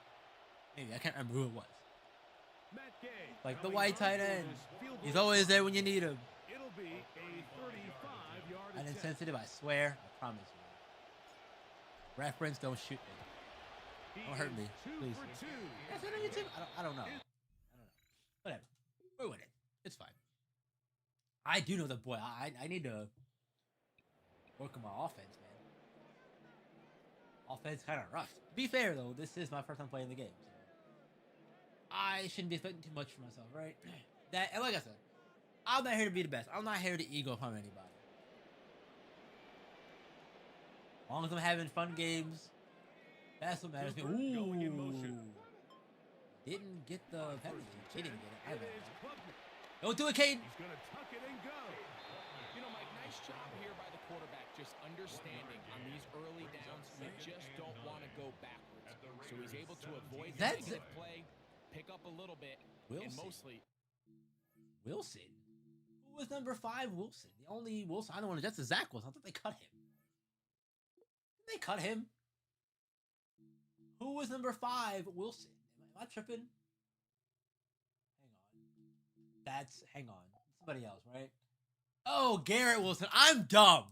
Maybe I can't remember who it was. Matt Gay Like the coming white on tight for end. this field He's goal. always there when you need him. It'll be a 35-yard I'm attempt. insensitive. I swear. I promise you. Reference. Don't shoot me. He Don't hurt is me, 2 please. for 2. That's it on YouTube. I don't know. Whatever. We're winning. It's fine. I do know the boy. I need to work on my offense, man. Offense kind of rough. To be fair though, this is my first time playing the game. So I shouldn't be expecting too much for myself, right? That, and like I said, I'm not here to be the best. I'm not here to ego harm anybody. As long as I'm having fun games, that's what matters to me. Cooper going in motion. Ooh. didn't get the penalty. He didn't get it. I It don't is know. Klubnik. Don't do it, Caden. He's going to tuck it and go. You know, Mike, nice job here by the quarterback, just understanding on these early downs, you just don't want to go backwards. So he's able to avoid the That's negative play, pick up a little bit, and Wilson. mostly Wilson. Who was number 5? Wilson. The only Wilson I don't want to Jets is Zach Wilson. I thought they cut him. Did they cut him? Who was number 5? Wilson. Am I tripping? Hang on. Somebody else, right? Oh, Garrett Wilson. I'm dumb.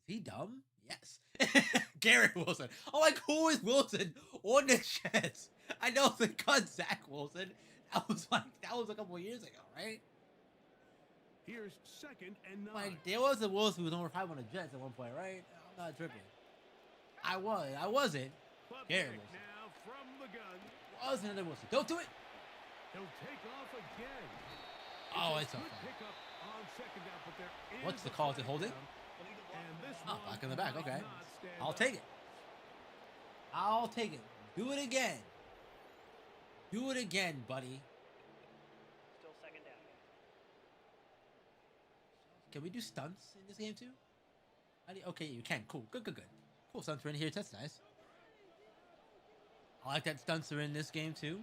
Is he dumb? Yes. Garrett Wilson. I'm like, who is Wilson on the Jets? I know they cut Zach Wilson. That was a couple of years ago, right? Here's 2nd and 9. Like, there was a Wilson who was number 5 on the Jets at one point, right? I'm not tripping. I wasn't. Klubnik Garrett Wilson. now from the gun. Wasn't another Wilson. Don't do it. He'll take off again. Oh, a it's so good fun. pickup on 2nd down, but there is What's the a call? Is it flag holding? down, and this Oh, one back in the back. might Okay. not stand I'll up. take it. I'll take it. Do it again. Do it again, buddy. Still 2nd down. Can we do stunts in this game too? Okay, you can. Cool. Good. Cool, stunts are in here. That's nice. I like that stunts are in this game too.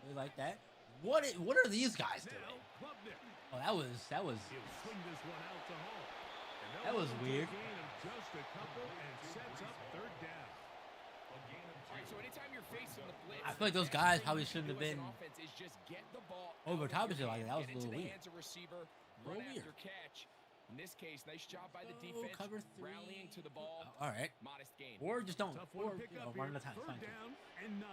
Really like that. What are these guys doing? Now, Klubnik. Oh, that was He'll swing this one out to Hall. And they'll That was go to a weird. gain of just a couple and sets up 3rd down. all right, so anytime you're facing the blitz, I feel like those the guys best thing probably you can shouldn't have do as been an offense is just get the ball over out top of of your you like hands, that. That was get a little into the weird. hands of receiver, A run little weird. after catch. In this case, nice job by the Oh, defense, cover 3. rallying to the ball. All right. Modest gain. Or just don't. Tough Or one to pick up run here. the time. 3rd Fine. down and 9.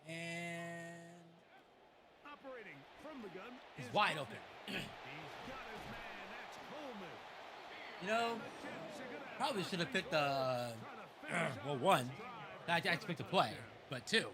And Operating from the gun he's is wide Klubnik. open. He's got his man. That's Coleman. You know, And the Jets are gonna probably have should have to picked try to finish well, out 1, this drive I with expect to a play, touchdown. but 2,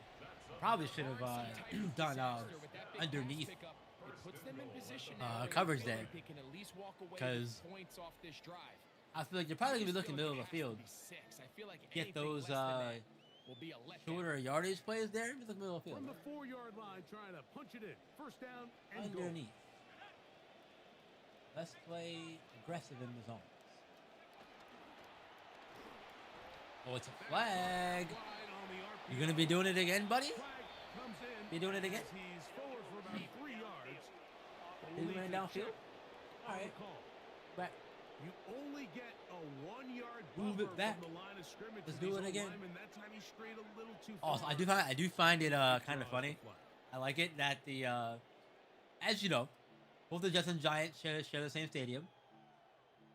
probably should have done Disaster with that big underneath pass pickup. It puts them in position coverage now where there. they can at least walk away 'Cause with points off this drive. I feel like you're probably gonna be looking middle of the It has to field. be 6. I feel like Get anything those less than that will be a letdown. shorter yardage plays there. Just look middle of the field. From the 4-yard line, trying to punch it in. 1st down and goal. Underneath. Let's play aggressive in the zones. Oh, it's a flag. Wide on the RPO. You gonna be doing it again, buddy? Flag comes in Be doing it again? as he's forward for about 3 yards. He's Only running to downfield? check All on the right. call. Back. You only get a 1-yard Move it buffer back. from the line of scrimmage. Let's with do these it again. O-linemen. That time he strayed a little too Also, far. I do find it kind of Draws funny. the flag. I like it that the as you know, both the Jets and Giants share the same stadium,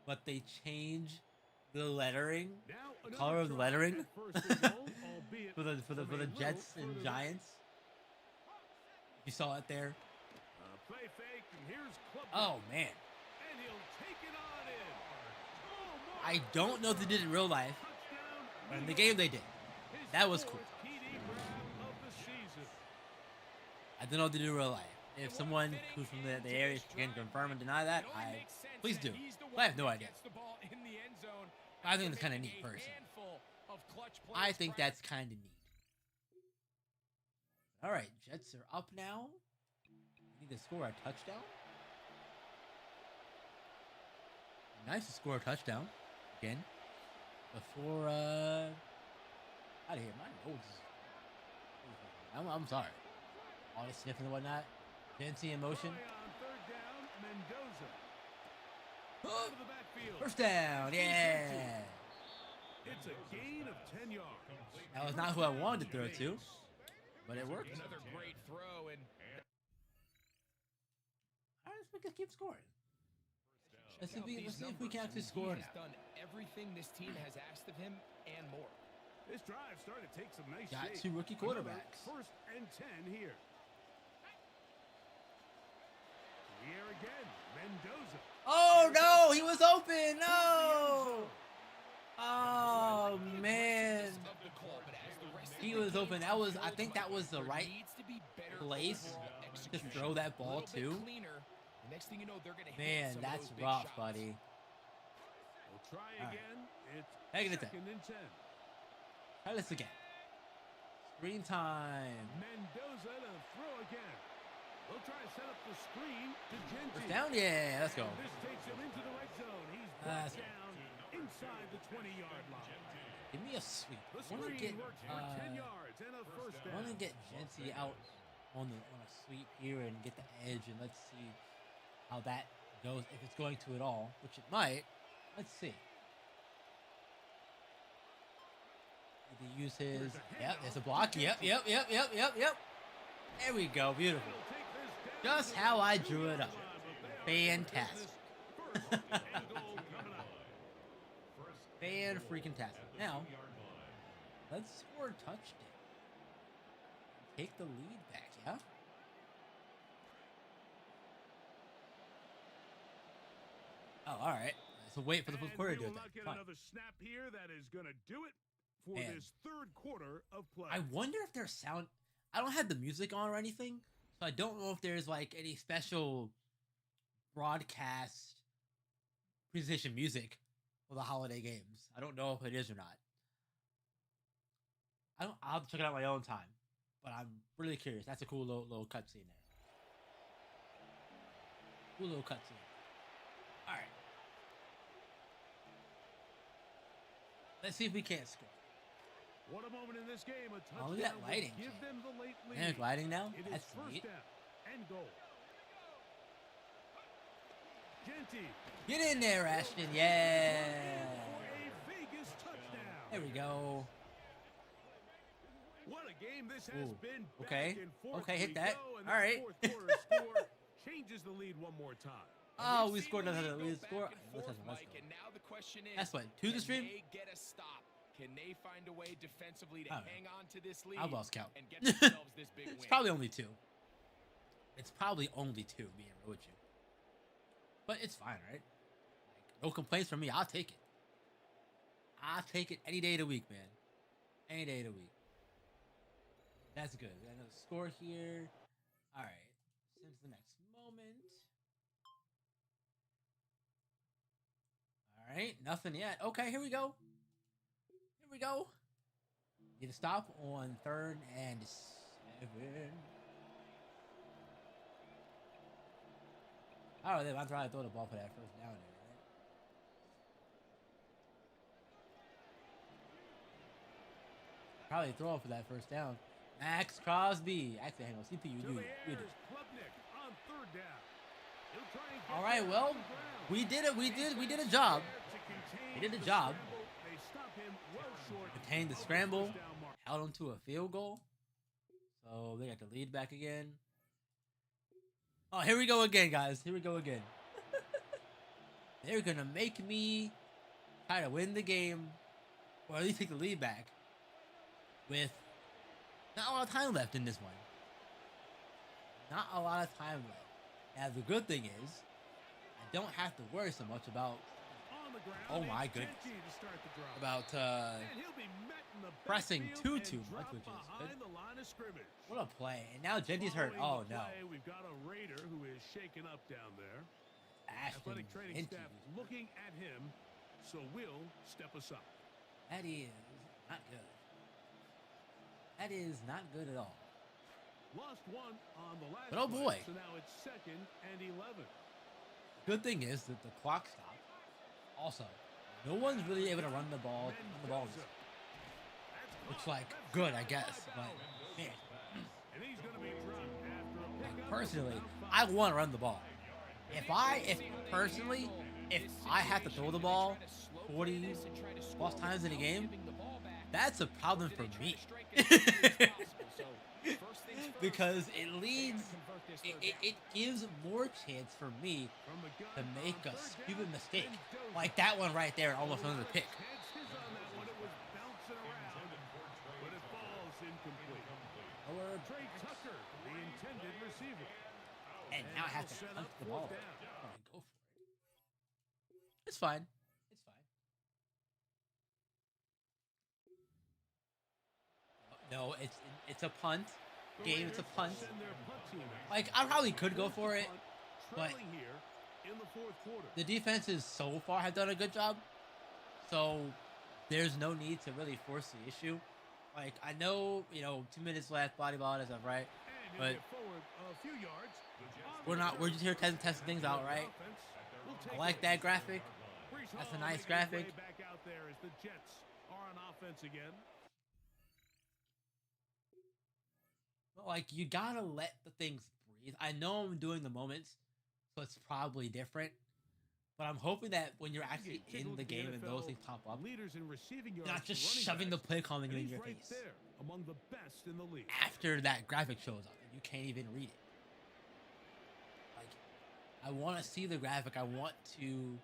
but they change the lettering Now another color of the try lettering at 1st and goal, albeit for the from a little Jets and further Giants. You saw it there. Play fake, and here's Klubnik. Oh man, And he'll take it on in. Oh, I don't know if they did it in real life, touchdown. but in the game they did. His That was cool. 4th TD grab of the season. I don't know if they did it in real life. If someone who's from the area can confirm and deny that, It only I makes sense please that do. he's the I have no one that idea. gets the ball in the end zone I think after it's kinda making neat a personally. handful of clutch I plays think prior. that's kind of neat. All right, Jets are up now. We need to score a touchdown. Nice to score a touchdown again before out of here. My nose. I'm sorry. All the sniffing and whatnot. Didn't see in motion. Play on 3rd down, Mendoza. Oh, To the backfield. first down, yeah. It's a gain of 10 yards. That was not who I wanted to throw to, but it worked. Another great throw, and All right, let's keep scoring. Let's see check out if these we numbers. can actually He score has now. done everything this team has asked of him and more. This drive starting to take some nice Got shape. 2 rookie Another quarterbacks. 1st and 10 here. Here again, Mendoza. Oh no, he was open. No. Oh man, Of the call, but as the rest of he the was game open. I think that was the there right needs to be better place overall to execution. throw that ball A little bit to. cleaner. The next thing you know, they're gonna hit Man, some of that's those big rough, shots. buddy. He'll They'll try All right. again. It's Second and 10. second and 10. Try this again. Screen time. Mendoza to throw again. They'll try to set up the screen to Genti. First down? Yeah, let's go. This takes him into the red zone. He's brought down inside the 20-yard line. Give me a sweep. The I want to screen get, works for 10 yards and a first I down. want to get Genti out on a sweep here and get the edge, and let's see how that goes, if it's going to at all, which it might. Let's see. Did he use his? Yep, there's a block. Yep. There we go. Beautiful. Just how I drew it up. Fantastic. Fan-freaking-tastic. Now, let's score a touchdown. Take the lead back, yeah? Oh, all right. So wait for the fourth quarter to do it. Not get Fine. another snap here. That is going to do it for Man. this third quarter of play. I wonder if there's sound. I don't have the music on or anything, so I don't know if there's like any special broadcast presentation music for the holiday games. I don't know if it is or not. I'll have to check it out my own time, but I'm really curious. That's a cool little cutscene there. Cool little cutscene. All right. Let's see if we can't score. What a moment in this game. A touchdown Oh, look at that will lighting. give them the late lead. Man, gliding now? It is That's first neat. down and goal. Genti. Get in there, Ashton. Yeah. For a Vegas touchdown. There we go. What a game this has Ooh, been. okay. Back and forth Okay, hit we that. go, and All right. Fourth quarter score changes the lead one more time. Oh, We've we seen scored the another lead go lead back score. and Let's forth, go. Mike, and now the question is, That's what, to the stream? Can they get a stop? Can they find a way defensively to I don't know. hang on to this lead I've lost count. and get themselves this big win? It's probably only two. It's probably only two, being real with you. But it's fine, right? Like, no complaints from me. I'll take it. I'll take it any day of the week, man. Any day of the week. That's good. I know the score here. All right. Since the next moment. All right. Nothing yet. Okay, here we go. Here we go. Need a stop on 3rd and 7. Oh, I'm trying to throw the ball for that first down there, right? Probably throw it for that first down. Max Crosby. Actually, hang on. CPU, To you the do air it. is Klubnik on 3rd down. He'll try and get All right, that well, on the ground. we did it. We did a job. We did a job. They stop him well short Contained the of scramble. first down mark. Held them to a field goal. So they got the lead back again. Oh, here we go again, guys. Here we go again. They're going to make me try to win the game, or at least take the lead back, with not a lot of time left in this one. Not a lot of time left. Now, the good thing is, I don't have to worry so much about, On the ground, oh my it's goodness, Genti to start the drive. about And he'll be met in the pressing backfield too and much, dropped which is behind good. the line of scrimmage. What a play. And now Genti's hurt. Oh, Following the no. play, we've got a Raider who is shaken up down there. Ashton Athletic training Genti. staff looking at him, so will step aside. That is not good. That is not good at all. Lost one on the last But oh play, boy. so now it's 2nd and 11. Good thing is that the clock stopped. Also, no one's really able to run the ball. Mendoza. Looks like good, I guess. But man, And he's going to be dropped after a pickup. personally, I want to run the ball. If I have to throw the ball 40 plus times in a game, that's a problem for me. Because it leads, it gives more chance for me From the gun to make on a 3rd stupid down, mistake. Mendoza. Like that one right there, almost under the pick. Chances on that one. It was bouncing around, but it falls incomplete. Trey Tucker, the intended receiver. And now I have to set punt up the ball. 4th down. Oh, go for it. It's fine. It's fine. No, it's a punt. The Game, it's a Raiders punt. send their punt team out. Like, I probably could go for it, but Trailing here in the 4th quarter. the defenses so far have done a good job. So there's no need to really force the issue. Like, I know, 2 minutes left, body ball and stuff, right? And he'll But get forward a few yards. we're just here testing things out, right? I like that graphic. That's a nice graphic. Back out there as the Jets are on offense again. But, like, you gotta let the things breathe. I know I'm doing the moments, so it's probably different. But I'm hoping that when you're actually in the game and those things pop up, Leaders in receiving yards, you're not just running shoving the backs, play calling and in he's your right face there among the best in the league. after that graphic shows up and you can't even read it. Like, I want to see the graphic. I want to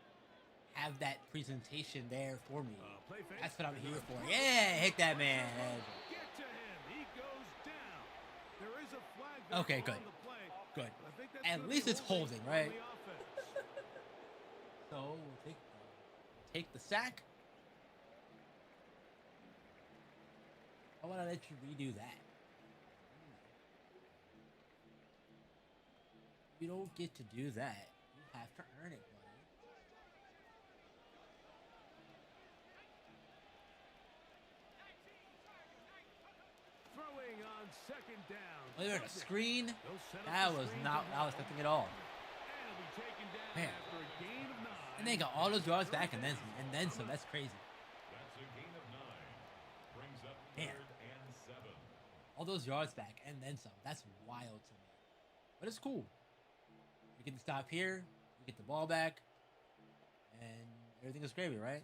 have that presentation there for me. Play fake. That's what I'm here for. Yeah, hit that man. Get to him. He goes down. There is a flag there Okay, on good. the play. Good. I think that's At gonna least be it's holding, on right? the offense. So we'll take the sack. How about I let you redo that? You don't get to do that. You have to earn it, buddy. Throwing on second down. Whether a screen, They'll set up that the was screen not to what I was Hall. expecting at all. And he'll be taken down Man. after a gain of 9. And they got all those yards back and then some. That's crazy. That's a gain of 9. Brings up Man. 3rd and 7. All those yards back and then some. That's wild to me. But it's cool. We get to stop here. We get the ball back. And everything is gravy, right?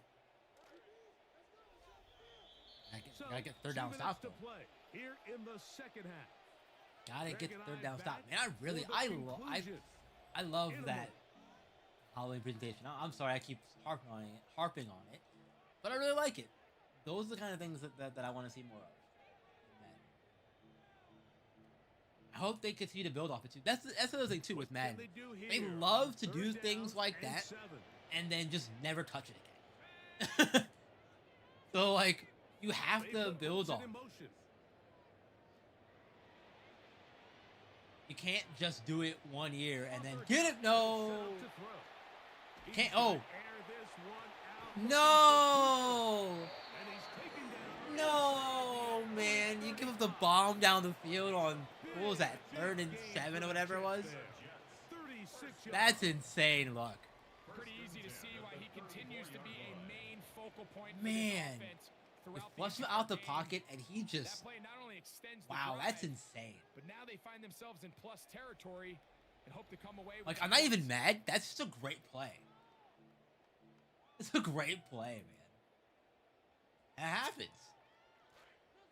Gotta get third down 2 stop, minutes to though. play here in the second half. Gotta get the Greg third and I down stop. back Man, for I the love conclusion. that Halloween presentation. I'm sorry I keep harping on it. But I really like it. Those are the kind of things that I want to see more of. I hope they continue to build off it too. That's the other thing too with What can Madden. they do They here? love to Third do down things like and that 7. and then just never touch it again. So like you have to Playbook build puts it off. in motion. You can't just do it 1 year and then Walker get it. set No. up to throw. He's Can't. gonna Oh. air this one out. No. And he's taken down. No, man. You give up the bomb down the field on, what was that, 3rd and 7 or whatever it was? 36 yards. That's insane, look. Pretty easy to see why he continues to be a main focal point for Man. this offense It throughout flushed him entire out the game. pocket, and he That just, play not only extends the wow, drive, that's insane. but now they find themselves in plus territory and hope to come away with Like, the I'm not even points. mad. That's just a great play. It's a great play, man. It happens.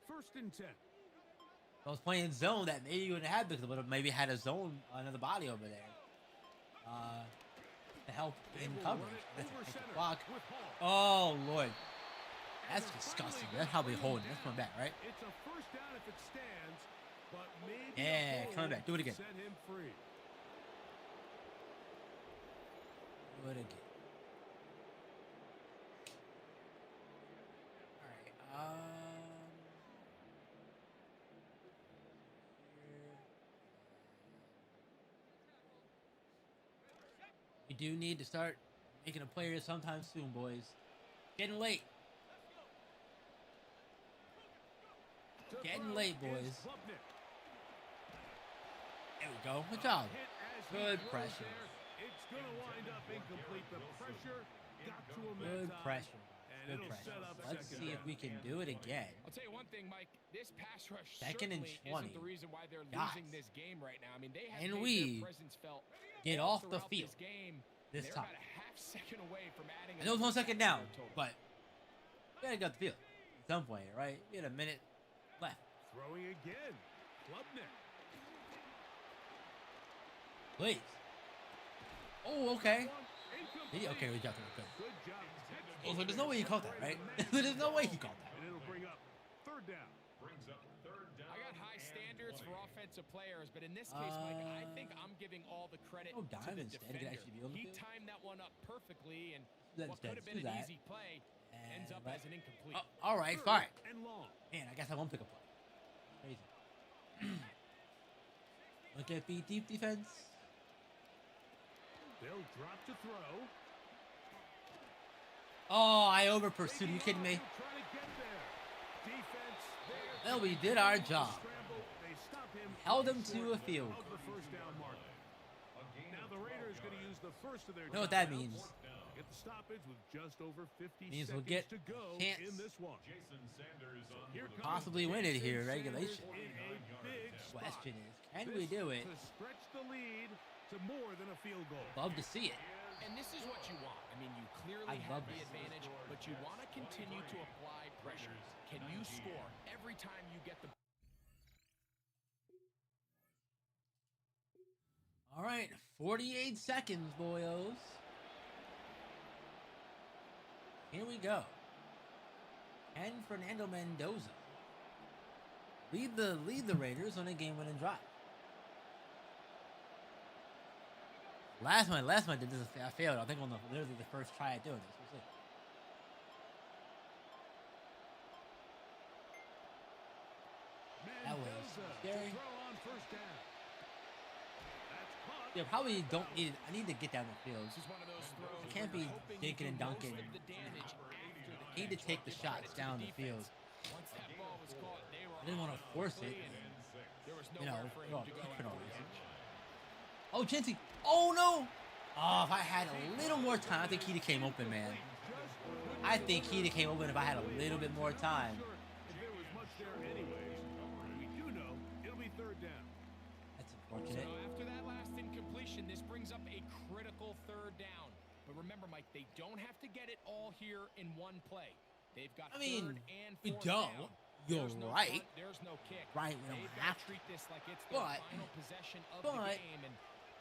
1st and 10. If I was playing zone, that maybe you wouldn't have because I would have maybe had a zone, another body over there. To help They in will coverage. run it That's over a extra center block. with Hall. Oh, Lord. That's And they're disgusting. finally That's how we gonna hold it. bring That's him coming back, right? It's a 1st down if it stands, but maybe Yeah, a coming back. Do it hold again. set him free. Do it again. Alright, we do need to start making a player sometime soon, boys. Getting late. To Getting throw late, is boys. Klubnik. There we go. Good job. Hit as he Good throws pressure. there. It's going to wind up incomplete. The pressure got to him Good that time, pressure. and Good it'll pressure. set up Let's second see if down. we can do it again. I'll tell you one thing, Mike. This pass rush 2nd and certainly 20. isn't the reason why they're Guys. losing this game right now. I mean, they have And made we their presence felt get all off the throughout field this game. this They're time. about a half second away from adding. I know it's 1 second another down, total. but we gotta get off the field at some point, right? We had a minute left. Throwing again. Klubnik. Please. Oh, okay. Incomplete. Okay, we got there. Good. Good job. Oh, so there's no way he caught that, right? There's no way he caught that. And it'll bring up 3rd down. Brings up 3rd down. I got high and standards 20. for offensive players, but in this case, Mike, I think I'm giving all the credit Oh, to the Diamond's dead. He could defender. actually be on the He field. timed that one up perfectly, and That's what dead. could have Do been an that. easy play ends And up let- as an incomplete. Oh, all right, 3rd fine. and long. Man, I guess I won't pick a play. Crazy. Look at B deep defense. They'll drop to throw. Oh, I over pursued. Are you kidding me? Well, we did our job. Held him to a field goal. Now the Raiders going to use the first of their You know what that means? Get the stoppage with just over 50 Means we'll seconds get to go a chance in this one. Here comes Possibly win it here, Jason regulation. Sanders in a big spot. Question is, can we do it? To stretch the lead to more than a field goal. Love to see it. And this is what you want. I mean, you clearly I have love the this. advantage, but you want to continue to apply pressure. Can you score every time you get the... All right, 48 seconds, boyos. Here we go. And Fernando Mendoza lead the Raiders on a game-winning drive. Last one I did this. I failed. I think on literally the first try at doing this. We'll see. That was scary. Yeah, probably don't need it. I need to get down the field. This is one of those throws I can't be where you're hoping you dinking and do most dunking. of the damage after the I need to catch. take the Give shots credit to down the defense. field. Once that ball was caught, they were I didn't want to on force it. quickly, and there was You know, nowhere for him well, to go kicking all after reason. that. Oh, Jinty. Oh, no. Oh, if I had a little more time, I think he'd have came open, man. I think he'd have came open if I had a little bit more time. If there was much there anyways, we do know it'll be third down. That's So unfortunate. after that last incompletion, this brings up a critical third down. But remember, Mike, they don't have to get it all here in one play. They've got I mean, third and we fourth don't. down. You're There's no right. punt, there's no kick. Right, we don't They've have got to. to treat this like it's their But- final possession of but- the game, and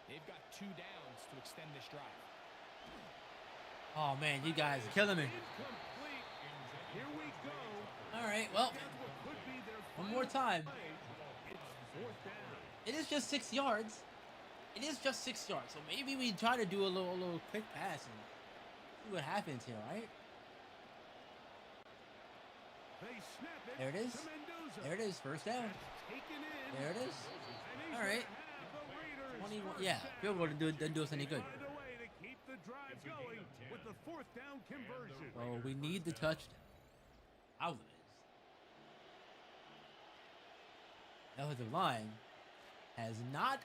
they've got 2 downs to extend this drive. Oh, man, you guys are killing me. Incomplete. Here we go. All right, well, Here's what could be their one final more time. play. It's fourth down. It is just 6 yards. It is just 6 yards. So maybe we try to do a little quick pass and see what happens here, right? They snap it There it is. to Mendoza. There it is, first down. Taken in. There it is. And he's All right. gonna have the Raiders 21. first Yeah, down. field goal didn't do us any good. Find a way to keep the drive going with the fourth down conversion. Oh, we need the touchdown. How it is. The offensive line has not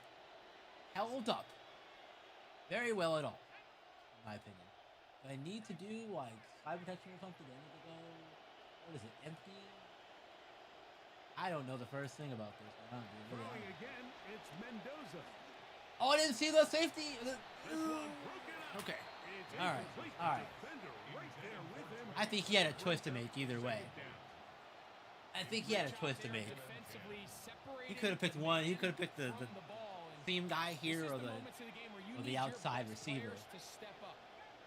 held up very well at all, in my opinion. Do I need to do like side protection or something? Do I need to go? What is it? Empty? I don't know the first thing about this. I don't really Throwing know. again, it's Mendoza. Oh, I didn't see the safety. This one broken up. Okay. It's All right. incomplete. All right. Defender right there with him. I think he had a choice to make either way. I think he had a choice to make. Defensively separating He could have picked one. He could have picked the from the ball, and theme guy here this is or the moments of the game where you or the need your outside best receiver. players to step up.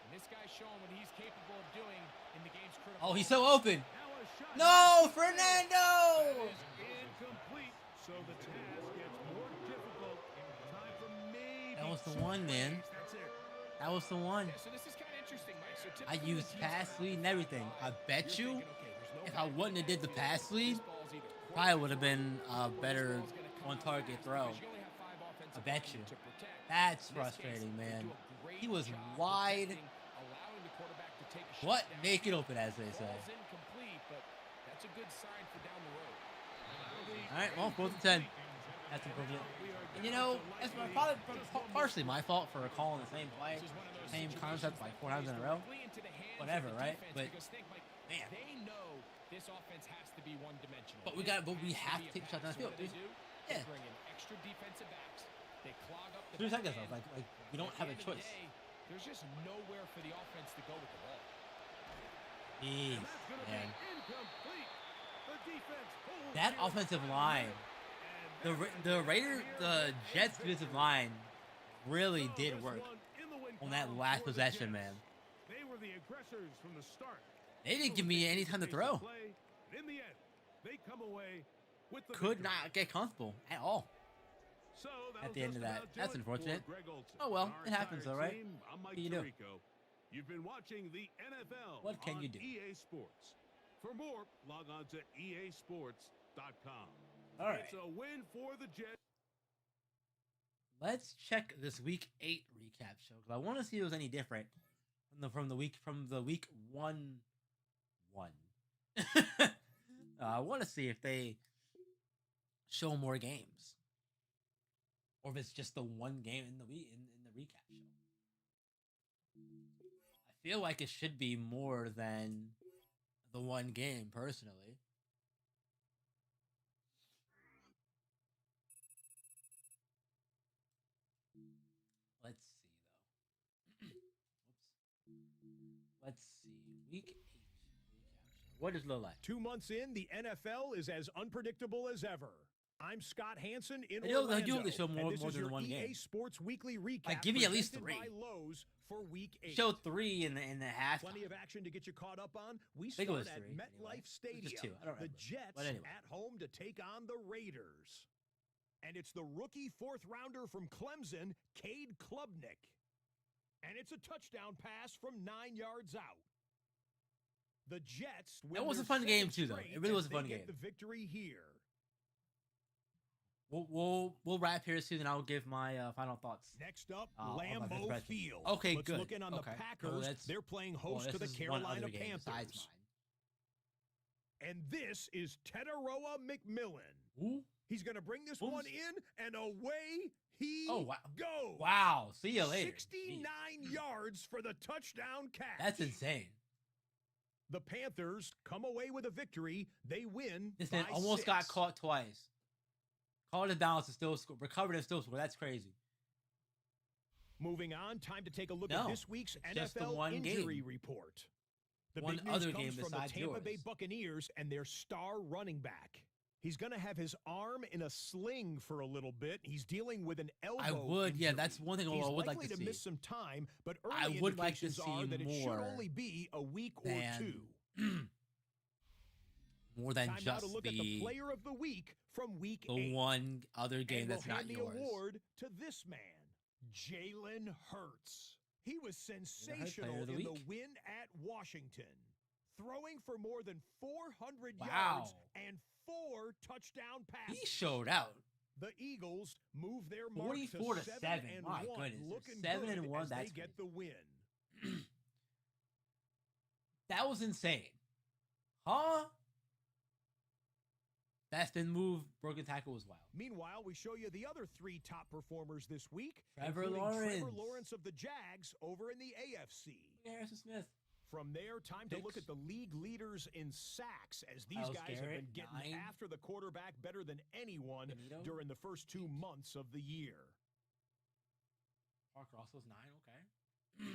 And this guy's showing what he's capable of doing in the game's critical. Oh, he's so open. Now a shot. No, Fernando. Incomplete. So the task gets more difficult. Time for maybe That was the two one, man. plays. That's it. That was the one. Yeah, so this is kind of interesting, Mike. So I typically used with pass Chiefs, lead and everything. I bet you're you, thinking, okay, there's no if I wouldn't have did the pass lead, this ball's either probably would have been a quarterback, better this ball's gonna come on out target fast throw. because you only have 5 offensive I bet linemen you. to protect. That's In this case, frustrating, they man. do a great He was job wide. protecting, allowing the quarterback to take a shot What? down. Naked open, as they say. Ball's incomplete, but that's a good sign for down the road. All right, well, 4th and 10. That's improvement. And you know, that's probably partially my fault for calling the same play, same concept like 4 times in a row. Whatever, right? But man, They know this offense has to be one-dimensional. But we have to take the shot down the field. So what do? Yeah. They bring in extra defensive backs. They clog up the 3 seconds back though, end. like we don't At have a the end of the choice. day, there's just nowhere for the offense to go with the ball. Jeez, And that's going to man. be incomplete. The defense pulls That the offensive offense line, and the Jets defensive line really did work on that last possession, man. They were the aggressors from the start. They didn't give me any time to throw. In the end, they come away with the Could victory. not get comfortable at all. So at that'll the end just of that. about do That's it unfortunate. for Greg Olson. Oh, well, Our it happens entire though, right? team, I'm Mike What can you do? Tirico. You've been watching the NFL What can on you do? EA Sports. For more, log on to easports.com. All right. It's a win for the Jets. Let's check this week 8 recap show because I want to see if it was any different from the week 1. I want to see if they show more games, or if it's just the one game in the recap show. I feel like it should be more than the one game, personally. Let's see though. Oops. Let's see. Week 8 recap show. What does it look like? 2 months in, the NFL is as unpredictable as ever. I'm Scott Hansen in I do Orlando. hope they show more and this is than your one EA game. Sports Weekly Recap. Like, give me at least presented 3. by Lowe's for Week 8. Show 3 in the half. Plenty of action to get you caught up on. We think start it was at 3, MetLife anyway. Stadium. Just 2. I don't The remember. Jets But anyway. at home to take on the Raiders. And it's the rookie 4th rounder from Clemson, Cade Klubnik. And it's a touchdown pass from 9 yards out. The Jets win That was their a fun game, second too, though. straight, It really was and a fun they game. get the victory here. We'll wrap here soon, and I'll give my final thoughts. Next up, on my fifth Lambeau impression. Field. Okay, Let's good. look in on Okay. the Oh, Packers. that's- They're playing Oh, host to this the is one Carolina other game besides Panthers. mine. And this is Teteroa McMillan. Ooh. He's going to bring this Oops. one in, and away he Oh, wow. goes. Wow. See you later. 69 yards for the touchdown catch. That's insane. The Panthers come away with a victory. They win This by man almost got 6. caught twice. Caught his balance and still score. Recovered and still score. That's crazy. Moving on, time to take a look No, at this week's it's just the NFL one injury game. report. The One big news other comes game from the besides Tampa Bay yours. Buccaneers and their star running back. He's going to have his arm in a sling for a little bit. He's dealing with an elbow I would, yeah, injury. that's one thing I He's would like likely to see. miss some time, but early I would like to indications see are that it should more only be a week or than 2. more than Time now just to look at the player of the week from week the 8. one other game And that's we'll not hand yours. the award to this man, Jalen Hurts. He was sensational Player of the in the week? win at Washington, throwing for more than 400 yards Wow. and 4 touchdown passes. He showed out. The Eagles move their mark 44 to to 7 7. and My 1, goodness. looking 7 good and 1, as that's they get the crazy. win. That was insane. Huh? Best in move, broken tackle was wild. Meanwhile, we show you the other 3 top performers this week, Trevor including Trevor Lawrence. Lawrence of the Jags over in the AFC. Look at Harrison Smith. From there, time to look Picks. at the league leaders in sacks, as these Myles guys have Garrett, been getting 9. after the quarterback better than anyone Benito. during the first 2 months of the year. Parker Russell's 9, okay.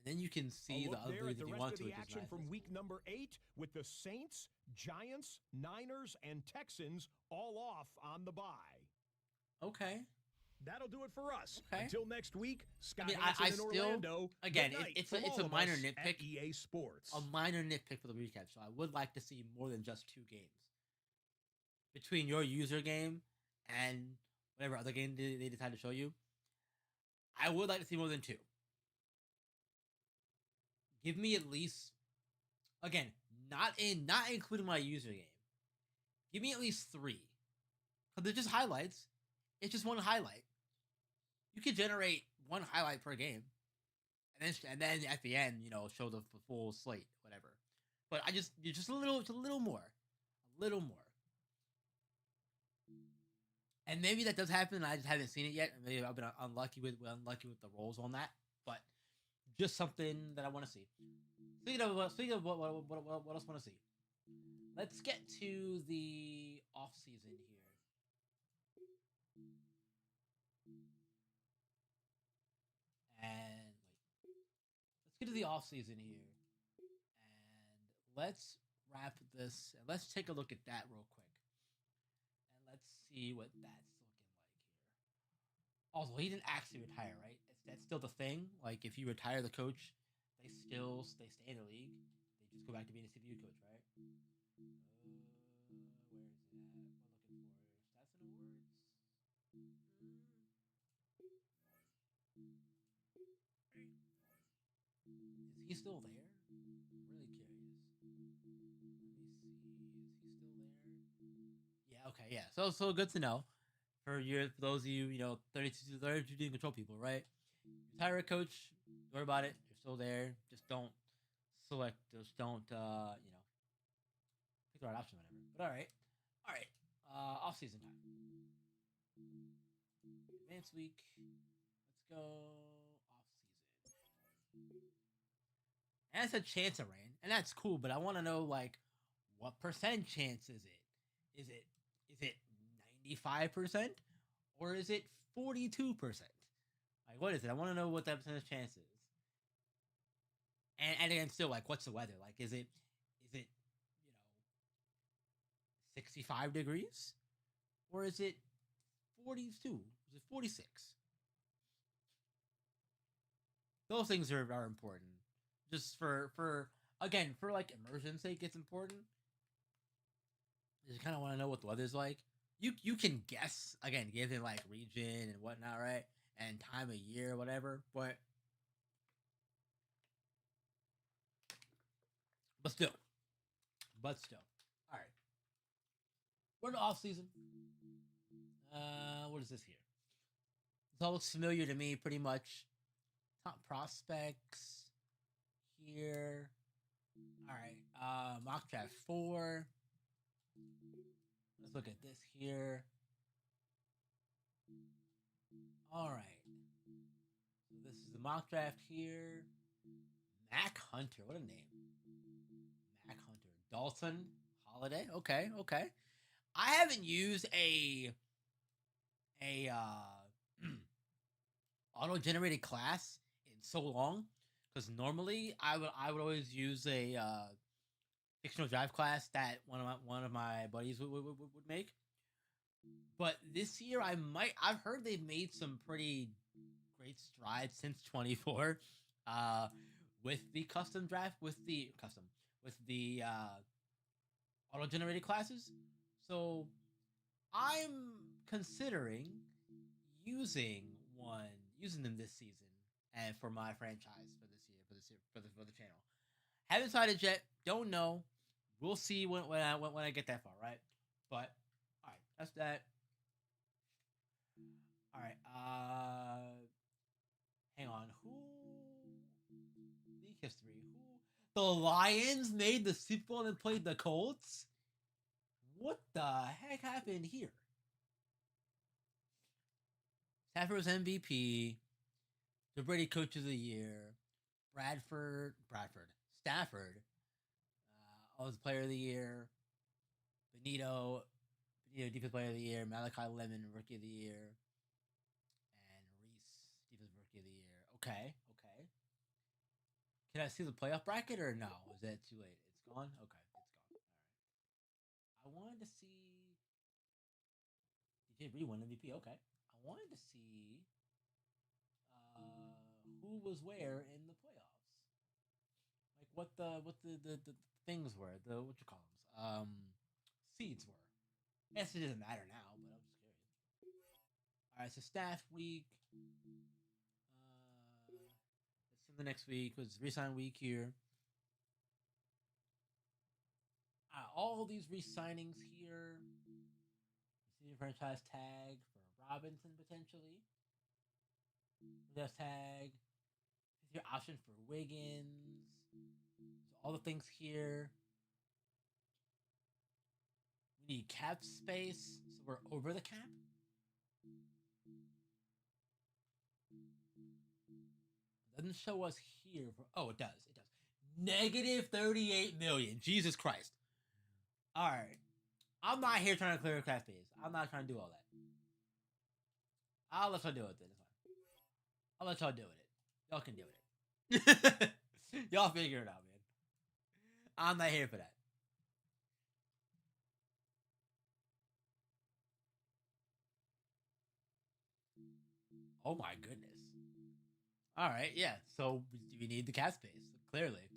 And then you can see A the look other there leagues at the if you rest want of to. the which is action nice. from That's week cool. number 8 with the Saints, Giants, Niners, and Texans all off on the bye. Okay. That'll do it for us. Okay. Until next week, Scott mean, Hansen I in still- Orlando. again, Good night it's from a all of minor us nitpick. at EA Sports. A minor nitpick for the recap, so I would like to see more than just 2 games. Between your user game and whatever other game they decide to show you, I would like to see more than 2. Give me at least, again, not including my user game. Give me at least 3. Because they're just highlights. It's just one highlight. You could generate one highlight per game. And then at the end, show the full slate, whatever. But just a little more. A little more. And maybe that does happen, and I just haven't seen it yet. Maybe I've been unlucky with the rolls on that. But just something that I want to see. Speaking of what else want to see? Let's get to the off season here. And let's get to the off season here. And let's wrap this. And let's take a look at that real quick. And let's see what that's looking like here. Also, he didn't actually retire, right? That's still the thing. Like, if you retire the coach, they stay in the league. They just go back to being a CPU coach, right? Where is it at? We're looking for stats and awards. Is he still there? Really curious. Let me see. Is he still there? Yeah. Okay. Yeah. So good to know. For those of you, 32 doing control people, right? Hire a coach. Don't worry about it. You're still there. Just don't select. Just don't. Pick the right option, whatever. But all right. Off season time. Advanced week. Let's go off season. And it's a chance of rain, and that's cool. But I want to know like, what percent chance is it? Is it 95%, or is it 42%? Like, what is it? I want to know what that percentage chance is. And again, still, like, what's the weather? Like, is it 65 degrees, or is it 42? Is it 46? Those things are important. Just for again, for like immersion's sake, it's important. You kind of want to know what the weather's like. You can guess again, given like region and whatnot, right? And time of year, whatever. But still, all right. We're in the off season. What is this here? This all looks familiar to me, pretty much. Top prospects here. All right. Mock draft 4. Let's look at this here. All right. So this is the mock draft here. Mac Hunter. What a name. Mac Hunter. Dalton Holiday. Okay. I haven't used a auto-generated class in so long, because normally I would always use a fictional drive class that one of my buddies would make. But this year I've heard they've made some pretty great strides since 24 with the custom draft with the auto-generated classes. So I'm considering using them this season and for my franchise for the channel. Haven't decided yet. Don't know. We'll see when I get that far, right? But all right, that's that. All right. Hang on. Who? League history. Who? The Lions made the Super Bowl and played the Colts. What the heck happened here? Stafford was MVP. The Brady Coach of the Year. Stafford was Player of the Year. Benito, Defensive Player of the Year. Malachi Lemon, Rookie of the Year. And Reese, Defensive Rookie of the Year. Okay. Can I see the playoff bracket or no? Is that too late? It's gone? Okay, it's gone. All right. I wanted to see... DJ Bree won MVP. Okay. I wanted to see who was where in the playoffs. Like what the things were. The what you call them? Seeds were. I guess it doesn't matter now, but I'm just curious. All right, so staff week. Let's see the next week was resign week here. All these resignings here. See the franchise tag for Robinson potentially. Franchise tag. Your option for Wiggins. So all the things here. We need cap space, so we're over the cap. It doesn't show us here. Oh, it does. Negative 38 million. Jesus Christ. All right. I'm not here trying to clear a cap space. I'm not trying to do all that. I'll let y'all do it then. I'll let y'all do it. Y'all can do it. Y'all figure it out, man. I'm not here for that. Oh my goodness. All right, yeah. So we need the cap space, clearly.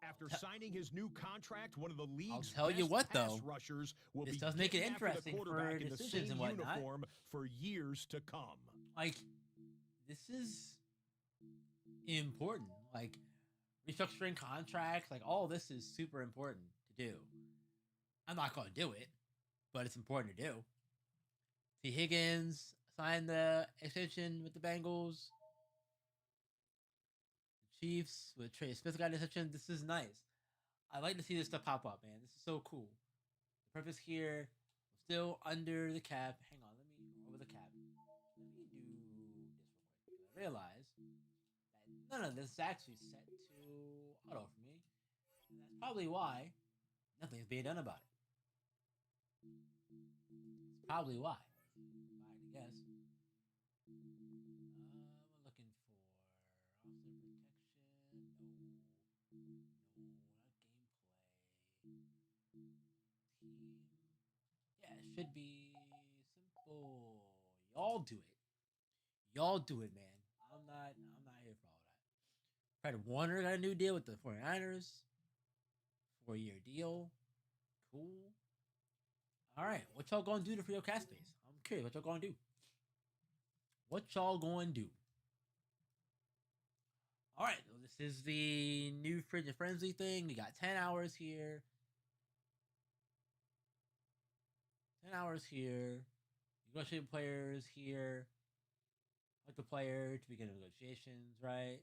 After signing his new contract, one of the league's I'll tell you what, though, rushers will this be does make it getting after the interesting quarterback for in the decisions same and whatnot. uniform for years to come. Like, this is important. Like, restructuring contracts, like, all this is super important to do. I'm not going to do it, but it's important to do. T. Higgins, sign the extension with the Bengals. The Chiefs with Trey Smith got an extension. This is nice. I like to see this stuff pop up, man. This is so cool. The purpose here, still under the cap. Hang on, let me over the cap. Let me do this real quick because I realize that none of this is actually set to auto for me, and that's probably why nothing's being done about it. It's probably why. If I had to guess. I'm looking for offset protection. No, not gameplay. Team. Yeah, it should be simple. Y'all do it. Y'all do it, man. I'm not here for all that. Fred Warner got a new deal with the 49ers. 4-year deal. Cool. Alright, what y'all gonna do for your cast space? I'm curious what y'all gonna do. What y'all gonna do? Alright, so this is the new Fridge and Frenzy thing. We got 10 hours here. 10 hours here. Negotiate players here. Like the player to begin negotiations, right?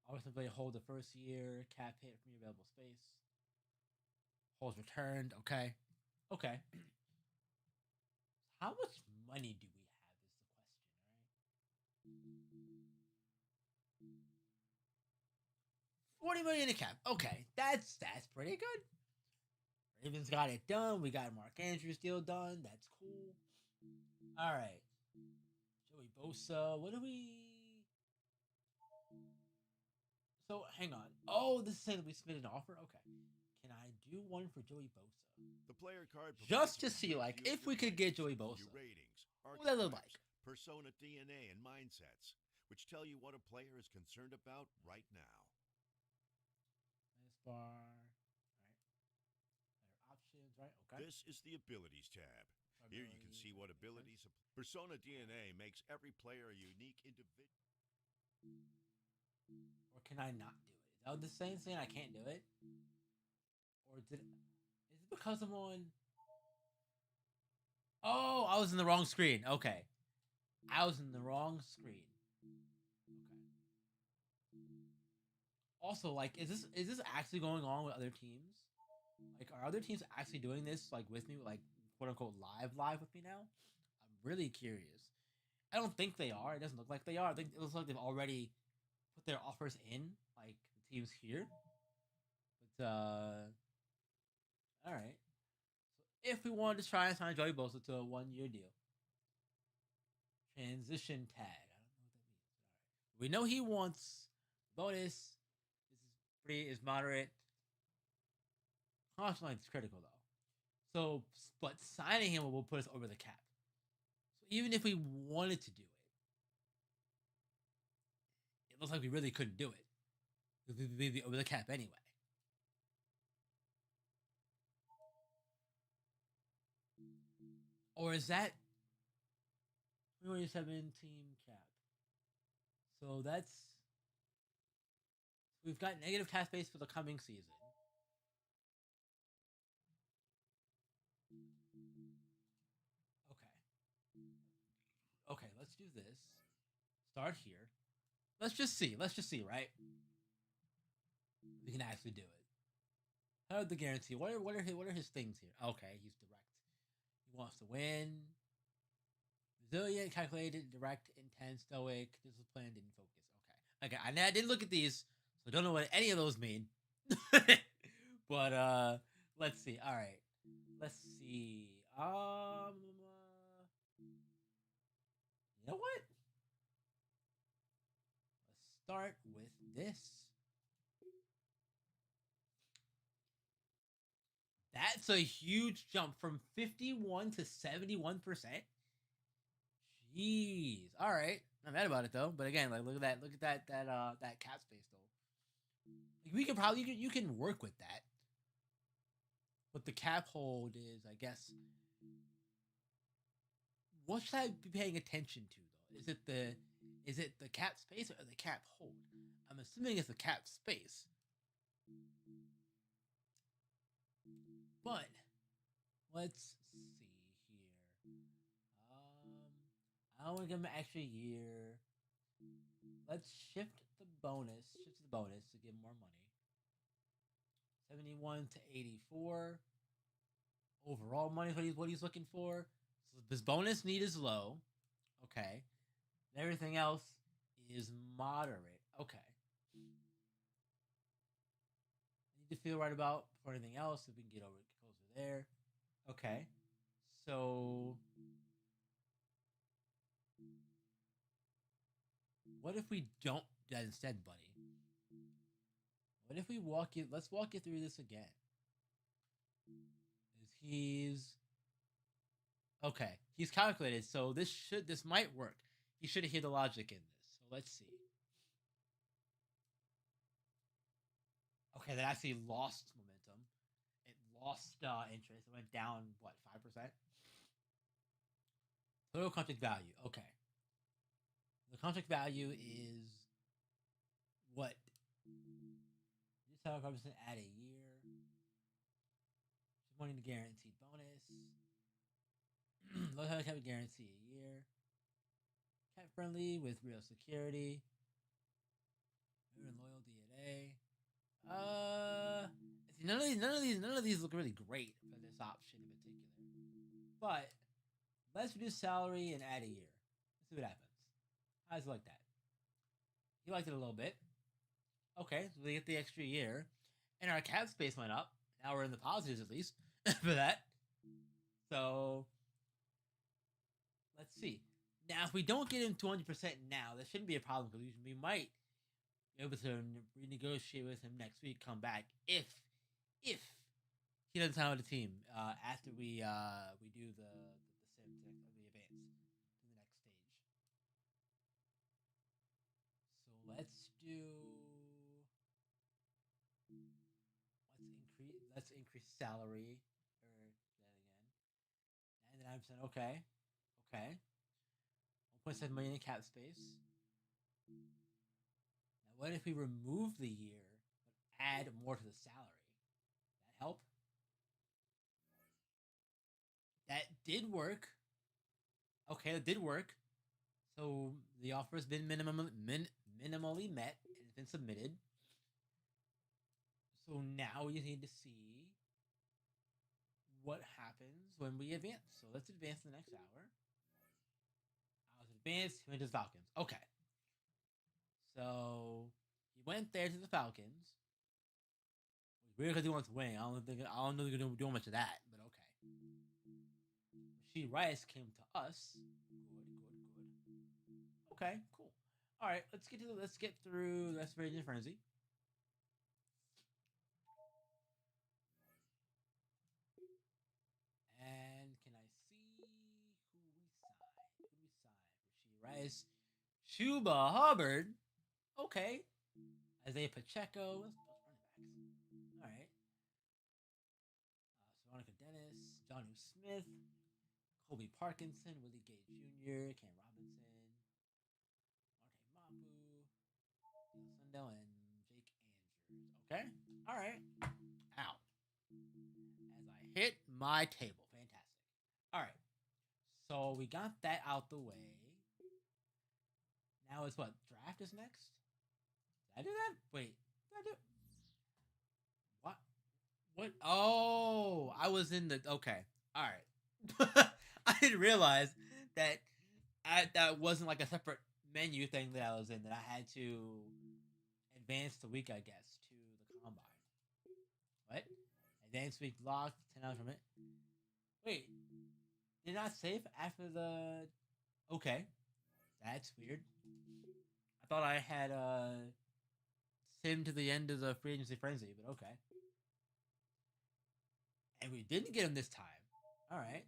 Always play hold the first year. Cap hit from your available space. Holds returned. Okay. Okay. How much money do we have is the question, right? $40 million in cap. Okay. That's pretty good. Ravens got it done. We got Mark Andrews deal done. That's cool. All right. Joey Bosa. What do we... So, hang on. Oh, this is saying that we submitted an offer? Okay. Can I do one for Joey Bosa? The player card just to see, like, if we could get Joey Bosa. Ratings, what would that look like? Persona DNA and mindsets, which tell you what a player is concerned about right now. Nice bar. Right. Better options, right? Okay. This is the Abilities tab. Here you can see what abilities... Persona DNA makes every player a unique individual. Or can I not do it? Is that what this saying I can't do it? Or is it because I'm on... Oh, I was in the wrong screen. Okay. I was in the wrong screen. Okay. Also, like, is this actually going on with other teams? Like, are other teams actually doing this, like, with me, like, quote-unquote live with me now? I'm really curious. I don't think they are. It doesn't look like they are. I think it looks like they've already put their offers in, like, the teams here. But, alright. So, if we wanted to try and sign Joey Bosa to a 1-year deal. Transition tag. I don't know what that means. Alright. We know he wants bonus. This is moderate. Cost line is critical, though. So, but signing him will put us over the cap. So even if we wanted to do it looks like we really couldn't do it. We'd be over the cap anyway. Or is that 2017 cap? So that's... We've got negative cap space for the coming season. Okay, let's do this. Start here. Let's just see, right? We can actually do it. How the guarantee? What are his things here? Okay, he's direct. He wants to win. Resilient, calculated, direct, intense, stoic. This was planned, didn't focus. Okay. I didn't look at these, so I don't know what any of those mean. But let's see. All right, let's see. You know what? Let's start with this. That's a huge jump from 51 to 71%. Jeez. All right. Not mad about it though. But again, like look at that cap space though. Like, we could probably you can work with that. What the cap hold is, I guess. What should I be paying attention to though? Is it the cap space or the cap hold? I'm assuming it's the cap space. But let's see here. I don't want to give him an extra year. Let's shift the bonus. Shift the bonus to give him more money. 71 to 84. Overall money is what he's looking for. So his bonus need is low. Okay. And everything else is moderate. Okay. Need to feel right about for anything else if we can get over closer there. Okay. So what if we don't do that instead, buddy? What if we walk you? Let's walk you through this again. He's okay. He's calculated, so this might work. He should hear the logic in this. So let's see. Okay, that actually lost momentum. It lost interest. It went down what 5%. Total contract value. Okay. The contract value is what? This how represent add a year. Just wanting the guaranteed bonus. Low how cap guarantee a year. Cap friendly with real security. Veteran loyal DNA. None of these look really great for this option in particular. But let's reduce salary and add a year. Let's see what happens. How does it like that? He liked it a little bit. Okay, so we get the extra year. And our cap space went up. Now we're in the positives at least for that. So let's see. Now, if we don't get him 200% now, that shouldn't be a problem because we might be able to renegotiate with him next week. Come back if he doesn't sign with the team after we do the sim to the advance to the next stage. So let's increase salary or that again. 99%. Okay. 1.7 million in cap space. Now, what if we remove the year but add more to the salary? That help? That did work. Okay, that did work. So the offer has been minimally met and it's been submitted. So now we need to see what happens when we advance. So let's advance the next hour. Advanced, he went to the Falcons. Okay. So he went there to the Falcons. It's weird because he wants to win. I don't know they're gonna do much of that, but okay. Rasheed Rice came to us. Good. Okay, cool. All right, let's get through the rest of Raging Frenzy. And can I see who we signed? Rice, Chuba Hubbard. Okay. Isaiah Pacheco. Those running backs. All right. Veronica Dennis, Johnny Smith, Kobe Parkinson, Willie Gay Jr., Cam Robinson, Marte Mapu, Sundell, and Jake Andrews. Okay. All right. Ow. As I hit my table. Fantastic. All right. So we got that out the way. Now it's what? Draft is next? Did I do that? Wait. Did I do? What? Oh, I was in the... Okay. All right. I didn't realize that that wasn't like a separate menu thing that I was in, that I had to advance the week, I guess, to the combine. What? Advanced week locked, 10 hours from it. Wait. Did not save after the... Okay. That's weird. I thought I had simmed to the end of the free agency frenzy, but okay. And we didn't get him this time. All right.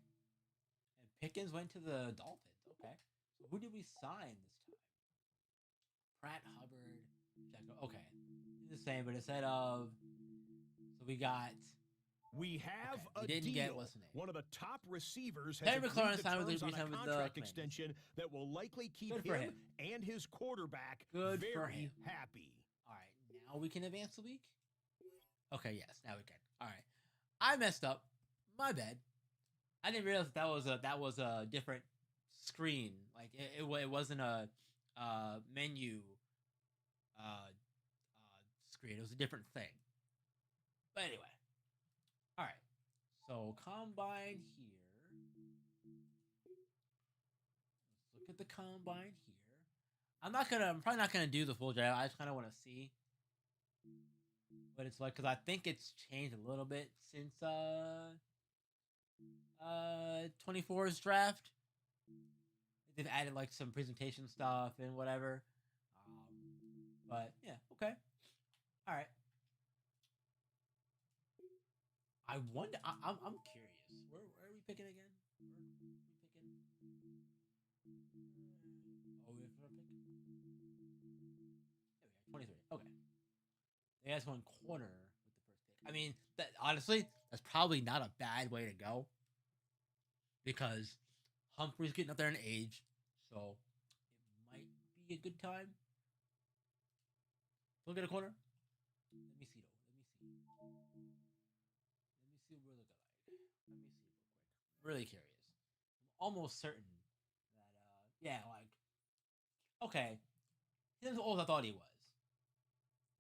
And Pickens went to the Dolphins. Okay. So who did we sign this time? Pratt, Hubbard, Jacob. Okay. It's the same, but instead of... So we got... We have we didn't deal. get what's the name? One of the top receivers has Terry agreed McLaurin to signed with terms on a the contract Commanders. extension that will likely keep Good for him. and his quarterback Good very for him. happy. All right. Now we can advance the week? Okay, yes. Now we can. All right. I messed up. My bad. I didn't realize that was a different screen. Like it wasn't a menu screen. It was a different thing. But anyway, all right. So combine here. Let's look at the combine here. I'm probably not gonna do the full draft. I just kind of want to see what it's like because I think it's changed a little bit since 24's draft. They've added like some presentation stuff and whatever. But yeah, okay, all right. I wonder. I'm curious. Where are we picking again? Where are we picking? Oh, we have to pick. There we are. 23. Okay. They guys one corner with the first pick. I mean, that honestly, that's probably not a bad way to go because Humphrey's getting up there in age, so it might be a good time. Look at a corner. Let me see though. Let me see. Let me see what we're looking like. Let me see real quick. Really curious. I'm almost certain that yeah, like okay. He's as old as I thought he was.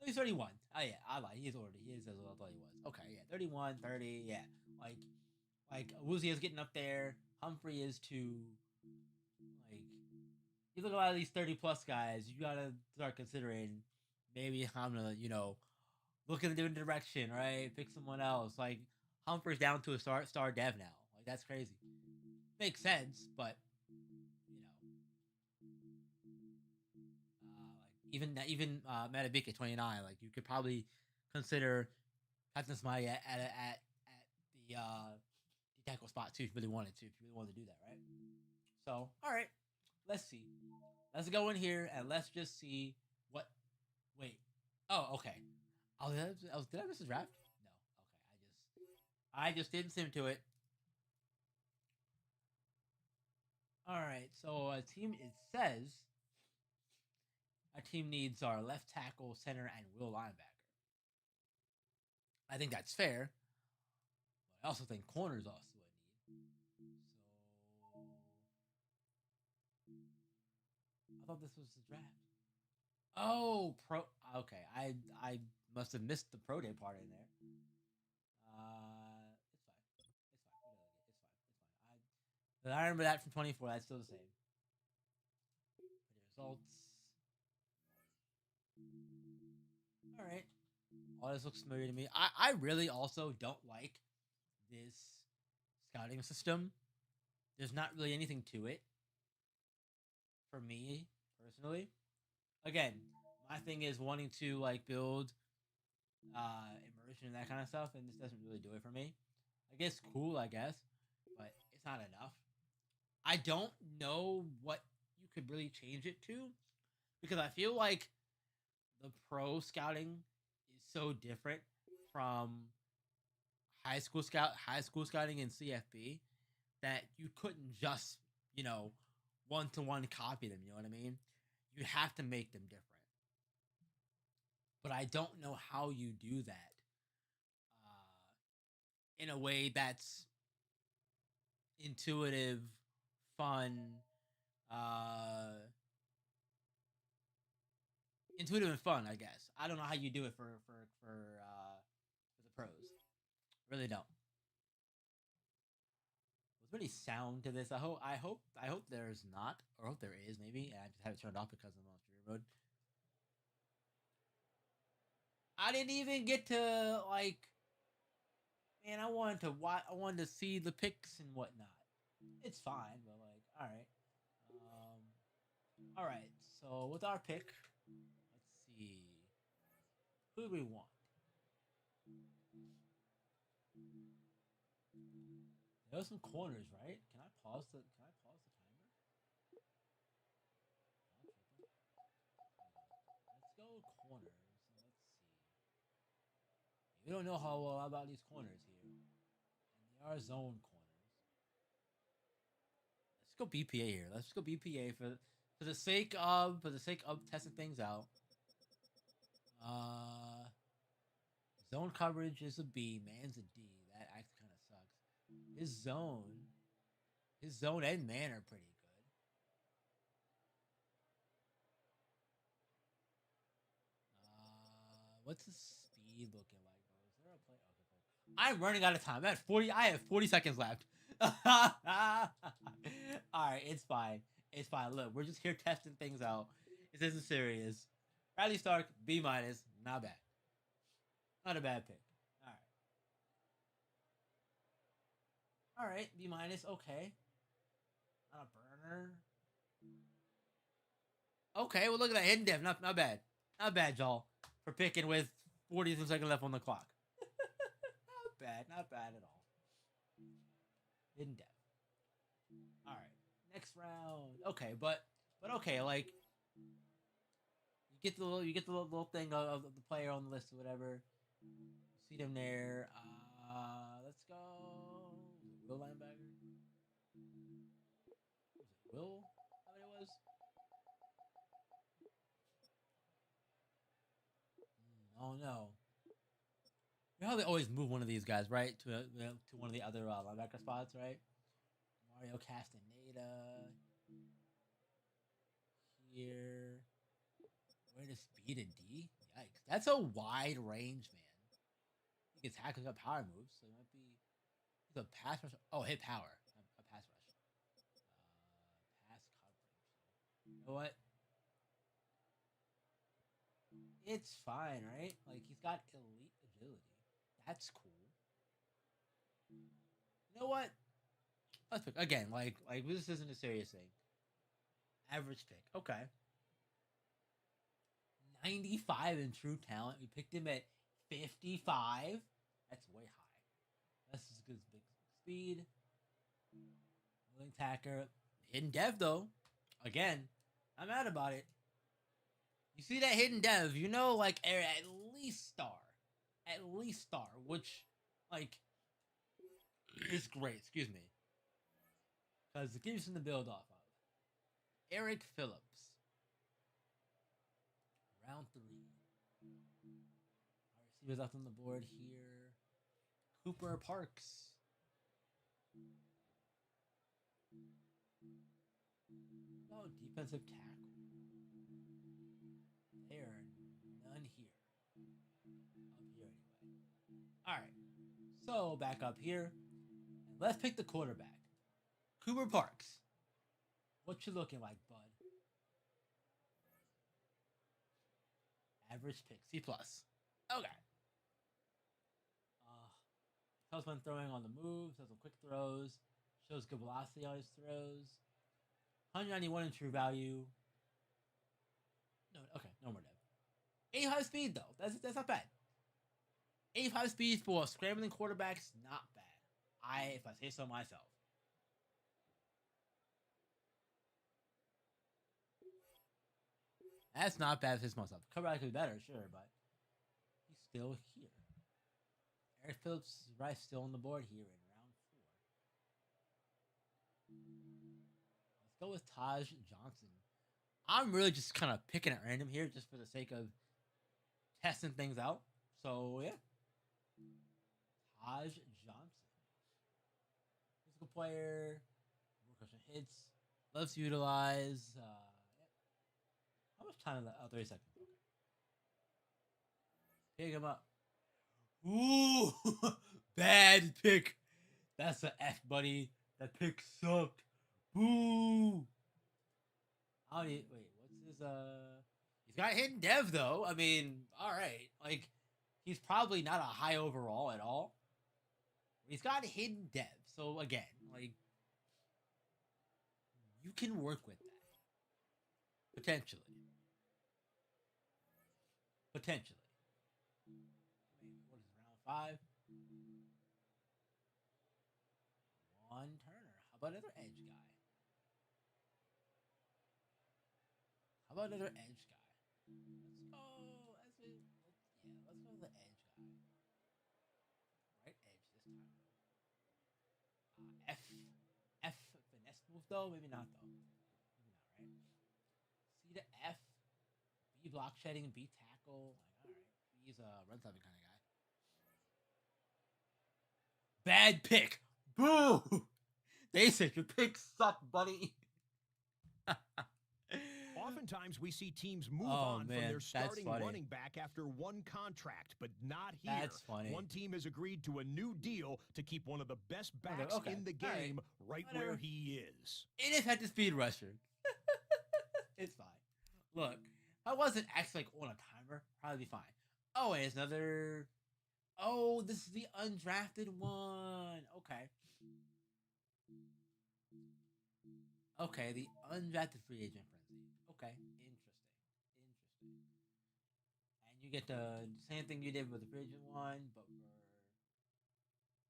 He's 31. Oh yeah, I lied. He is older. He is as old as I thought he was. Okay, yeah, 31, 30, yeah. Like Woozy is getting up there. Humphrey is too. Like you look at a lot of these 30 plus guys, you gotta start considering maybe I'm gonna, look in a different direction, right? Pick someone else. Like Humphrey's down to a star dev now. Like that's crazy. Makes sense, but like even Matabika 29, like you could probably consider Captain Smiley at the tackle spot too if you really wanted to. If you really wanted to do that, right? So all right, let's see. Let's go in here and let's just see what. Wait. Oh, okay. Did I miss the draft? No. Okay. I just didn't sim to it. All right. So a team. It says our team needs our left tackle, center, and will linebacker. I think that's fair. But I also think corners also a need. So I thought this was the draft. Oh, pro. Okay, I must have missed the pro day part in there. It's fine. It's fine. It's fine. But I remember that from 24. That's still the same. But the results. All right. All this looks familiar to me. I really also don't like this scouting system. There's not really anything to it for me personally. Again, my thing is wanting to like build immersion and that kind of stuff, and this doesn't really do it for me. I guess cool, I guess, but it's not enough. I don't know what you could really change it to because I feel like the pro scouting is so different from high school scouting in CFB that you couldn't just, 1-to-1 copy them, you know what I mean? You have to make them different. But I don't know how you do that in a way that's intuitive, fun, intuitive and fun. I guess I don't know how you do it for the pros. Really don't. Was there any sound to this? I hope there's not, or I hope there is. Maybe and I just have it turned off because I'm on stream mode. I didn't even get to like. Man, I wanted to watch. I wanted to see the picks and whatnot. It's fine, but like, all right. So with our pick, let's see. Who do we want? There's some corners, right? Can I pause the timer? Let's go corners. Let's see. We don't know how well about these corners here. And they are zone corners. Let's go BPA here. Let's go BPA for the sake of testing things out. Zone coverage is a B, man's a D. That actually kind of sucks. His zone and man are pretty good. What's the speed looking like, bro? Is there a play? Okay, cool. I'm running out of time. I have 40 seconds left. All right, it's fine. It's fine. Look, we're just here testing things out. This isn't serious. Bradley Stark, B minus, not bad. Not a bad pick. All right, B minus, okay. Not a burner. Okay, well look at that hidden depth. Not bad. Not bad, y'all. For picking with 42 seconds left on the clock. Not bad at all. Hidden depth. All right, next round. Okay, but okay, like you get the little thing of the player on the list or whatever. See them there. Let's go. Will linebacker. Was it Will? How many it was? Oh no. You know how they always move one of these guys, right? To one of the other linebacker spots, right? Mario Castaneda. Here. Where to speed and D? Yikes. That's a wide range, man. He can tackle up power moves, so it might be. He's a pass rush. Oh, hit power. A pass rush. Pass coverage. You know what? It's fine, right? Like, he's got elite agility. That's cool. You know what? Let's pick again. Like this isn't a serious thing. Average pick. Okay. 95 in true talent. We picked him at 55. That's way high. That's as good as big speed. Willing tacker. Hidden dev though. Again, I'm mad about it. You see that hidden dev, you know, like at least star. At least star, which like is great, excuse me. Because it gives you something to build off of. Eric Phillips. Round 3. Our receivers left on the board here. Cooper Parks. Oh, defensive tackle. There are none here. Up here anyway. Alright. So back up here. And let's pick the quarterback. Cooper Parks. What you looking like, bud? Average pick. C+. Okay. Tells when throwing on the move. Tells some quick throws. Shows good velocity on his throws. 191 in true value. No, okay, no more dev. 85 speed though. That's not bad. 85 speed for scrambling quarterbacks, not bad. If I say so myself. That's not bad for myself. Quarterback could be better, sure, but he's still here. Eric Phillips is right, still on the board here in round 4. Let's go with Taj Johnson. I'm really just kind of picking at random here just for the sake of testing things out. So, yeah. Taj Johnson. Physical player. More hits. Loves to utilize. How much time is that? Oh, 30 seconds. Okay. Pick him up. Ooh, bad pick. That's an F, buddy. That pick sucked. Boo. Wait, what's his He's got hidden dev though. I mean, all right. Like, he's probably not a high overall at all. He's got hidden dev. So again, like, you can work with that potentially. Potentially. What is it, round 5? One Turner. How about another edge guy? How about another edge guy? Let's go with the edge guy. Right edge this time. F finesse move though? Maybe not though. Maybe not, right? C to F. B block shedding, B tackle. Like, alright. He's a run stopping kind of guy. Bad pick. Boo! They said your pick sucked, buddy. Oftentimes, we see teams move Oh, on man, from their that's starting funny. running back after one contract, but not here. That's funny. One team has agreed to a new deal to keep one of the best backs Okay, in the all right, game right whatever. where he is. Ineffective speed rusher. It's fine. Look, if I wasn't actually like on a timer, probably be fine. Oh, and it's another. Oh, this is the undrafted one. Okay. Okay, the undrafted free agent frenzy. Okay, interesting. Interesting. And you get the same thing you did with the free agent one, but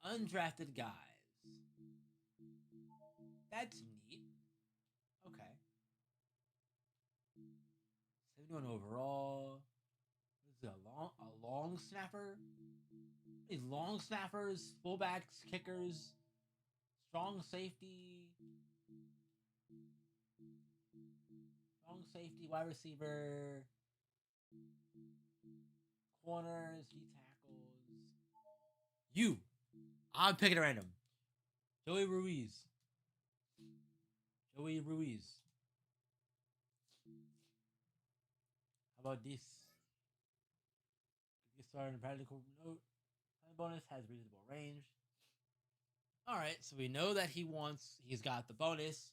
for undrafted guys. That's neat. Okay. 71 overall. This is a long snapper. These long snappers, fullbacks, kickers, strong safety, wide receiver, corners, D tackles. I'm picking at random. Joey Ruiz. How about this? Get started in practical note. Bonus has reasonable range. All right, so we know that he's got the bonus.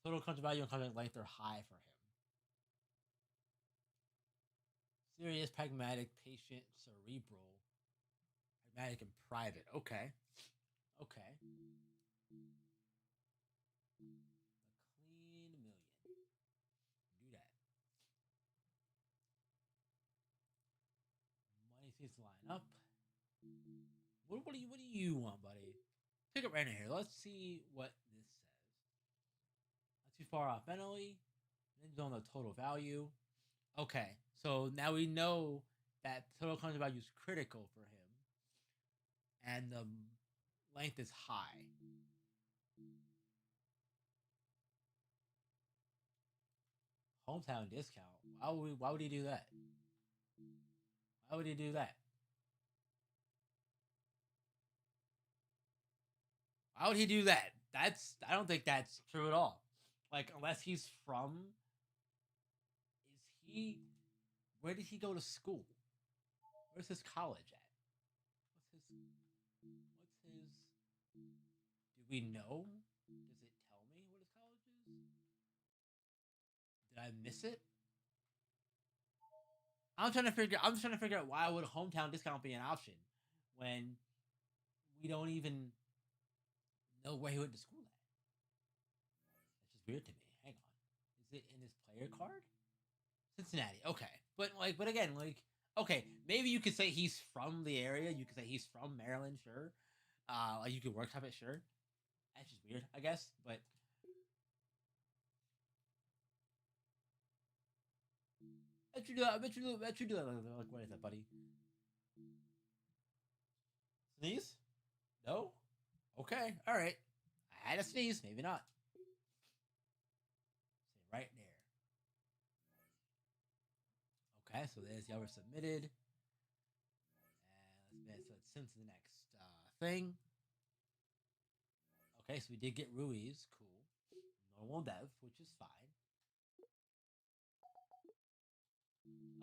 Total contract value and contract length are high for him. Serious, pragmatic, patient, cerebral, pragmatic, and private. Okay. The clean million. Do that. Money seems to line up. What do you want, buddy? Pick up right in here. Let's see what this says. Not too far off mentally. Then on the total value. Okay, so now we know that total contract value is critical for him, and the length is high. Hometown discount. Why would he do that? Why would he do that? Why would he do that? I don't think that's true at all. Like, unless he's from. Where did he go to school? Where's his college at? What's his. Do we know? Does it tell me what his college is? Did I miss it? I'm trying to figure out why would hometown discount be an option when we don't even know where he went to school at. That's just weird to me. Hang on. Is it in his player card? Cincinnati. Okay. But again, okay, maybe you could say he's from the area. You could say he's from Maryland, sure. Like you could workshop it, sure. That's just weird, I guess. But I bet you do that. Like, what is that, buddy? Sneeze? No? Okay, alright. I had a sneeze, maybe not. Say right there. Okay, so there's the other submitted. And let's send to the next thing. Okay, so we did get Ruiz. Cool. Normal dev, which is fine.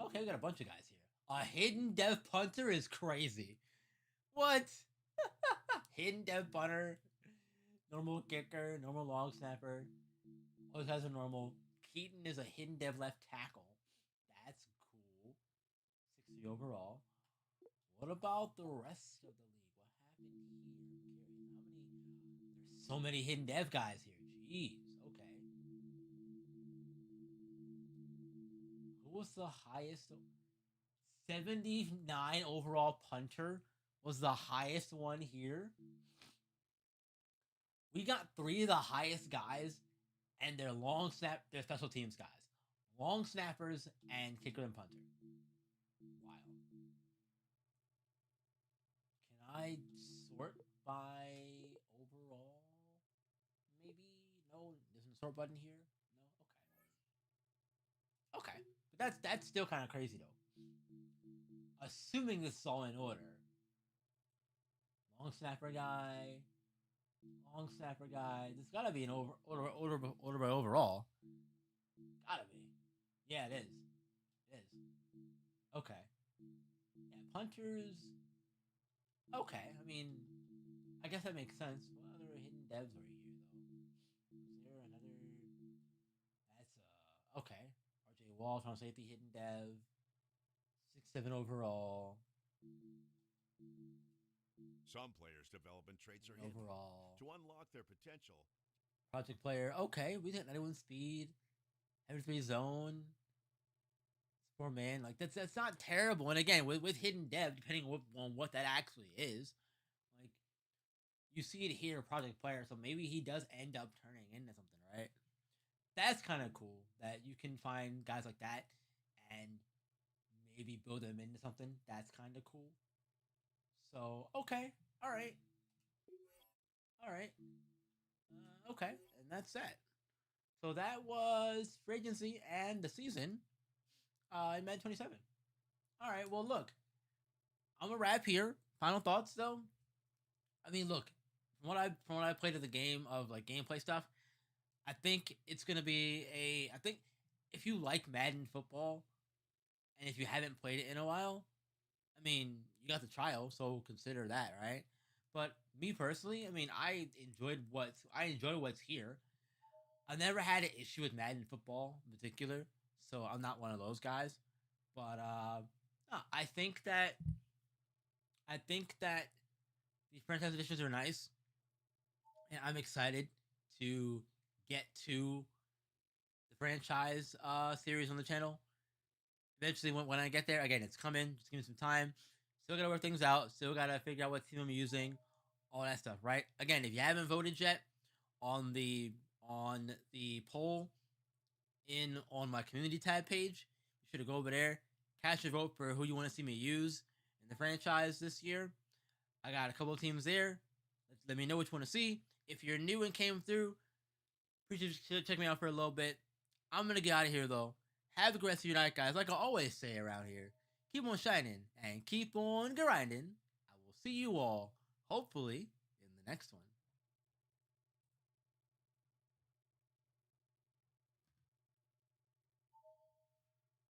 Okay, we got a bunch of guys here. A hidden dev punter is crazy. What? Hidden dev punter. Normal kicker. Normal long snapper. Always has a normal. Keaton is a hidden dev left tackle. That's cool. 60 overall. What about the rest of the league? What happened here? There's so many hidden dev guys here. Jeez. Okay. Who was the highest? 79 overall punter was the highest one here. We got 3 of the highest guys, and they're they're special teams guys. Long snappers and kicker and punter. Wild. Can I sort by overall? Maybe? No, there's no sort button here. No? Okay. But that's still kind of crazy, though. Assuming this is all in order. Long snapper guy. There's gotta be an order by overall. Gotta be. Yeah, it is. It is. Okay. Yeah, punters. Okay. I mean, I guess that makes sense. What other hidden devs are here though? Is there another? That's okay. RJ Walsh on safety, hidden dev, 6'7" overall. Some players' development traits are hidden Overall, to unlock their potential. project player. Okay, we did 91 speed, heavy speed zone. Poor man, like that's not terrible. And again, with hidden dev, depending on what that actually is, like you see it here, project player. So maybe he does end up turning into something, right? That's kind of cool that you can find guys like that and maybe build them into something. That's kind of cool. So okay, all right, all right, okay, and that's that. So that was free agency and the season in Med 27. All right, well look, I'm gonna wrap here. Final thoughts though. I mean, look, from what I played of the game of like gameplay stuff, I think it's gonna be a. I think if you like Madden football and if you haven't played it in a while, I mean, you got the trial, so consider that, right? But me personally, I mean, I enjoy what's here. I've never had an issue with Madden football in particular, so I'm not one of those guys. But no, I think that the franchise editions are nice, and I'm excited to get to the franchise series on the channel. Eventually, when I get there, again, it's coming. Just give me some time. Still gotta work things out. Still gotta figure out what team I'm using, all that stuff, right? Again, if you haven't voted yet on the poll in on my community tab page, you should go over there, cast your vote for who you want to see me use in the franchise this year. I got a couple of teams there. Let me know which one to see. If you're new and came through, appreciate you check me out for a little bit. I'm gonna get out of here though. Have a great rest of your night, guys. Like I always say around here, keep on shining and keep on grinding. I will see you all, hopefully, in the next one.